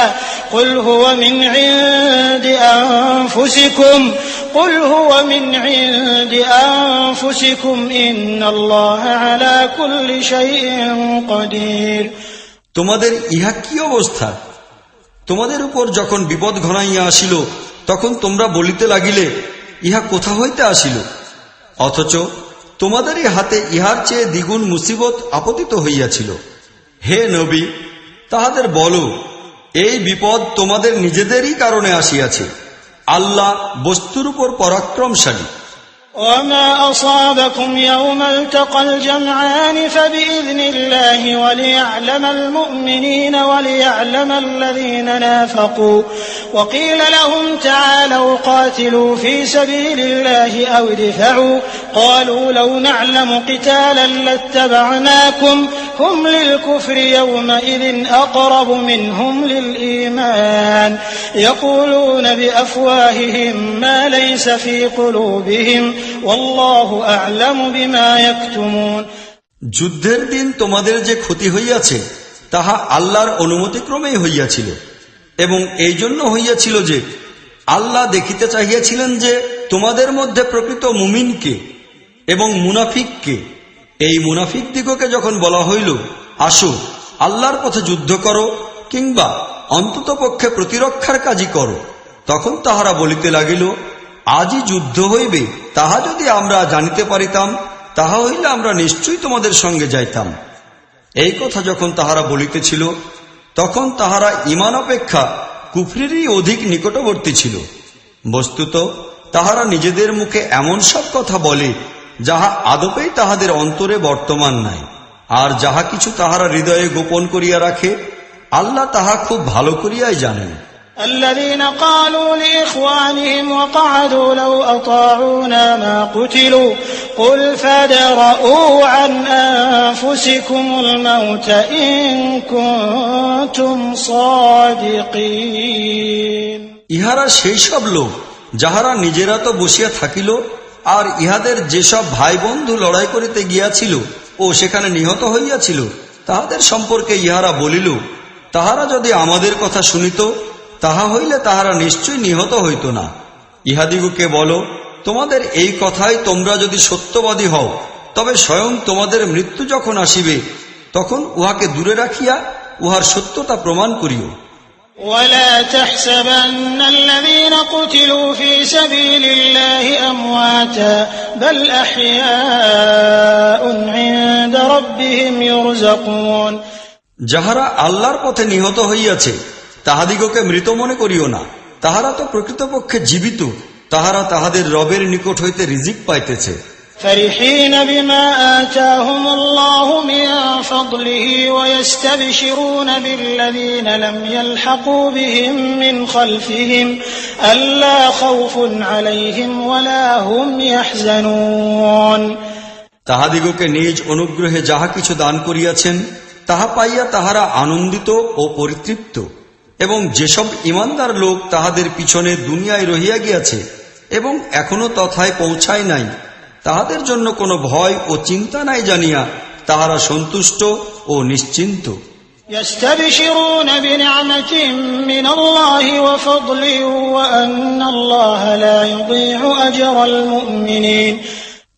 قل هو من عند أنفسكم إن الله على كل شيء قدير। তোমাদের ইহা কি অবস্থা? তোমাদের উপর যখন বিপদ ঘনাইয়া আসিল তখন তোমরা বলিতে লাগিলে, ইহা কোথা হইতে আসিল? অথচ তোমাদেরই হাতে ইহার চেয়ে দ্বিগুণ মুসিবত আপতিত হইয়াছিল। হে নবী, তাহাদের বলো, এই বিপদ তোমাদের নিজেদেরই কারণে আসিয়াছে। আল্লাহ বস্তুর উপর পরাক্রমশালী। وما أصابكم يوم التقى الجمعان فبإذن الله وليعلم المؤمنين وليعلم الذين نافقوا وقيل لهم تعالوا قاتلوا في سبيل الله أو ادفعوا قالوا لو نعلم قتالا لاتبعناكم هم للكفر يومئذ أقرب منهم للإيمان يقولون بأفواههم ما ليس في قلوبهم والله أعلم بما يكتمون। যুদ্ধের দিন তোমাদের যে ক্ষতি হইয়াছে তাহা আল্লাহর অনুমতিক্রমেই হইয়াছিল, এবং এই জন্য হইয়াছিল যে আল্লাহ দেখিতে চাহিয়াছিলেন যে তোমাদের মধ্যে প্রকৃত মুমিনকে এবং মুনাফিককে। এই মুনাফিক দিগকে যখন বলা হইল, আসো আল্লাহর পথে যুদ্ধ করো কিংবা অন্ততপক্ষে প্রতিরক্ষার কাজই করো, তখন তাহারা বলিতে লাগিল, আজই যুদ্ধ হইবে, তাহা যদি আমরা জানিতে পারিতাম তাহা হইলে আমরা নিশ্চয়ই তোমাদের সঙ্গে যাইতাম। এই কথা যখন তাহারা বলিতেছিল তখন তাহারা ঈমান অপেক্ষা কুফরিরই অধিক নিকটবর্তী ছিল। বস্তুত তাহারা নিজেদের মুখে এমন সব কথা বলে যাহা আদপেই তাহাদের অন্তরে বর্তমান নাই, আর যাহা কিছু তাহারা হৃদয়ে গোপন করিয়া রাখে আল্লাহ তাহা খুব ভালো করিয়াই জানেন। الذين قالوا لإخوانهم وقعدوا لو أطاعونا ما قتلوا قل فادرءوا عن أنفسكم الموت إن كنتم صادقين। ইহারা সেই সব লোক যাহারা নিজেরা তো বসিয়া থাকিল, আর ইহাদের যেসব ভাই বন্ধু লড়াই করিতে গিয়াছিল ও সেখানে নিহত হইয়াছিল তাহাদের সম্পর্কে ইহারা বলিল, তাহারা যদি আমাদের কথা শুনিত, তাহা হইলে তাহারা নিশ্চয় নিহত হইত না। ইহাদিগকে বলো, তোমাদের এই কথায় তোমরা যদি সত্যবাদী হও, তবে স্বয়ং তোমাদের মৃত্যু যখন আসিবে, তখন উহাকে দূরে রাখিয়া উহার সত্যতা প্রমাণ করিও। ولا تحسبن الذين قتلوا في سبيل الله أمواتا بل أحياء عند ربهم يرزقون। যাহারা আল্লাহর পথে নিহত হইয়াছে তাহাদিগকে মৃত মনে করিও না, তাহারা তো প্রকৃতপক্ষে জীবিত, তাহারা তাহাদের রবের নিকট হইতে রিজিক পাইতেছে। فرحين بما آتاهم الله من فضله ويستبشرون بالذين لم يلحقوا بهم من خلفهم ألا خوف عليهم ولا هم يحزنون। তাহাদিগকে নিজ অনুগ্রহে যাহা কিছু দান করিয়াছেন তাহা পাইয়া তাহারা আনন্দিত ও পরিতৃপ্ত, এবং যেসব ঈমানদার লোক তাহাদের পিছনে দুনিয়ায় রহিয়া গিয়াছে এবং এখনো তথায় পৌঁছায় নাই, তাহাদের জন্য কোনো ভয় ও চিন্তা নাই জানিয়া তাহারা সন্তুষ্ট ও নিশ্চিন্ত। يستبشرون بنعمة من الله وفضل وأن الله لا يضيع أجر المؤمنين।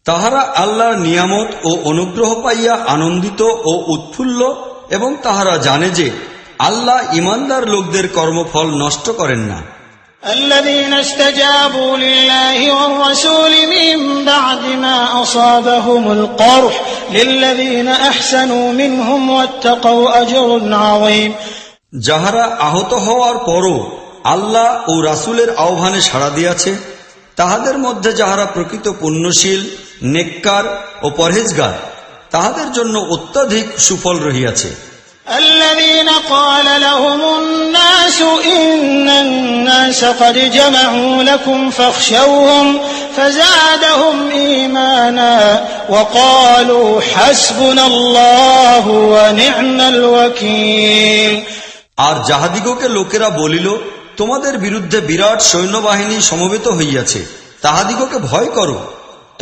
তাহারা আল্লাহর নিয়ামত ও অনুগ্রহ পাইয়া আনন্দিত ও উৎফুল্ল, এবং তাহারা জানে যে আল্লাহ ঈমানদার লোকদের কর্মফল নষ্ট করেন না। الذين استجابوا لله والرسول من بعد ما أصابهم القرح للذين أحسنوا منهم واتقوا أجر عظيم। যাহারা আহত হওয়ার পরও আল্লাহ ও রাসূলের আহ্বানে সাড়া দিয়াছে, তাহাদের মধ্যে যাহারা প্রকৃত পুণ্যশীল, নেককার ও পরহেজগার, তাহাদের জন্য অত্যধিক সুফল রহিয়াছে। الذين قال لهم الناس إن الناس قد جمعوا لكم فاخشوهم فزادهم إيمانا وقالوا حسبنا الله ونعم الوكيل। আর যাহাদিগকে লোকেরা বলিল, তোমাদের বিরুদ্ধে বিরাট সৈন্যবাহিনী সমবেত হইয়াছে, তাহাদিগকে ভয় করো,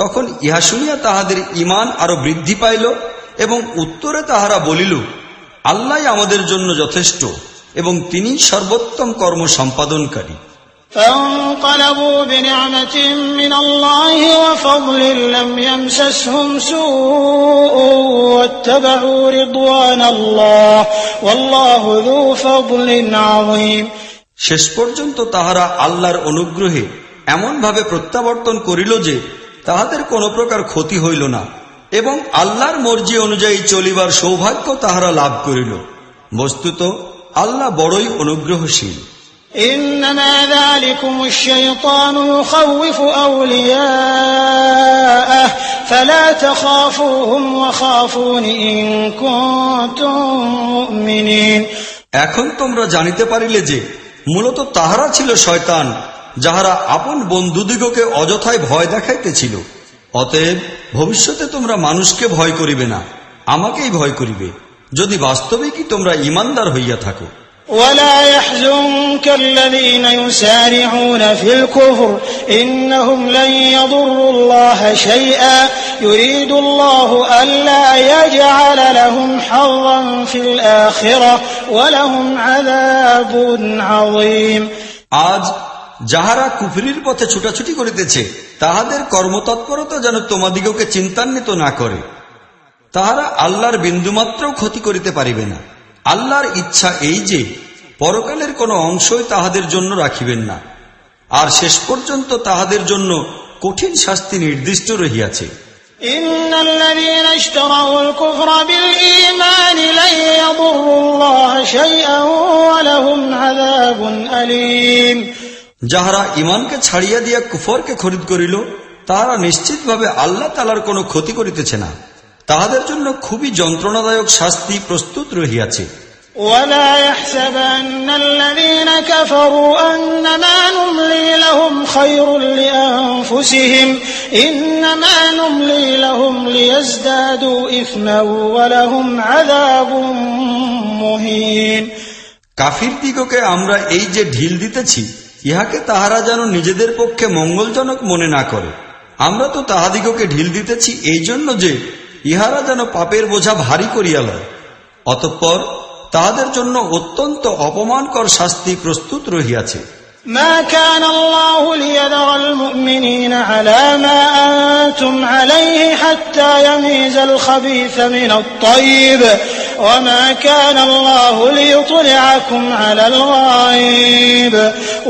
তখন ইহা শুনিয়া তাহাদের ঈমান আরো বৃদ্ধি পাইল, এবং উত্তরে তাহারা বলিল, আল্লাহ আমাদের জন্য যথেষ্ট এবং তিনি সর্বোত্তম কর্ম সম্পাদনকারী। فانقلبوا بنعمة من الله وفضل لم يمسسهم سوء واتبعوا رضوان الله والله ذو فضل عظيم। শেষ পর্যন্ত তাহারা আল্লাহর অনুগ্রহে এমনভাবে প্রত্যাবর্তন করিল যে তাহাদের কোনো প্রকার ক্ষতি হইল না, এবং আল্লাহর মর্জি অনুযায়ী চলিবার সৌভাগ্য তাহারা লাভ করিল। বস্তুত আল্লাহ বড়ই অনুগ্রহশীল। إنما ذلكم الشيطان يخوف أولياءه فلا تخافوهم وخافون إن كنتم مؤمنين। এখন তোমরা জানিতে পারিলে যে মূলত তাহারা ছিল শয়তান, যাহারা আপন বন্ধুদিগকে অযথায় ভয় দেখাইতেছিল। অতএব ভবিষ্যতে তোমরা মানুষকে ভয় করিবে না, আমাকেই ভয় করিবে, যদি বাস্তবিকই তোমরা ঈমানদার হইয়া থাকো। ولا يحزنك الذين يسارعون في الكفر إنهم لن يضروا الله شيئا يريد الله ألا يجعل لهم حظا في الآخرة ولهم عذاب عظيم। আজ যাহারা কুফরির পথে ছুটাছুটি করিতেছে তাহাদের কর্মতৎপরতা যেন তোমাদিগকে চিন্তান্বিত না করে। তাহারা আল্লাহর বিন্দুমাত্রও ক্ষতি করিতে পারিবে না। আল্লাহর ইচ্ছা এই যে পরকালের কোনো অংশই তাহাদের জন্য রাখিবেন না, আর শেষ পর্যন্ত তাহাদের জন্য কঠিন শাস্তি নির্দিষ্ট রহিয়াছে। إن الذين اشتروا الكفر بالإيمان لن يضروا الله شيئا ولهم عذاب أليم। যাহারা ঈমানকে ছাড়িয়া দিয়া কুফরকে খরিদ করিল, তাহারা নিশ্চিতভাবে আল্লাহ তাআলার কোনো ক্ষতি করিতেছে না, তাহাদের জন্য খুবই যন্ত্রণাদায়ক শাস্তি প্রস্তুত রহিয়াছে। ولا يحسبن الذين كفروا أنما نملي لهم خير لأنفسهم إنما نملي لهم ليزدادوا إثما ولهم عذاب مهين। কাফির দিগকে আমরা এই যে ঢিল দিতেছি, ইহাকে তাহারা যেন নিজেদের পক্ষে মঙ্গলজনক মনে না করে। আমরা তো তাহাদিগকে ঢিল দিতেছি এই জন্য যে ইহারা যেন পাপের বোঝা ভারী করিয়া লয়, অতঃপর তাহাদের জন্য অত্যন্ত অপমানকর শাস্তি প্রস্তুত রহিয়াছে। ما كان الله ليذر المؤمنين على ما أنتم عليه حتى يميز الخبيث من الطيب وما كان الله ليطلعكم على الغيب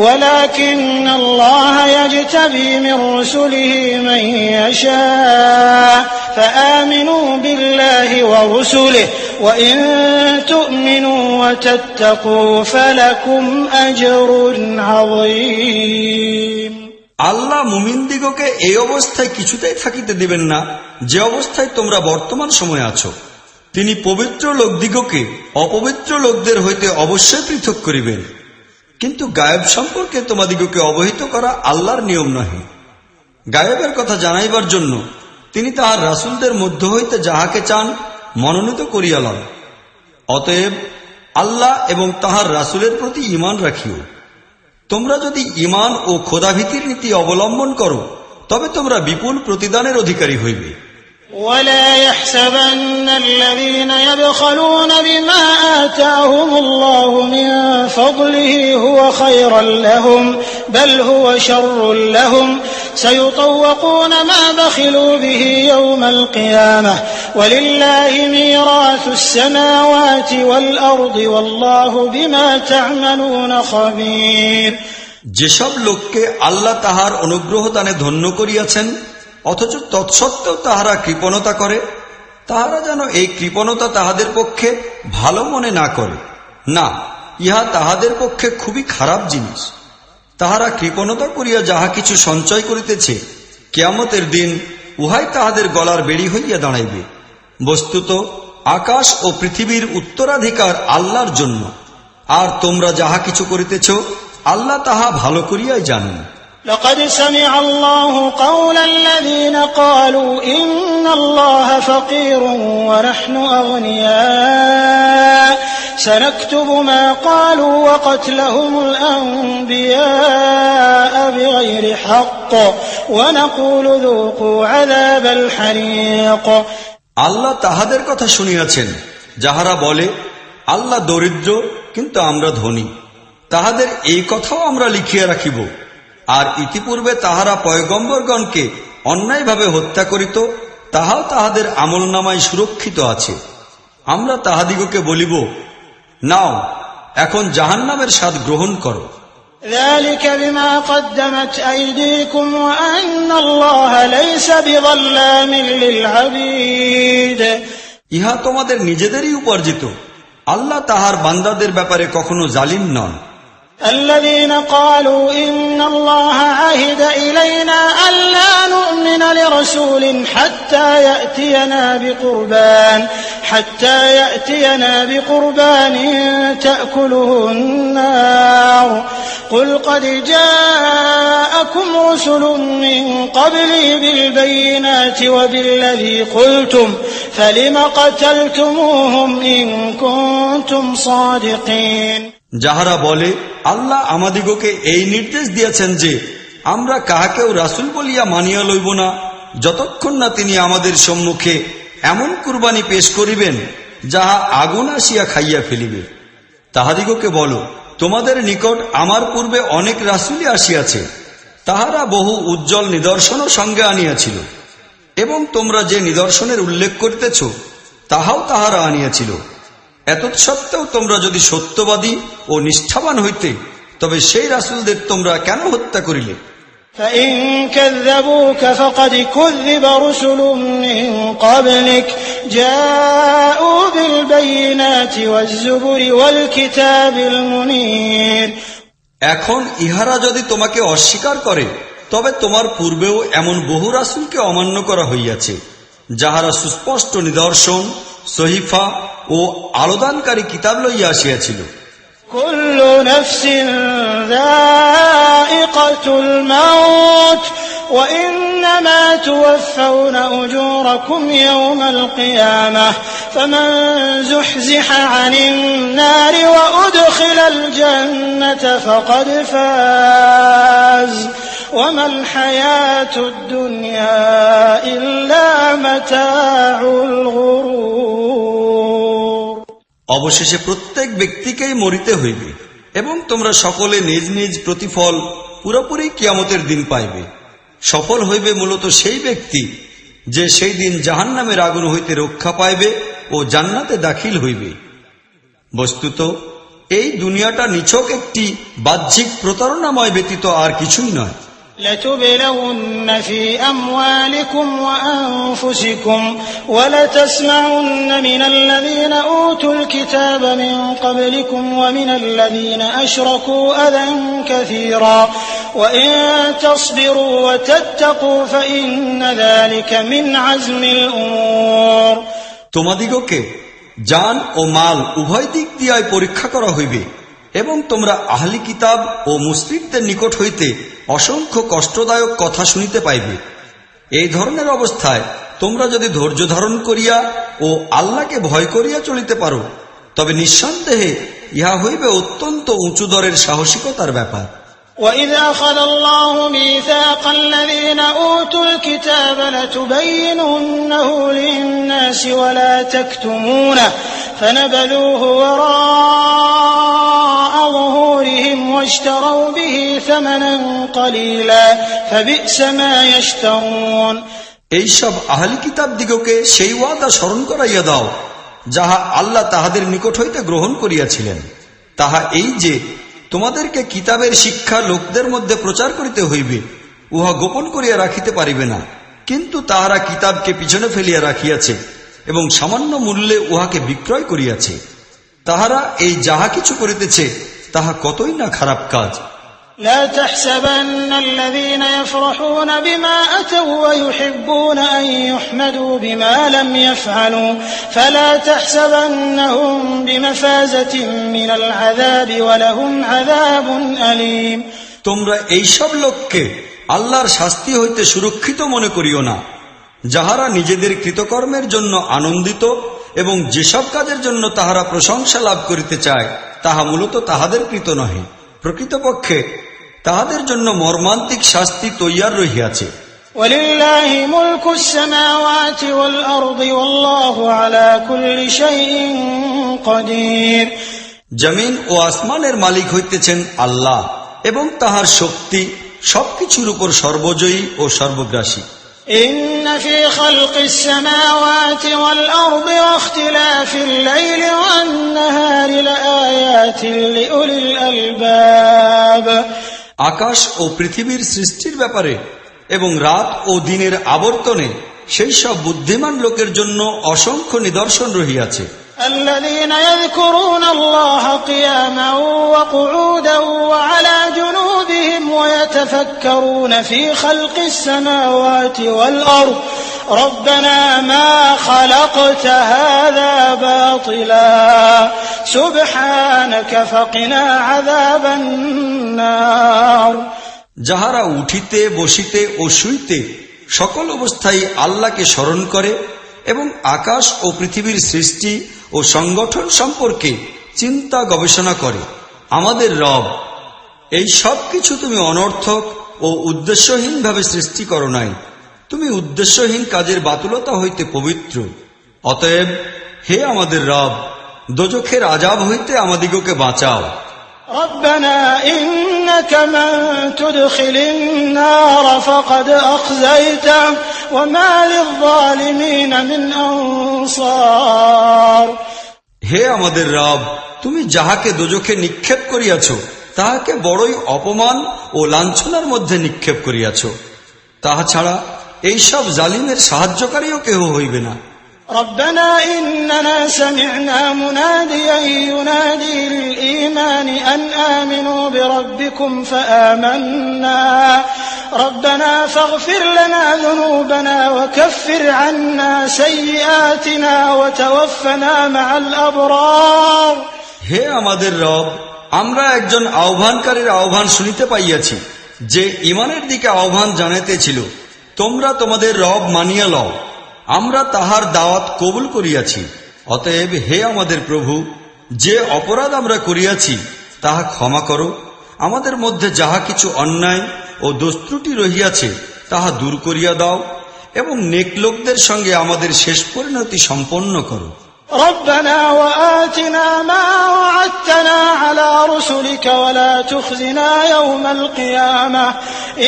ولكن الله يجتبي من رسله من يشاء فآمنوا بالله ورسله وإن تؤمنوا وتتقوا فلكم أجر عظيم আল্লাহ মুমিনদিগকে এই অবস্থায় কিছুতেই থাকিতে দিবেন না যে অবস্থায় তোমরা বর্তমান সময়ে আছো। তিনি পবিত্র লোকদিগকে অপবিত্র লোকদের হইতে অবশ্যই পৃথক করিবেন, কিন্তু গায়েব সম্পর্কে তোমাদিগকে অবহিত করা আল্লাহর নিয়ম নহে। গায়েবের কথা জানাইবার জন্য তিনি তাহার রাসূলদের মধ্য হইতে যাহাকে চান মনোনীত করিয়া লন। অতএব আল্লাহ এবং তাহার রাসূলের প্রতি ঈমান রাখিও। তোমরা যদি ঈমান ও খোদাভীতির নীতি অবলম্বন করো তবে তোমরা বিপুল প্রতিদানের অধিকারী হইবে। ولا يحسبن الذين يبخلون بما آتاهم الله من فضله هو خيرا لهم بل هو شر لهم سيطوقون ما بخلوا به يوم القيامة ولله ميراث السماوات والأرض والله بما تعملون خبير। যেসব লোককে আল্লাহ তাহার অনুগ্রহ দানে ধন্য করিয়াছেন অথচ তৎসত্ত্বেও তাহারা কৃপণতা করে, তাহারা যেন এই কৃপণতা তাহাদের পক্ষে ভালো মনে না করে। না, ইহা তাহাদের পক্ষে খুবই খারাপ জিনিস। তাহারা কৃপণতা করিয়া যাহা কিছু সঞ্চয় করিতেছে, কিয়ামতের দিন উহাই তাহাদের গলার বেড়ি হইয়া দাঁড়াইবে। বস্তুত আকাশ ও পৃথিবীর উত্তরাধিকার আল্লাহর জন্য, আর তোমরা যাহা কিছু করিতেছ আল্লাহ তাহা ভালো করিয়াই জানেন। لقد سمع الله قول الذين قالوا إن الله فقير ونحن أغنياء سنكتب ما قالوا وقتلهم الأنبياء بغير حق ونقول ذوقوا عذاب الحريق। আল্লাহ তাহাদের কথা শুনিয়াছেন যাহারা বলে আল্লাহ দরিদ্র কিন্তু আমরা ধনী। তাহাদের এই কথাও আমরা লিখিয়া রাখিব। আর ইতিপূর্বে তাহারা পয়গম্বরগণকে অন্যায়ভাবে হত্যা করিত, তাহাও তাহাদের আমলনামায় সুরক্ষিত আছে। আমরা তাহাদিগকে বলিব, নাও এখন জাহান্নামের স্বাদ গ্রহণ করো। ذلك بما قدمت أيديكم وأن الله ليس بظلام للعبيد। ইহা তোমাদের নিজেদেরই উপার্জিত, আল্লাহ তাহার বান্দাদের ব্যাপারে কখনো জালিম নন। الذين قالوا إن الله عهد إلينا ألا نؤمن لرسول حتى يأتينا بقربان تأكله النار قل قد جاءكم رسل من قبلي بالبينات وبالذي قلتم فلم قتلتموهم إن كنتم صادقين। যাহারা বলে আল্লাহ আমাদিগকে এই নির্দেশ দিয়েছেন যে আমরা কাহাকেও রাসূল বলিয়া মানিয়া লইব না যতক্ষণ না তিনি আমাদের সম্মুখে এমন কুরবানি পেশ করিবেন যাহা আগুন আসিয়া খাইয়া ফেলিবে। তাহাদিগকে বলো, তোমাদের নিকট আমার পূর্বে অনেক রাসূলই আসিয়াছে, তাহারা বহু উজ্জ্বল নিদর্শনও সঙ্গে আনিয়াছিল, এবং তোমরা যে নিদর্শনের উল্লেখ করিতেছ তাহাও তাহারা আনিয়াছিল। এতৎসত্ত্বেও তোমরা যদি সত্যবাদী ও নিষ্ঠাবান হইতে তবে সেই রাসূলদের তোমরা কেন হত্যা করিলে? فإن كذبوك فقد كذب رسل من قبلك جاءوا بالبينات والزبر والكتاب المنير। এখন ইহারা যদি তোমাকে অস্বীকার করে তবে তোমার পূর্বেও এমন বহু রাসূলকে অমান্য করা হইয়াছে, যাহারা সুস্পষ্ট নিদর্শন, সহিফা ও আলোদানকারী কিতাব লইয়া আসিয়াছিল। কুল্লু নাফসিন যায়িকাতুল মাউত ওয়া ইন্নামা তুওয়াফাউনা উজুরাকুম ইয়াওমাল কিয়ামাহ ফামান যুহজিহা আনিন নারি ওয়া উদখিলাল জান্নাতা ফাকাদ ফাজ ওয়া মাল হায়াতুদ দুনিয়া ইল্লা মাতাউল গুরুর। অবশেষে প্রত্যেক ব্যক্তিকেই মরিতে হইবে এবং তোমরা সকলে নিজ নিজ প্রতিফল পুরোপুরি কিয়ামতের দিন পাইবে। সফল হইবে মূলত সেই ব্যক্তি যে সেই দিন জাহান্নামের আগুন হইতে রক্ষা পাইবে ও জান্নাতে দাখিল হইবে। বস্তুত এই দুনিয়াটা নিছক একটি বাহ্যিক প্রতারণাময় ব্যতীত আর কিছুই নয়। لتبلون في أموالكم وأنفسكم ولتسمعن من الذين أوتوا الكتاب من قبلكم ومن الذين أشركوا أذى كثيرا وإن تصبروا وتتقوا فإن ذلك من عزم الأمور। তোমাদিগকে জান ও মাল উভয় দিক দিয়াই পরীক্ষা করা হইবে এবং তোমরা আহলি কিতাব ও মুশরিকদের নিকট হইতে অসংখ্য কষ্টদায়ক কথা শুনিতে পাইবে। এই ধরনের অবস্থায় তোমরা যদি ধৈর্য ধারণ করিয়া ও আল্লাহকে ভয় করিয়া চলিতে পারো তবে নিঃসন্দেহে ইহা হইবে অত্যন্ত উঁচু দরের সাহসিকতার ব্যাপার। وَإِذْ أَخَذَ اللَّهُ مِيثَاقَ الَّذِينَ أُوتُوا الْكِتَابَ لَتُبَيِّنُنَّهُ لِلنَّاسِ وَلَا تَكْتُمُونَهُ فَنَبَذُوهُ وَرَاءَ ظُهُورِهِمْ وَاشْتَرَوْا بِهِ ثَمَنًا قَلِيلًا فَبِئْسَ مَا يَشْتَرُونَ। এইসব আহলি কিতাব দিগকে সেই ওয়াদা স্মরণ করাইয়া দাও যাহা আল্লাহ তাহাদের নিকট হইতে গ্রহণ করিয়াছিলেন। তাহা এই যে তোমাদেরকে কিতাবের শিক্ষা লোকদের মধ্যে প্রচার করিতে হইবে, উহা গোপন করিয়া রাখিতে পারিবে না। কিন্তু তাহারা কিতাবকে পিছনে ফেলিয়া রাখিয়াছে এবং সামান্য মূল্যে উহাকে বিক্রয় করিয়াছে। তাহারা এই যাহা কিছু করিতেছে তাহা কতই না খারাপ কাজ। لا تحسبن الذين يفرحون بما أتوا ويحبون أن يحمدوا بما لم يفعلوا فلا تحسبنهم بمفازة من العذاب ولهم عذاب أليم। তোমরা এইসব লোককে আল্লাহর শাস্তি হইতে সুরক্ষিত মনে করিও না, যাহারা নিজেদের কৃতকর্মের জন্য আনন্দিত এবং যেসব কাজের জন্য তাহারা প্রশংসা লাভ করিতে চায় তাহা মূলত তাহাদের কৃত নহে। প্রকৃতপক্ষে তাহাদের জন্য মর্মান্তিক শাস্তি তৈয়ার রহিয়াছে। وَلِلَّهِ مُلْكُ السَّمَاوَاتِ وَالْأَرْضِ وَاللَّهُ عَلَى كُلِّ شَيْءٍ قَدِيرٌ। জমিন ও আসমানের মালিক হইতেছেন আল্লাহ এবং তাহার শক্তি সবকিছুর উপর সর্বজয়ী ও সর্বগ্রাসী। إِنَّ فِي خَلْقِ السَّمَاوَاتِ وَالْأَرْضِ وَاخْتِلَافِ اللَّيْلِ وَالنَّهَارِ لَآيَاتٍ لِأُولِي الْأَلْبَابِ। আকাশ ও পৃথিবীর সৃষ্টির ব্যাপারে এবং রাত ও দিনের আবর্তনে সেই সব বুদ্ধিমান লোকের জন্য অসংখ্য নিদর্শন রহিয়াছে। الذين يذكرون الله قياما وقعودا وعلى جنوبهم ويتفكرون في خلق السماوات والأرض ربنا ما خلقت هذا باطلا سبحانك فقنا عذاب النار। যাহারা উঠিতে বসিতে ও শুইতে সকল অবস্থায় আল্লাহকে স্মরণ করে এবং আকাশ ও পৃথিবীর সৃষ্টি ও সংগঠন সম্পর্কে চিন্তা গবেষণা করে, আমাদের রব, এই সব কিছু তুমি অনর্থক ও উদ্দেশ্যহীনভাবে সৃষ্টি করো নাই। তুমি উদ্দেশ্যহীন কাজের বাতুলতা হইতে পবিত্র। অতএব হে আমাদের রব, দোজখের আযাব হইতে আমাদিগকে বাঁচাও। ربنا إنك من تدخل النار فقد أخزيته وما للظالمين من أنصار। হে আমাদের রব, তুমি যাহাকে দোজখে নিক্ষেপ করিয়াছ তাহাকে বড়ই অপমান ও লাঞ্ছনার মধ্যে নিক্ষেপ করিয়াছ। তাহা ছাড়া এইসব জালিমের সাহায্যকারীও কেহ হইবে না। ربنا إننا سمعنا مناديا ينادي للإيمان أن آمنوا بربكم فآمنا ربنا فاغفر لنا ذنوبنا وكفر عنا سيئاتنا وتوفنا مع الأبرار। হে আমাদের রব, আমরা একজন আহ্বানকারীর আহ্বান শুনিতে পাইয়াছি যে ঈমানের দিকে আহ্বান জানাইতেছিল, তোমরা তোমাদের রব মানিয়া লও, আমরা তাহার দাওয়াত কবুল করিয়াছি। অতএব হে আমাদের প্রভু, যে অপরাধ আমরা করিয়াছি তাহা ক্ষমা করো, আমাদের মধ্যে যাহা কিছু অন্যায় ও দোষত্রুটি রহিয়াছে তাহা দূর করিয়া দাও এবং নেক লোকদের সঙ্গে আমাদের শেষ পরিণতি সম্পন্ন করো। ربنا وآتنا ما وعدتنا على رسلك ولا تخزنا يوم القيامة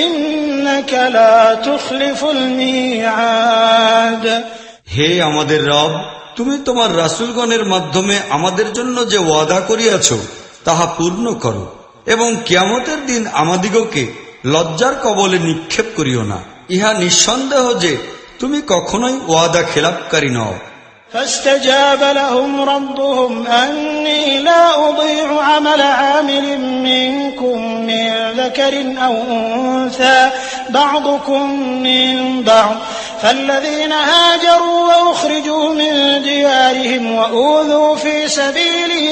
إنك لا تخلف الميعاد। হে আমাদের রব, তুমি তোমার রাসূলগণের মাধ্যমে আমাদের জন্য যে ওয়াদা করিয়াছ তাহা পূর্ণ করো এবং কিয়ামতের দিন আমাদিগকে লজ্জার কবলে নিক্ষেপ করিও না। ইহা নিঃসন্দেহ যে তুমি কখনোই ওয়াদা খেলাপকারী নও। فاستجاب لهم ربهم أني لا أضيع عمل عامل منكم من ذكر أو أنثى بعضكم من بعض فالذين هاجروا وأخرجوا من ديارهم وأوذوا في سبيلي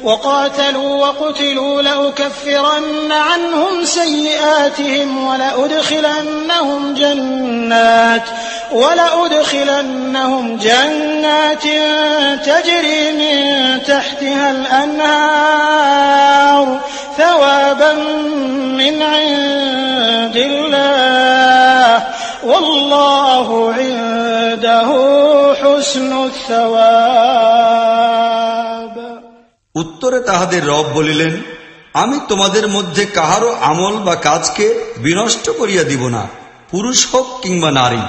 وقاتلوا لأكفرن عنهم سيئاتهم ولأدخلنهم جنات تجري من تحتها الأنهار ثوابا من عند الله والله عنده حسن الثواب। উত্তরে তাহাদের রব বলিলেন, আমি তোমাদের মধ্যে কাহারও আমল বা কাজকে বিনষ্ট করিয়া দিব না, পুরুষ হোক কিংবা নারী,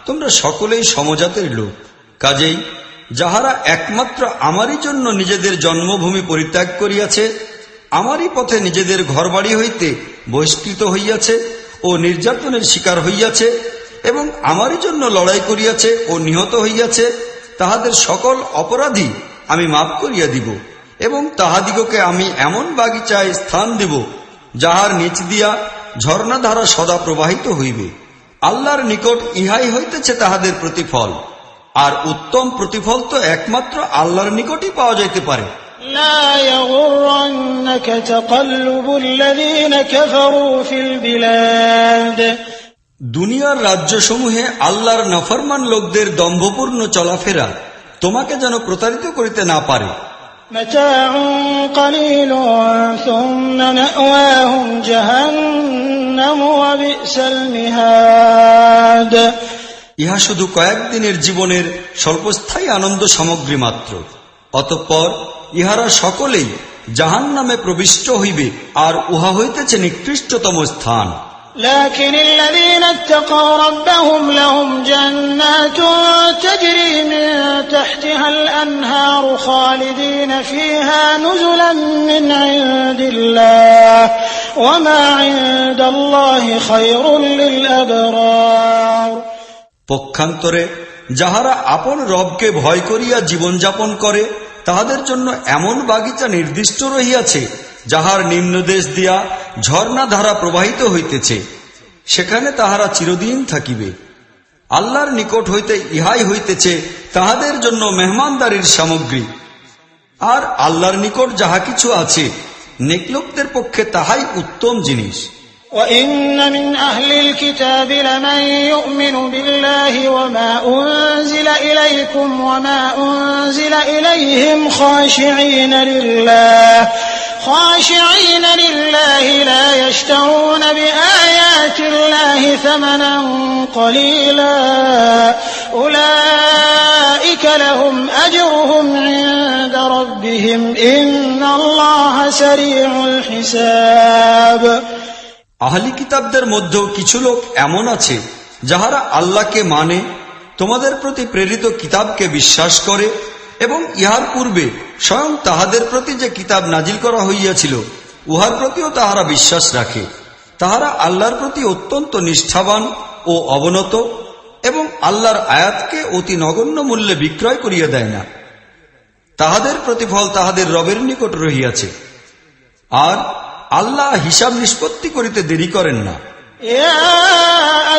তোমরা সকলেই সমজাতের লোক। কাজেই যাহারা একমাত্র আমারই জন্য নিজেদের জন্মভূমি পরিত্যাগ করিয়াছে, আমারই পথে নিজেদের ঘরবাড়ি হইতে বহিষ্কৃত হইয়াছে ও নির্যাতনের শিকার হইয়াছে এবং আমারই জন্য লড়াই করিয়াছে ও নিহত হইয়াছে, তাহাদের সকল অপরাধী আমি মাফ করিয়া দিব এবং তাহাদিগকে আমি এমন বাগিচায় স্থান দিব যাহার নিচ দিয়া ঝর্ণাধারা সদা প্রবাহিত হইবে। আল্লাহর নিকট ইহাই হইতেছে তাহাদের প্রতিফল, আর উত্তম প্রতিফল তো একমাত্র আল্লাহর নিকটই পাওয়া যাইতে পারে। لا يغرنك تقلب الذين كفروا في البلاد। দুনিয়ার রাজ্যসমূহে আল্লাহর নাফরমান লোকদের দম্ভপূর্ণ চলাফেরা তোমাকে যেন প্রতারিত করিতে না পারে। متاع قليل ثم مأواهم جهنم وبئس المهاد। ইহা শুধু কয়েকদিনের জীবনের স্বল্পস্থায়ী আনন্দ সামগ্রী মাত্র, অতঃপর ইহারা সকলেই জাহান্নামে প্রবিষ্ট হইবে, আর উহা হইতেছে নিকৃষ্টতম স্থান। لكن الذين اتقوا ربهم لهم جنات تجري من تحتها الأنهار خالدين فيها نزلا من عند الله وما عند الله خير للأبرار। পক্ষান্তরে যাহারা আপন রবকে ভয় করিয়া জীবনযাপন করে, তাহাদের জন্য এমন বাগিচা নির্দিষ্ট রহিয়াছে যাহার নিম্নদেশ দিয়া ঝর্ণাধারা প্রবাহিত হইতেছে, সেখানে তাহারা চিরদিন থাকিবে। আল্লাহর নিকট হইতে ইহাই হইতেছে তাহাদের জন্য মেহমানদারির সামগ্রী, আর আল্লাহর নিকট যাহা কিছু আছে নেকলোকদের পক্ষে তাহাই উত্তম জিনিস। وَإِنَّ مِنْ أَهْلِ الْكِتَابِ لَمَنْ يُؤْمِنُ بِاللَّهِ وَمَا أُنْزِلَ إِلَيْكُمْ وَمَا أُنْزِلَ إِلَيْهِمْ خاشعين لله لا يشترون بآيات الله ثمنا قليلا أولئك لهم أجرهم عند ربهم إن الله سريع الحساب। আহলি কিতাবদের মধ্যেও কিছু লোক এমন আছে যাহারা আল্লাহকে মানে, তোমাদের প্রতি প্রেরিত কিতাবকে বিশ্বাস করে এবং ইহার পূর্বে স্বয়ং তাহাদের প্রতি যে কিতাব নাজিল করা হইয়াছিল উহার প্রতিও তাহারা বিশ্বাস রাখে। তাহারা আল্লাহর প্রতি অত্যন্ত নিষ্ঠাবান ও অবনত এবং আল্লাহর আয়াতকে অতি নগণ্য মূল্যে বিক্রয় করিয়া দেয় না। তাহাদের প্রতিফল তাহাদের রবের নিকট রহিয়াছে, আর আল্লাহ হিসাব নিষ্পত্তি করিতে দেরি করেন না। يا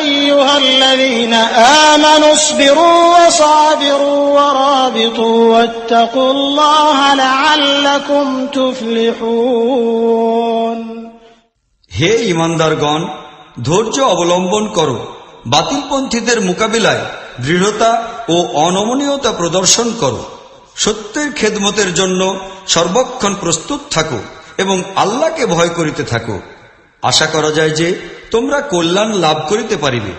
أيها الذين آمنوا اصبروا وصابروا ورابطوا واتقوا الله لعلكم تفلحون। হে ঈমানদারগণ, ধৈর্য অবলম্বন করো, বাতিলপন্থীদের মোকাবিলায় দৃঢ়তা ও অনমনীয়তা প্রদর্শন করো, সত্যের খেদমতের জন্য সর্বক্ষণ প্রস্তুত থাকো এবং আল্লাহকে ভয় করিতে থাকো। আশা করা যায় যে তোমরা কল্যাণ লাভ করিতে পারিবে।